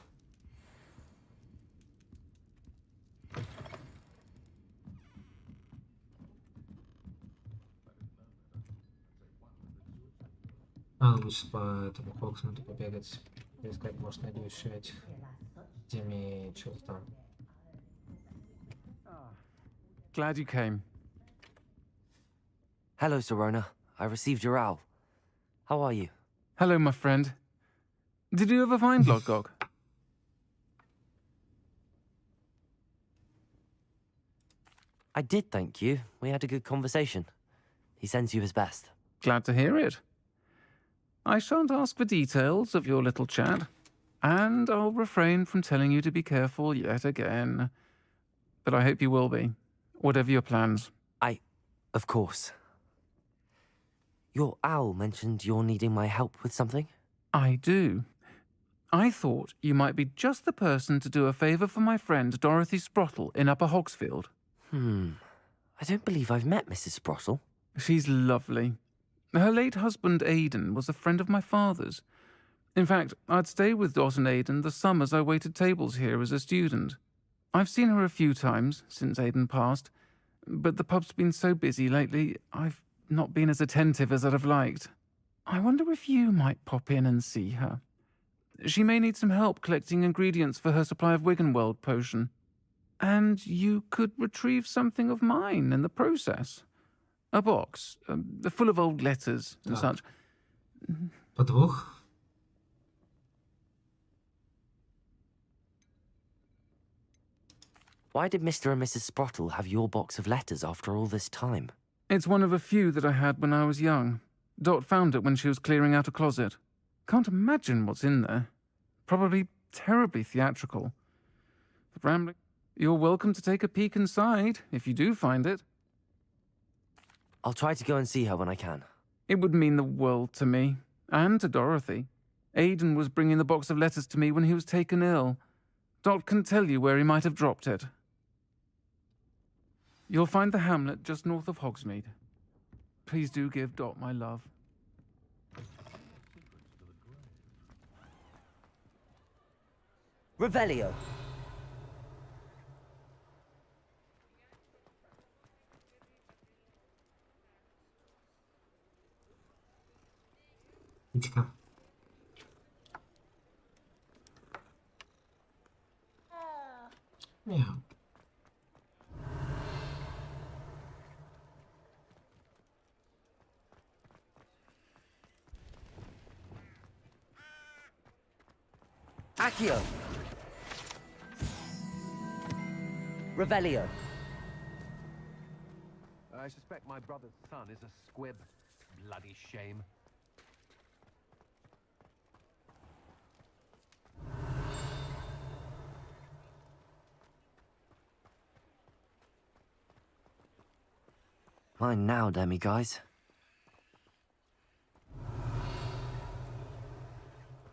Speaker 2: Надо лучше по этому Хоксмиту побегать, искать, может, найду еще этих Деми, что-то там.
Speaker 17: Glad you came.
Speaker 6: Hello, Sirona. I received your owl. How are you?
Speaker 17: Hello, my friend. Did you ever find Lodgok?
Speaker 6: I did, thank you. We had a good conversation. He sends you his best.
Speaker 17: Glad to hear it. I shan't ask for details of your little chat, and I'll refrain from telling you to be careful yet again. But I hope you will be, whatever your plans.
Speaker 6: Of course. Your owl mentioned you're needing my help with something?
Speaker 17: I do. I thought you might be just the person to do a favour for my friend Dorothy Sprottle in Upper Hogsfield.
Speaker 6: I don't believe I've met Mrs. Sprottle.
Speaker 17: She's lovely. Her late husband Aidan was a friend of my father's. In fact, I'd stay with Dot and Aidan the summers I waited tables here as a student. I've seen her a few times since Aidan passed, but the pub's been so busy lately, I've not been as attentive as I'd have liked. I wonder if you might pop in and see her. She may need some help collecting ingredients for her supply of Wiggenweld potion. And you could retrieve something of mine in the process. A box, full of old letters and such.
Speaker 2: Подвох?
Speaker 6: Why did Mr. and Mrs. Sprottle have your box of letters after all this time?
Speaker 17: It's one of a few that I had when I was young. Dot found it when she was clearing out a closet. Can't imagine what's in there. Probably terribly theatrical. But rambling... You're welcome to take a peek inside, if you do find it.
Speaker 6: I'll try to go and see her when I can.
Speaker 17: It would mean the world to me, and to Dorothy. Aidan was bringing the box of letters to me when he was taken ill. Dot can tell you where he might have dropped it. You'll find the hamlet just north of Hogsmeade. Please do give Dot my love.
Speaker 6: Revelio.
Speaker 2: Иди-ка. Мяу.
Speaker 6: Accio. Revelio.
Speaker 16: I suspect my brother's son is a squib. Bloody shame.
Speaker 6: Mine now, demiguise.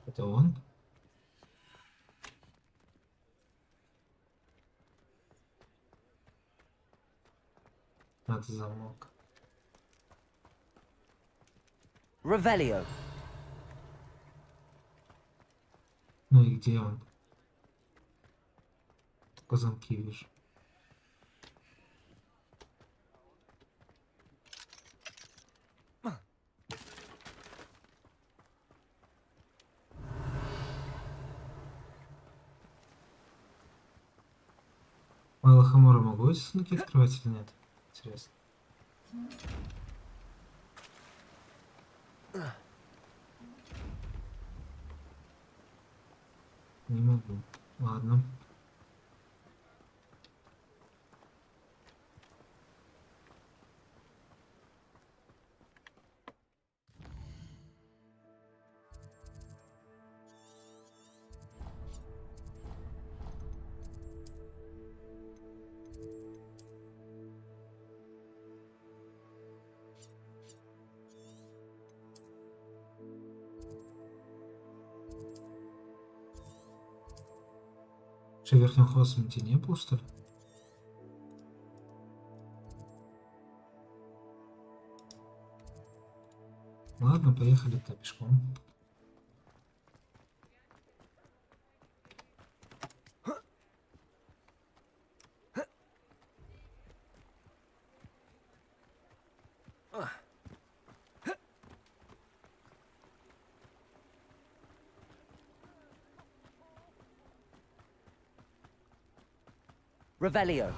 Speaker 2: Это он? Надо замок.
Speaker 6: Revelio.
Speaker 2: Ну и где он? Только замки вижу. Малохомора могу эти сундуки открывать или нет? Интересно. Не могу. Ладно. Что, в верхнем хвостменте не было, что ли? Ладно, поехали-то пешком.
Speaker 6: Revelio.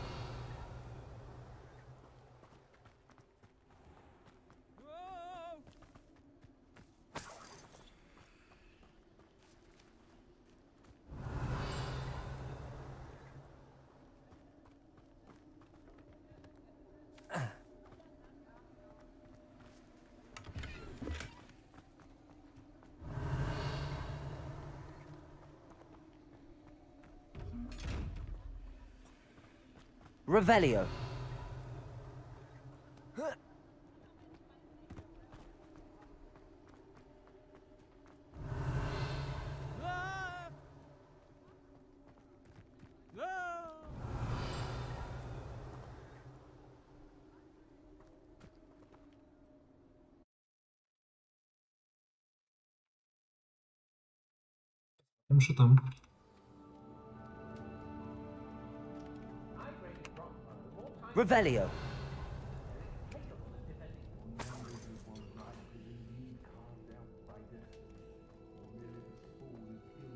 Speaker 6: Revelio.
Speaker 2: Что там?
Speaker 6: Revelio.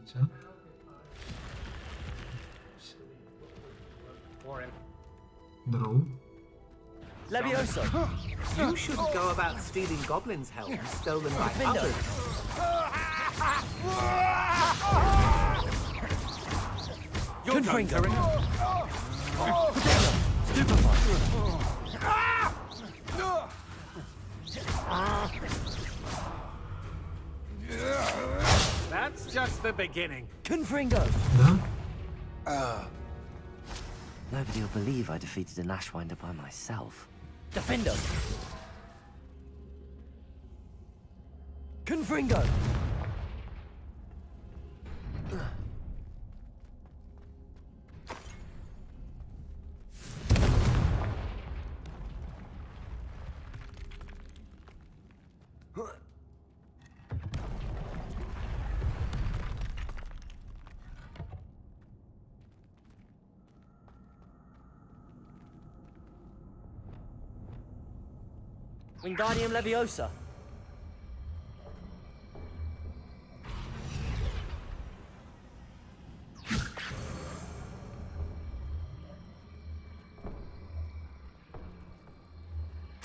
Speaker 2: Все? Дроу.
Speaker 6: Levioso.
Speaker 21: You shouldn't go about stealing goblins' helms stolen by others.
Speaker 6: Your turn, Stupefy.
Speaker 12: That's just the beginning.
Speaker 6: Confringo.
Speaker 2: Да?
Speaker 6: Nobody will believe I defeated an Ashwinder by myself. Defendo. Confringo. Wingardium Leviosa.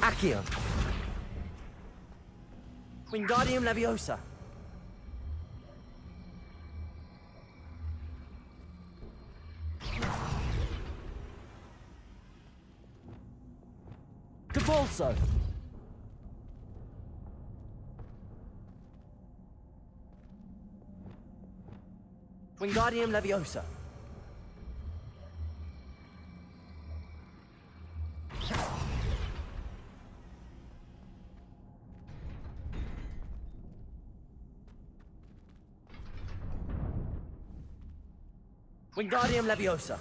Speaker 6: Accio. Wingardium Leviosa. Cabalso. Wingardium Leviosa. Wingardium Leviosa.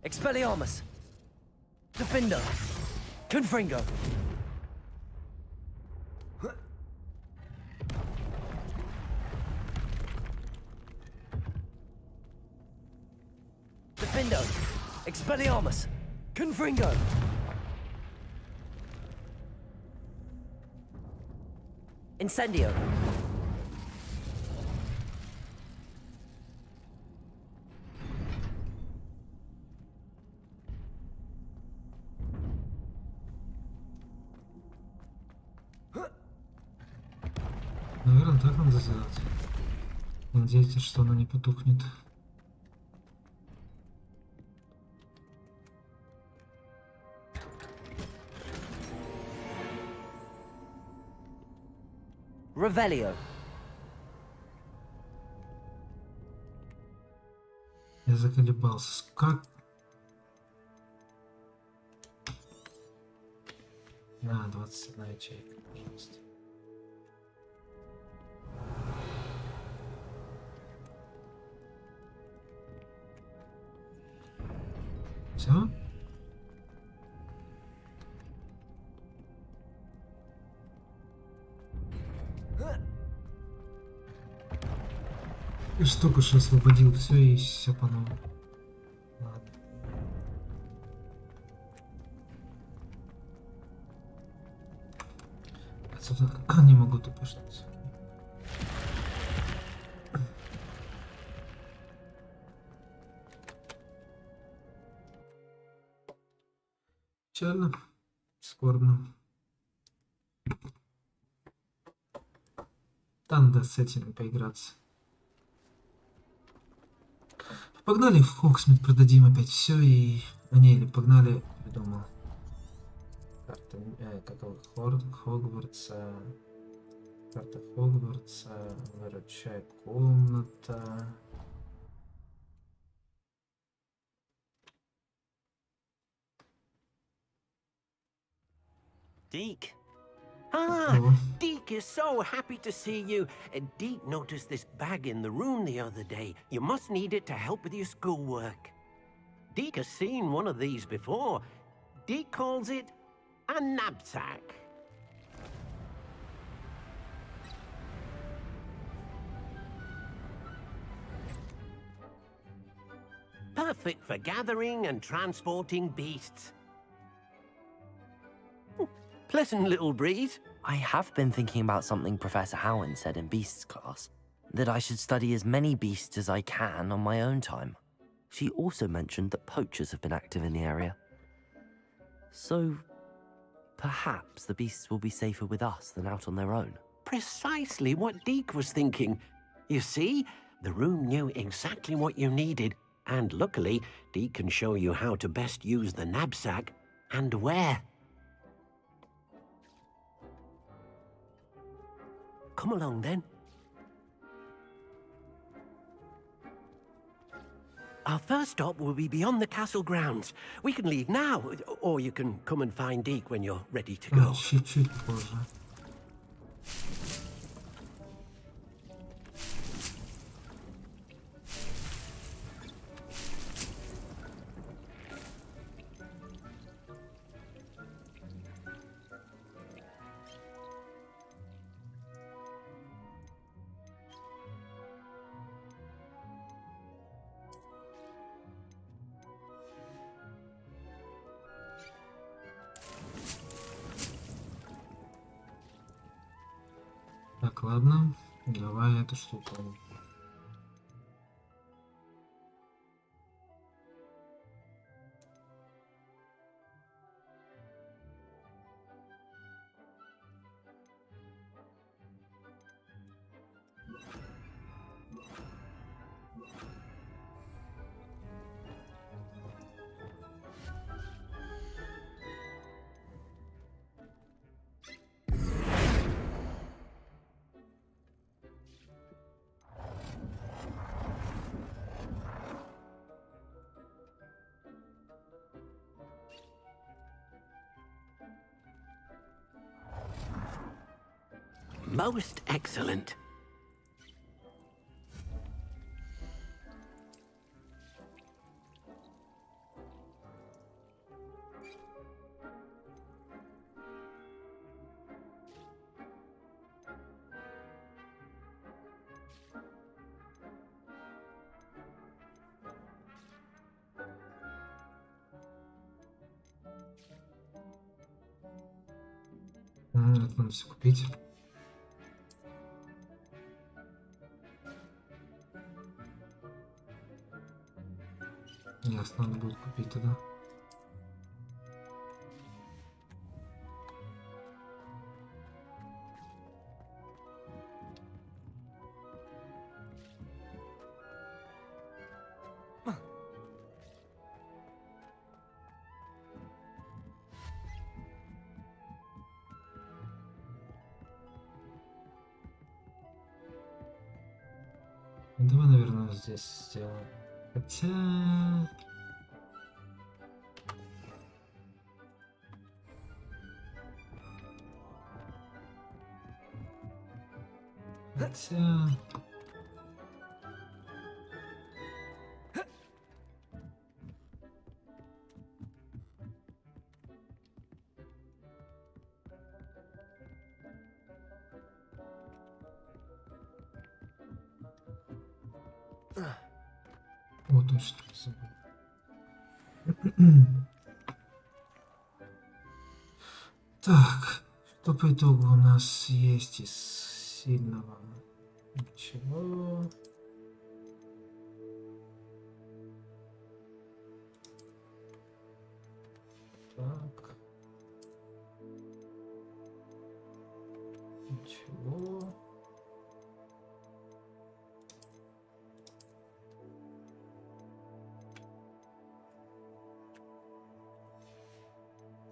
Speaker 6: Expelliarmus. Defendo. Confringo. Defendo. Expelliarmus. Confringo. Incendio.
Speaker 2: Наверное, так надо сделать. Надеяться, что она не потухнет.
Speaker 6: Revelio.
Speaker 2: Я заколебался. Как? На, 21 ячейка, пожалуйста. Все? Я ж только что освободил все и все по новому. Ладно. Отсюда не могу тупо что-то. Печально, скорбно. Там надо с этим поиграться. Погнали в Хоксмит, продадим опять все и... А не, или погнали, придумал. Карта, Хогвартса. Карта Хогвартса. Выручай комната.
Speaker 1: Deke. Ah, Deke is so happy to see you. Deke noticed this bag in the room the other day. You must need it to help with your schoolwork. Deke has seen one of these before. Deke calls it a knapsack. Perfect for gathering and transporting beasts. Pleasant little breeze.
Speaker 6: I have been thinking about something Professor Howard said in Beasts class, that I should study as many beasts as I can on my own time. She also mentioned that poachers have been active in the area. So, perhaps the beasts will be safer with us than out on their own.
Speaker 1: Precisely what Deke was thinking. You see, the room knew exactly what you needed, and luckily, Deke can show you how to best use the knapsack and where. Come along, then. Our first stop will be beyond the castle grounds. We can leave now, or you can come and find Deke when you're ready to go.
Speaker 2: Чуть-чуть позже. Так, ладно, давай эту штуку.
Speaker 1: Most excellent.
Speaker 2: Это надо все купить. Ясно, надо будет купить тогда. Давай, наверное, здесь сделаем. Хотя... Хотя... О, точно, забыл. Так, что по итогу у нас есть из сильного? Ничего. Так. Ничего.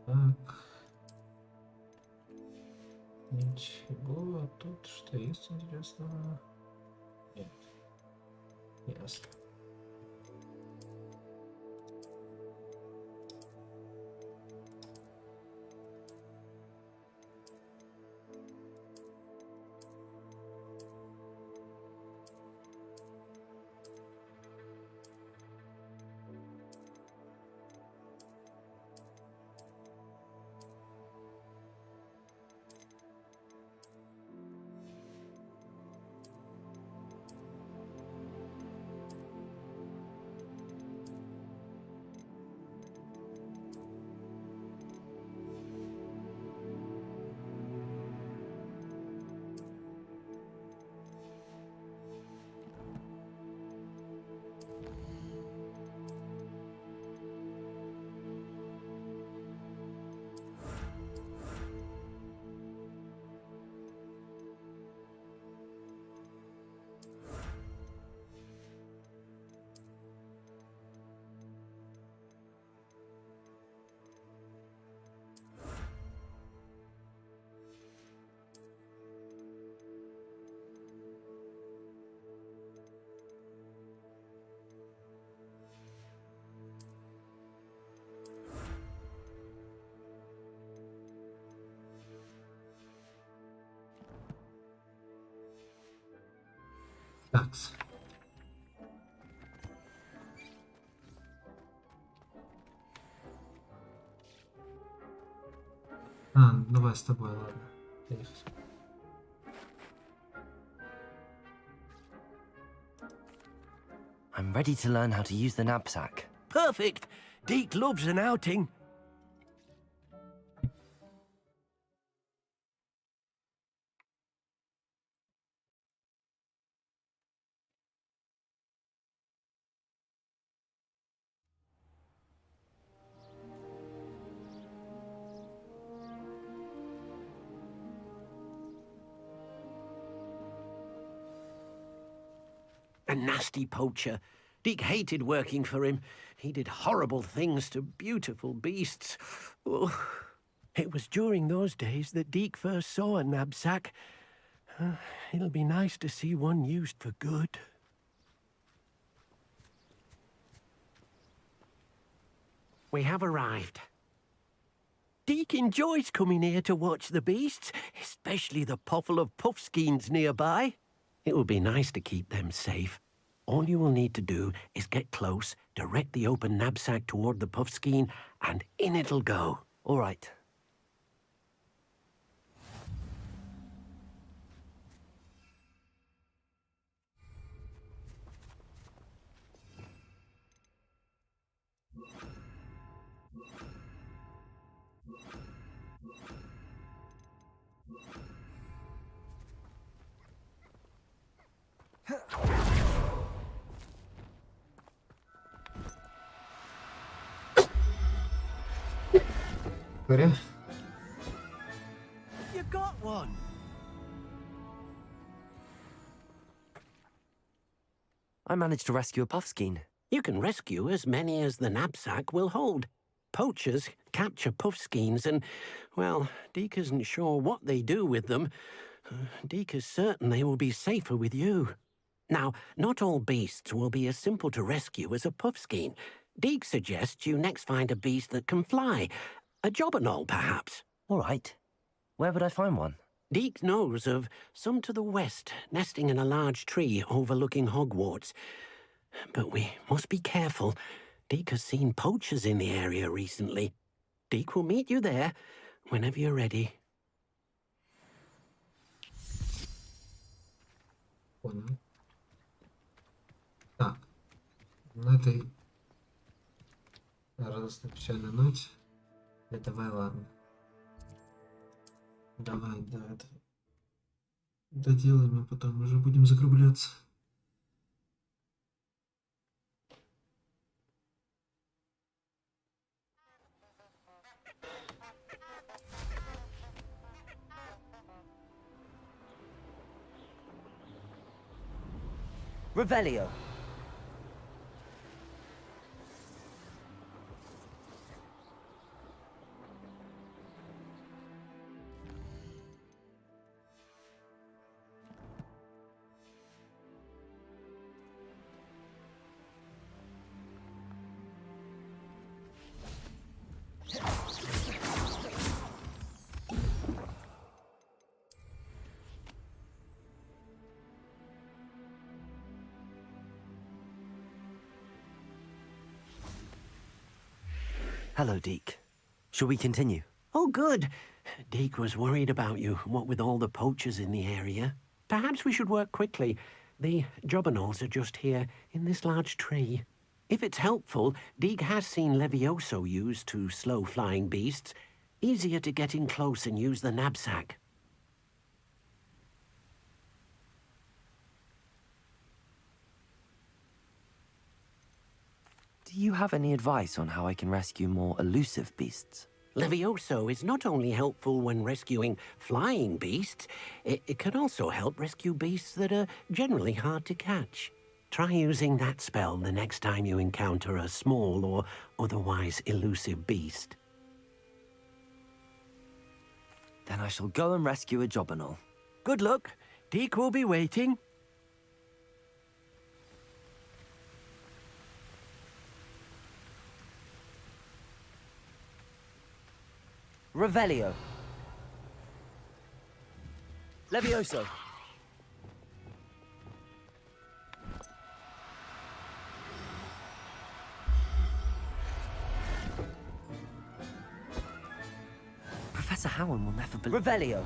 Speaker 2: Так. Ничего. А тут что есть интересного? Нет. Ясно. Так. Давай с тобой, ладно. Поехали.
Speaker 6: I'm ready to learn how to use the knapsack.
Speaker 1: Perfect. Deke loves an outing. A nasty poacher. Deke hated working for him. He did horrible things to beautiful beasts. Oh. It was during those days that Deke first saw a knapsack. It'll be nice to see one used for good. We have arrived. Deke enjoys coming here to watch the beasts, especially the potful of puffskeins nearby. It will be nice to keep them safe. All you will need to do is get close, direct the open knapsack toward the puffskein, and in it'll go.
Speaker 6: All right.
Speaker 2: Говоря?
Speaker 1: You got one.
Speaker 6: I managed to rescue a puffskein.
Speaker 1: You can rescue as many as the knapsack will hold. Poachers capture puffskeins and, well, Deke isn't sure what they do with them. Deke is certain they will be safer with you. Now, not all beasts will be as simple to rescue as a puffskein. Deke suggests you next find a beast that can fly. A jobberknoll, perhaps.
Speaker 6: All right. Where would I find one?
Speaker 1: Deke knows of some to the west, nesting in a large tree overlooking Hogwarts. But we must be careful. Deke has seen poachers in the area recently. Deke will meet you there whenever you're ready.
Speaker 2: Понял. Так, на этой радостной печальной ноте. Давай, ладно. Давай, да, это доделаем, а потом уже будем закругляться.
Speaker 6: Revelio. Hello, Deke. Shall we continue?
Speaker 1: Oh, good. Deke was worried about you, what with all the poachers in the area. Perhaps we should work quickly. The jobberknolls are just here, in this large tree. If it's helpful, Deke has seen Levioso used to slow flying beasts. Easier to get in close and use the knapsack.
Speaker 6: Do you have any advice on how I can rescue more elusive beasts?
Speaker 1: Levioso is not only helpful when rescuing flying beasts, it can also help rescue beasts that are generally hard to catch. Try using that spell the next time you encounter a small or otherwise elusive beast.
Speaker 6: Then I shall go and rescue a jobberknoll.
Speaker 1: Good luck. Deke will be waiting.
Speaker 6: Revelio. Levioso. Professor Howard will never believe. Revelio.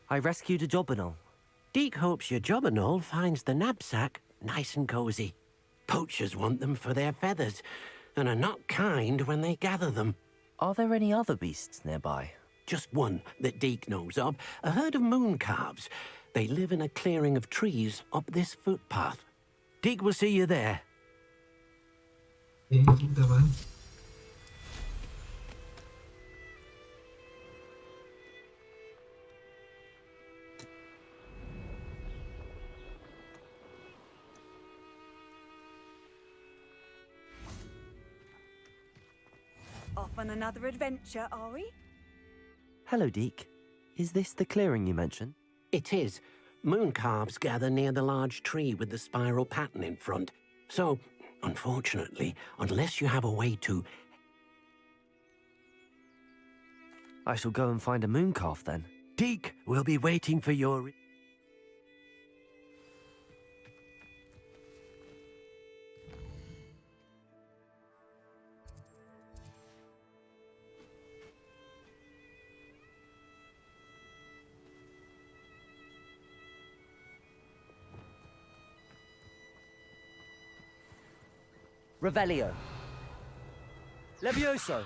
Speaker 6: I rescued a jobberknoll.
Speaker 1: Deke hopes your jobberknoll finds the knapsack nice and cozy. Poachers want them for their feathers, and are not kind when they gather them.
Speaker 6: Are there any other beasts nearby?
Speaker 1: Just one that Deke knows of, a herd of moon calves. They live in a clearing of trees up this footpath. Deke will see you there.
Speaker 2: Давай.
Speaker 13: Off on another adventure, are we?
Speaker 6: Hello, Deke. Is this the clearing you mentioned?
Speaker 1: It is. Moon calves gather near the large tree with the spiral pattern in front. So, unfortunately, unless you have a way to...
Speaker 6: I shall go and find a moon calf then.
Speaker 1: Deke will be waiting for your...
Speaker 6: Revelio. Levioso.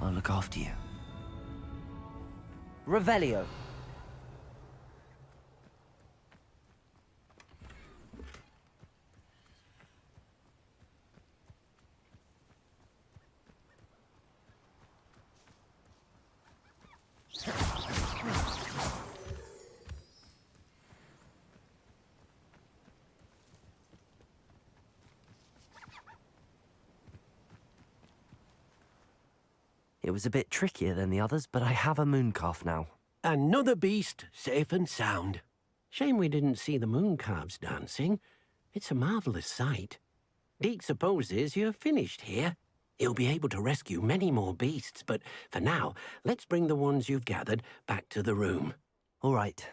Speaker 6: I'll look after you. Revelio. It was a bit trickier than the others, but I have a mooncalf now.
Speaker 1: Another beast, safe and sound. Shame we didn't see the mooncalves dancing. It's a marvelous sight. Deke supposes you're finished here. He'll be able to rescue many more beasts, but for now, let's bring the ones you've gathered back to the room.
Speaker 6: All right.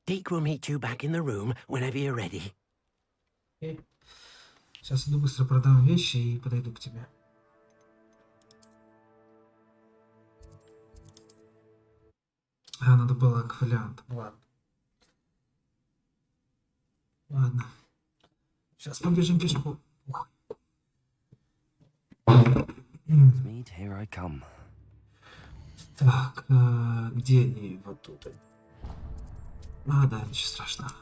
Speaker 1: Deke will meet you back in the room whenever you're ready.
Speaker 2: Окей. Сейчас иду быстро продам вещи и подойду к тебе. Надо было к фолиантам. Ладно. Ладно. Сейчас побежим пешком.
Speaker 6: Hogsmeade, here I come.
Speaker 2: Так, где они? Вот тут. Да, ничего страшного.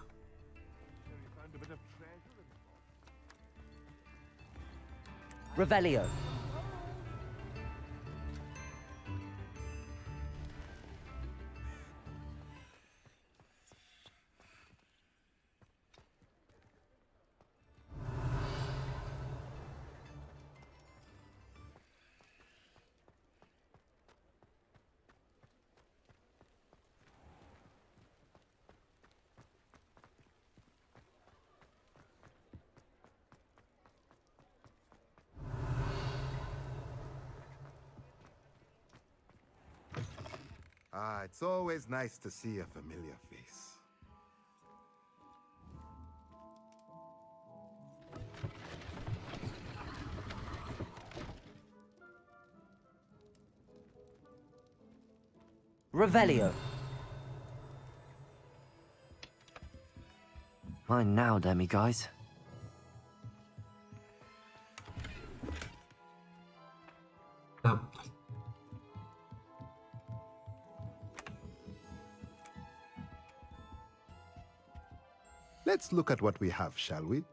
Speaker 6: Revelio.
Speaker 5: It's always nice to see a familiar face.
Speaker 6: Revelio. Mine now, demiguise.
Speaker 5: Let's look at what we have, shall we?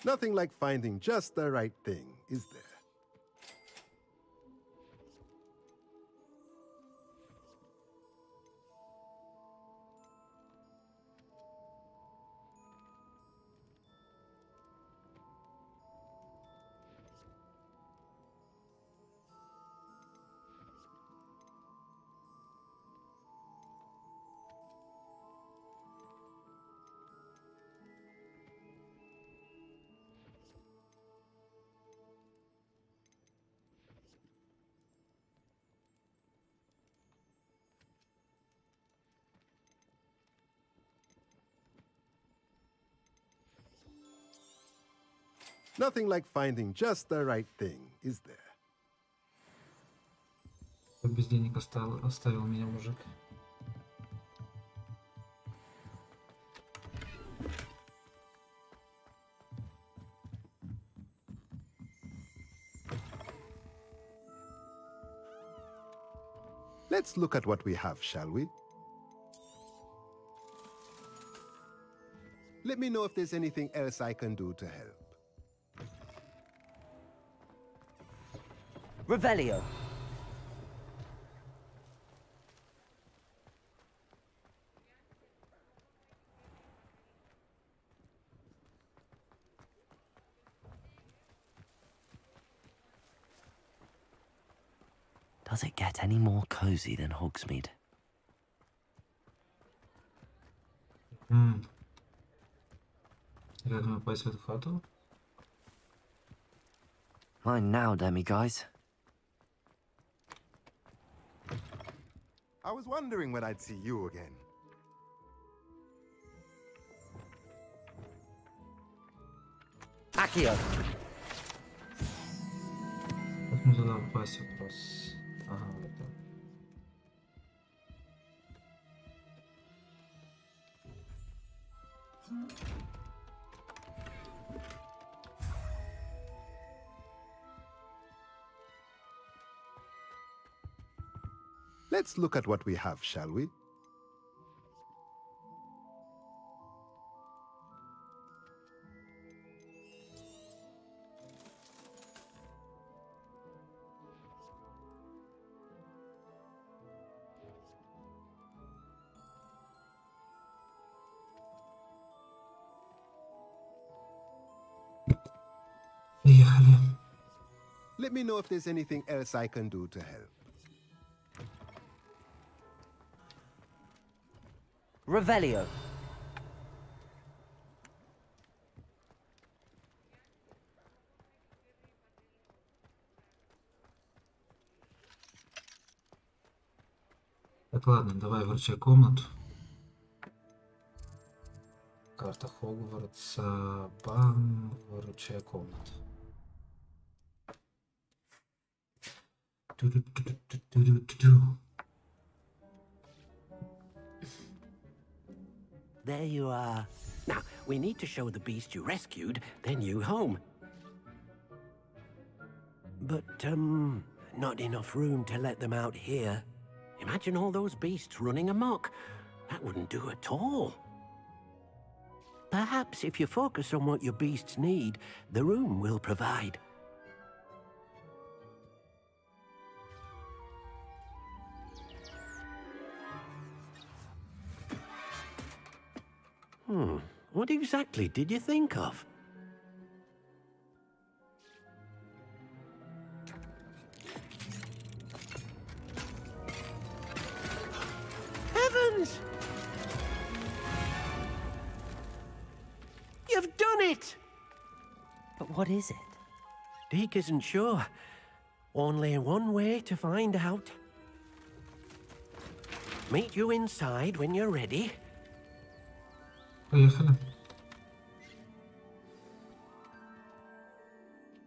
Speaker 5: Nothing like finding just the right thing, is there? Nothing like finding just the right thing, is there?
Speaker 2: Без денег оставил меня мужик.
Speaker 5: Let's look at what we have, shall we? Let me know if there's anything else I can do to help.
Speaker 6: Revelio. Does it get any more cozy than Hogsmeade?
Speaker 2: Я думаю, попасть в эту хату.
Speaker 6: Mine now, demiguise.
Speaker 5: I was wondering when I'd see you again.
Speaker 6: Accio.
Speaker 2: Как мне туда попасть вопрос? Ага, вот так.
Speaker 5: Let's look at what we have, shall we?
Speaker 2: Поехали.
Speaker 5: Let me know if there's anything else I can do to help.
Speaker 6: Revelio.
Speaker 2: Так, ладно, давай вручай комнату. Карта Хогвартса. Бам. Вручай комнату. Ту-ду-ду-ду-ду-ду-ду.
Speaker 1: There you are. Now, we need to show the beast you rescued their new home. But, not enough room to let them out here. Imagine all those beasts running amok. That wouldn't do at all. Perhaps if you focus on what your beasts need, the room will provide. What exactly did you think of? Heavens! You've done it!
Speaker 6: But what is it?
Speaker 1: Deke isn't sure. Only one way to find out. Meet you inside when you're ready.
Speaker 2: Поехали.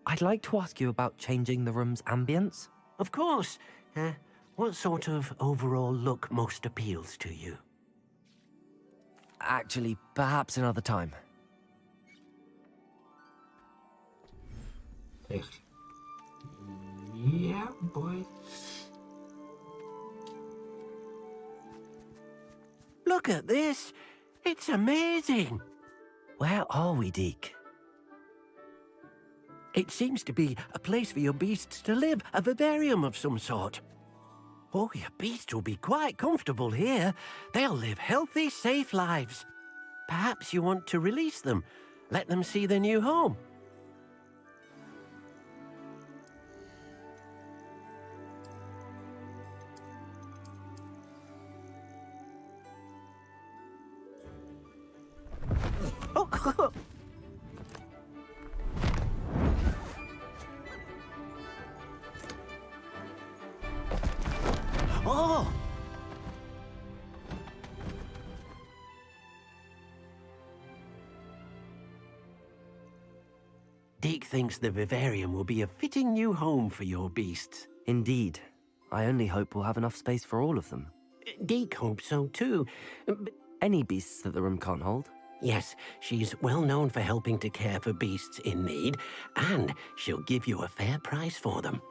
Speaker 6: I'd like to ask you about changing the room's ambience.
Speaker 1: Of course. What sort of overall look most appeals to you?
Speaker 6: Actually, perhaps another time.
Speaker 2: Поехали. Yeah, boy.
Speaker 1: Look at this. It's amazing.
Speaker 6: Where are we, Deke?
Speaker 1: It seems to be a place for your beasts to live, a vivarium of some sort. Oh, your beasts will be quite comfortable here. They'll live healthy, safe lives. Perhaps you want to release them, let them see their new home. Oh. Oh! Deke thinks the vivarium will be a fitting new home for your beasts.
Speaker 6: Indeed. I only hope we'll have enough space for all of them.
Speaker 1: Deke hopes so too. But
Speaker 6: any beasts that the room can't hold?
Speaker 1: Yes, she's well known for helping to care for beasts in need, and she'll give you a fair price for them.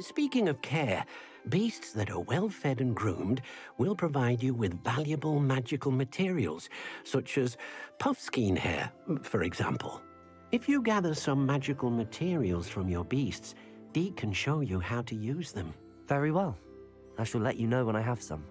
Speaker 1: Speaking of care, beasts that are well fed and groomed will provide you with valuable magical materials, such as puffskein hair, for example. If you gather some magical materials from your beasts, Deke can show you how to use them.
Speaker 6: Very well. I shall let you know when I have some.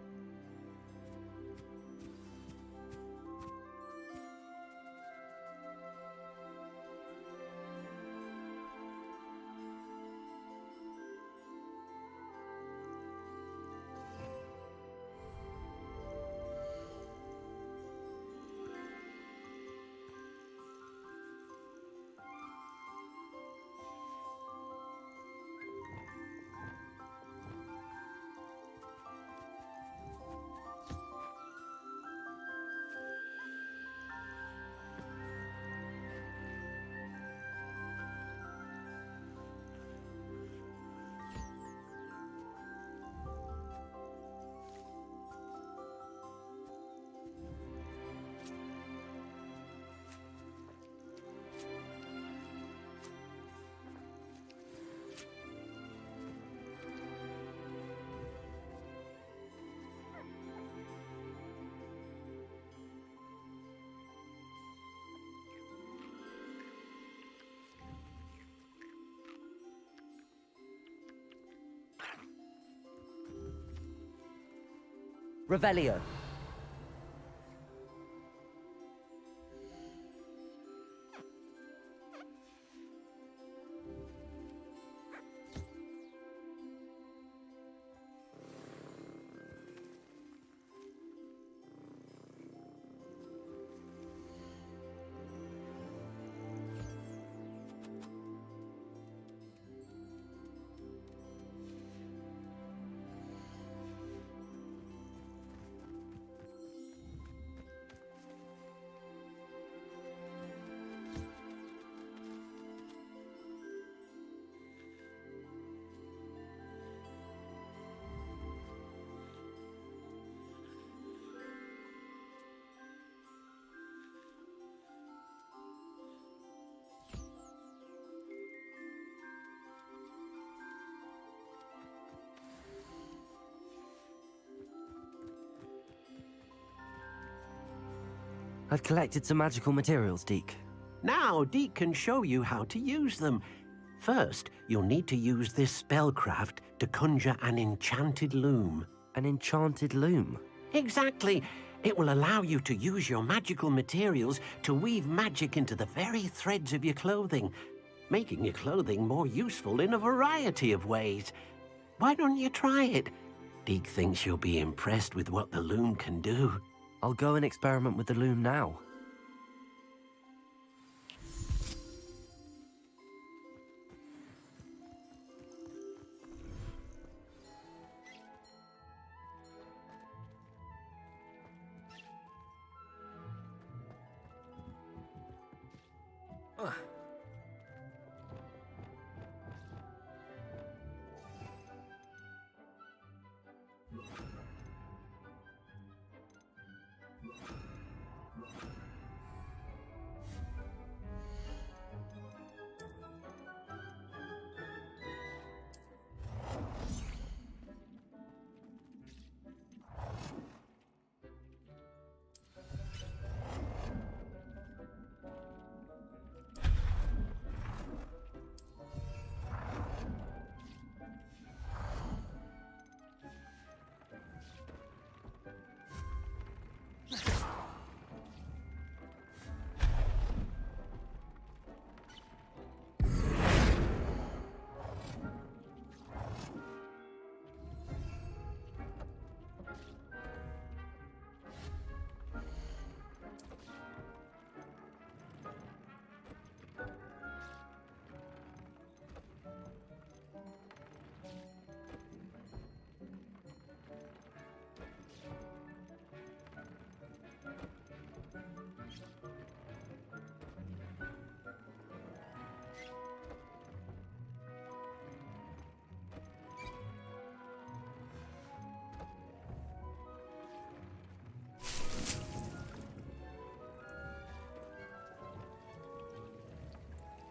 Speaker 6: Revelio. I've collected some magical materials, Deke.
Speaker 1: Now, Deke can show you how to use them. First, you'll need to use this spellcraft to conjure an enchanted loom.
Speaker 6: An enchanted loom?
Speaker 1: Exactly. It will allow you to use your magical materials to weave magic into the very threads of your clothing, making your clothing more useful in a variety of ways. Why don't you try it? Deke thinks you'll be impressed with what the loom can do.
Speaker 6: I'll go and experiment with the loom now.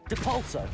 Speaker 6: Depulso!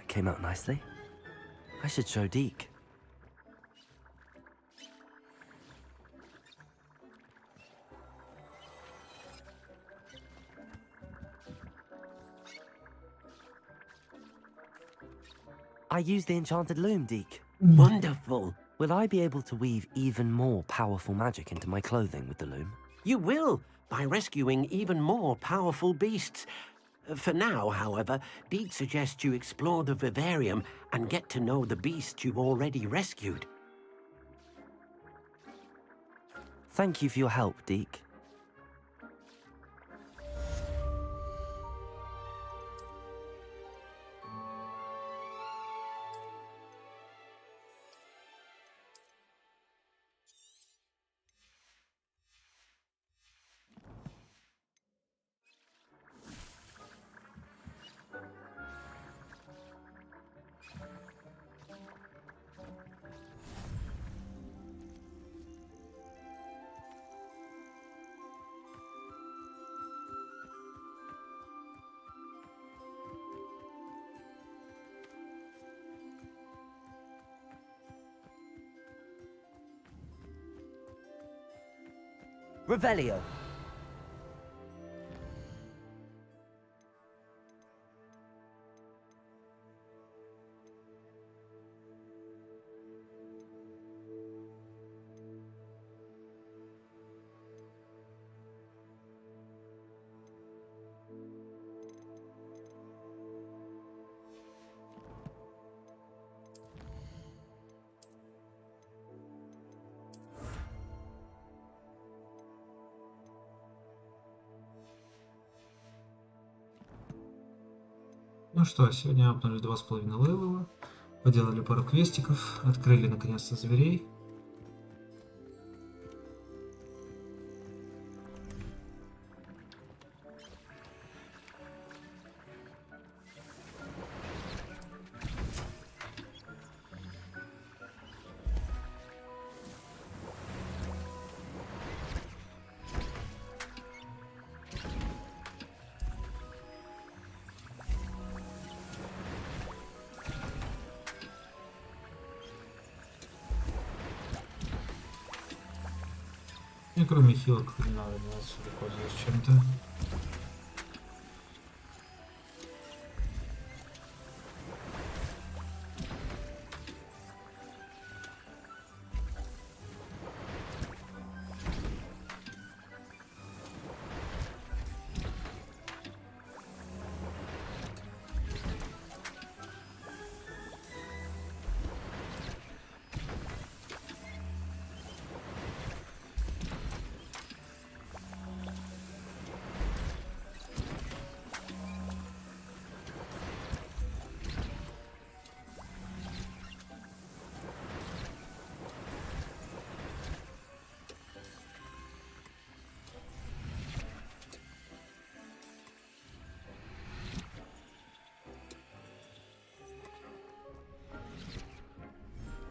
Speaker 6: came out nicely. I should show Deke. I used the enchanted loom, Deke.
Speaker 1: Wonderful.
Speaker 6: Will I be able to weave even more powerful magic into my clothing with the loom?
Speaker 1: You will, by rescuing even more powerful beasts. For now, however, Deke suggests you explore the vivarium and get to know the beasts you've already rescued.
Speaker 6: Thank you for your help, Deke. Revelio.
Speaker 2: Ну что, сегодня апнули 2,5 левела, поделали пару квестиков, открыли наконец-то зверей. И кроме хилок не надо отсюда пользоваться чем-то.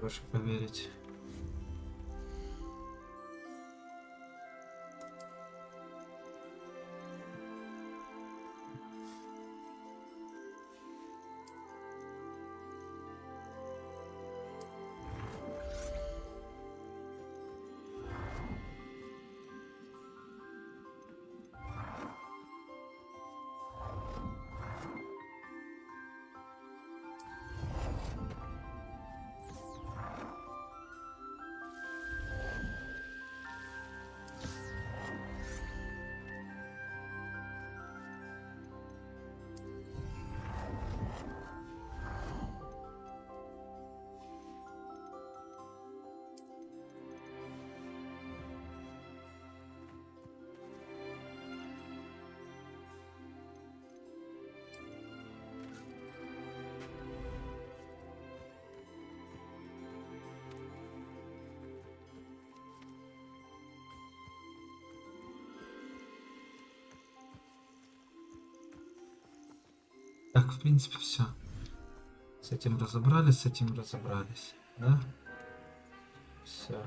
Speaker 2: Прошу поверить. Так, в принципе, все. С этим разобрались, да? Все.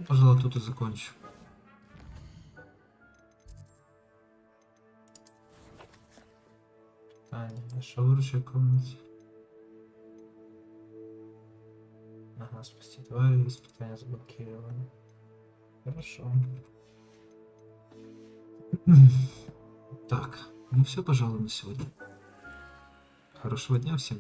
Speaker 2: Пожалуй, тут и закончу. Испытание. Нашел вручную комнате. Ага, спасти твари, испытание заблокировано. Хорошо. Так, ну все, пожалуй, на сегодня. Хорошего дня всем.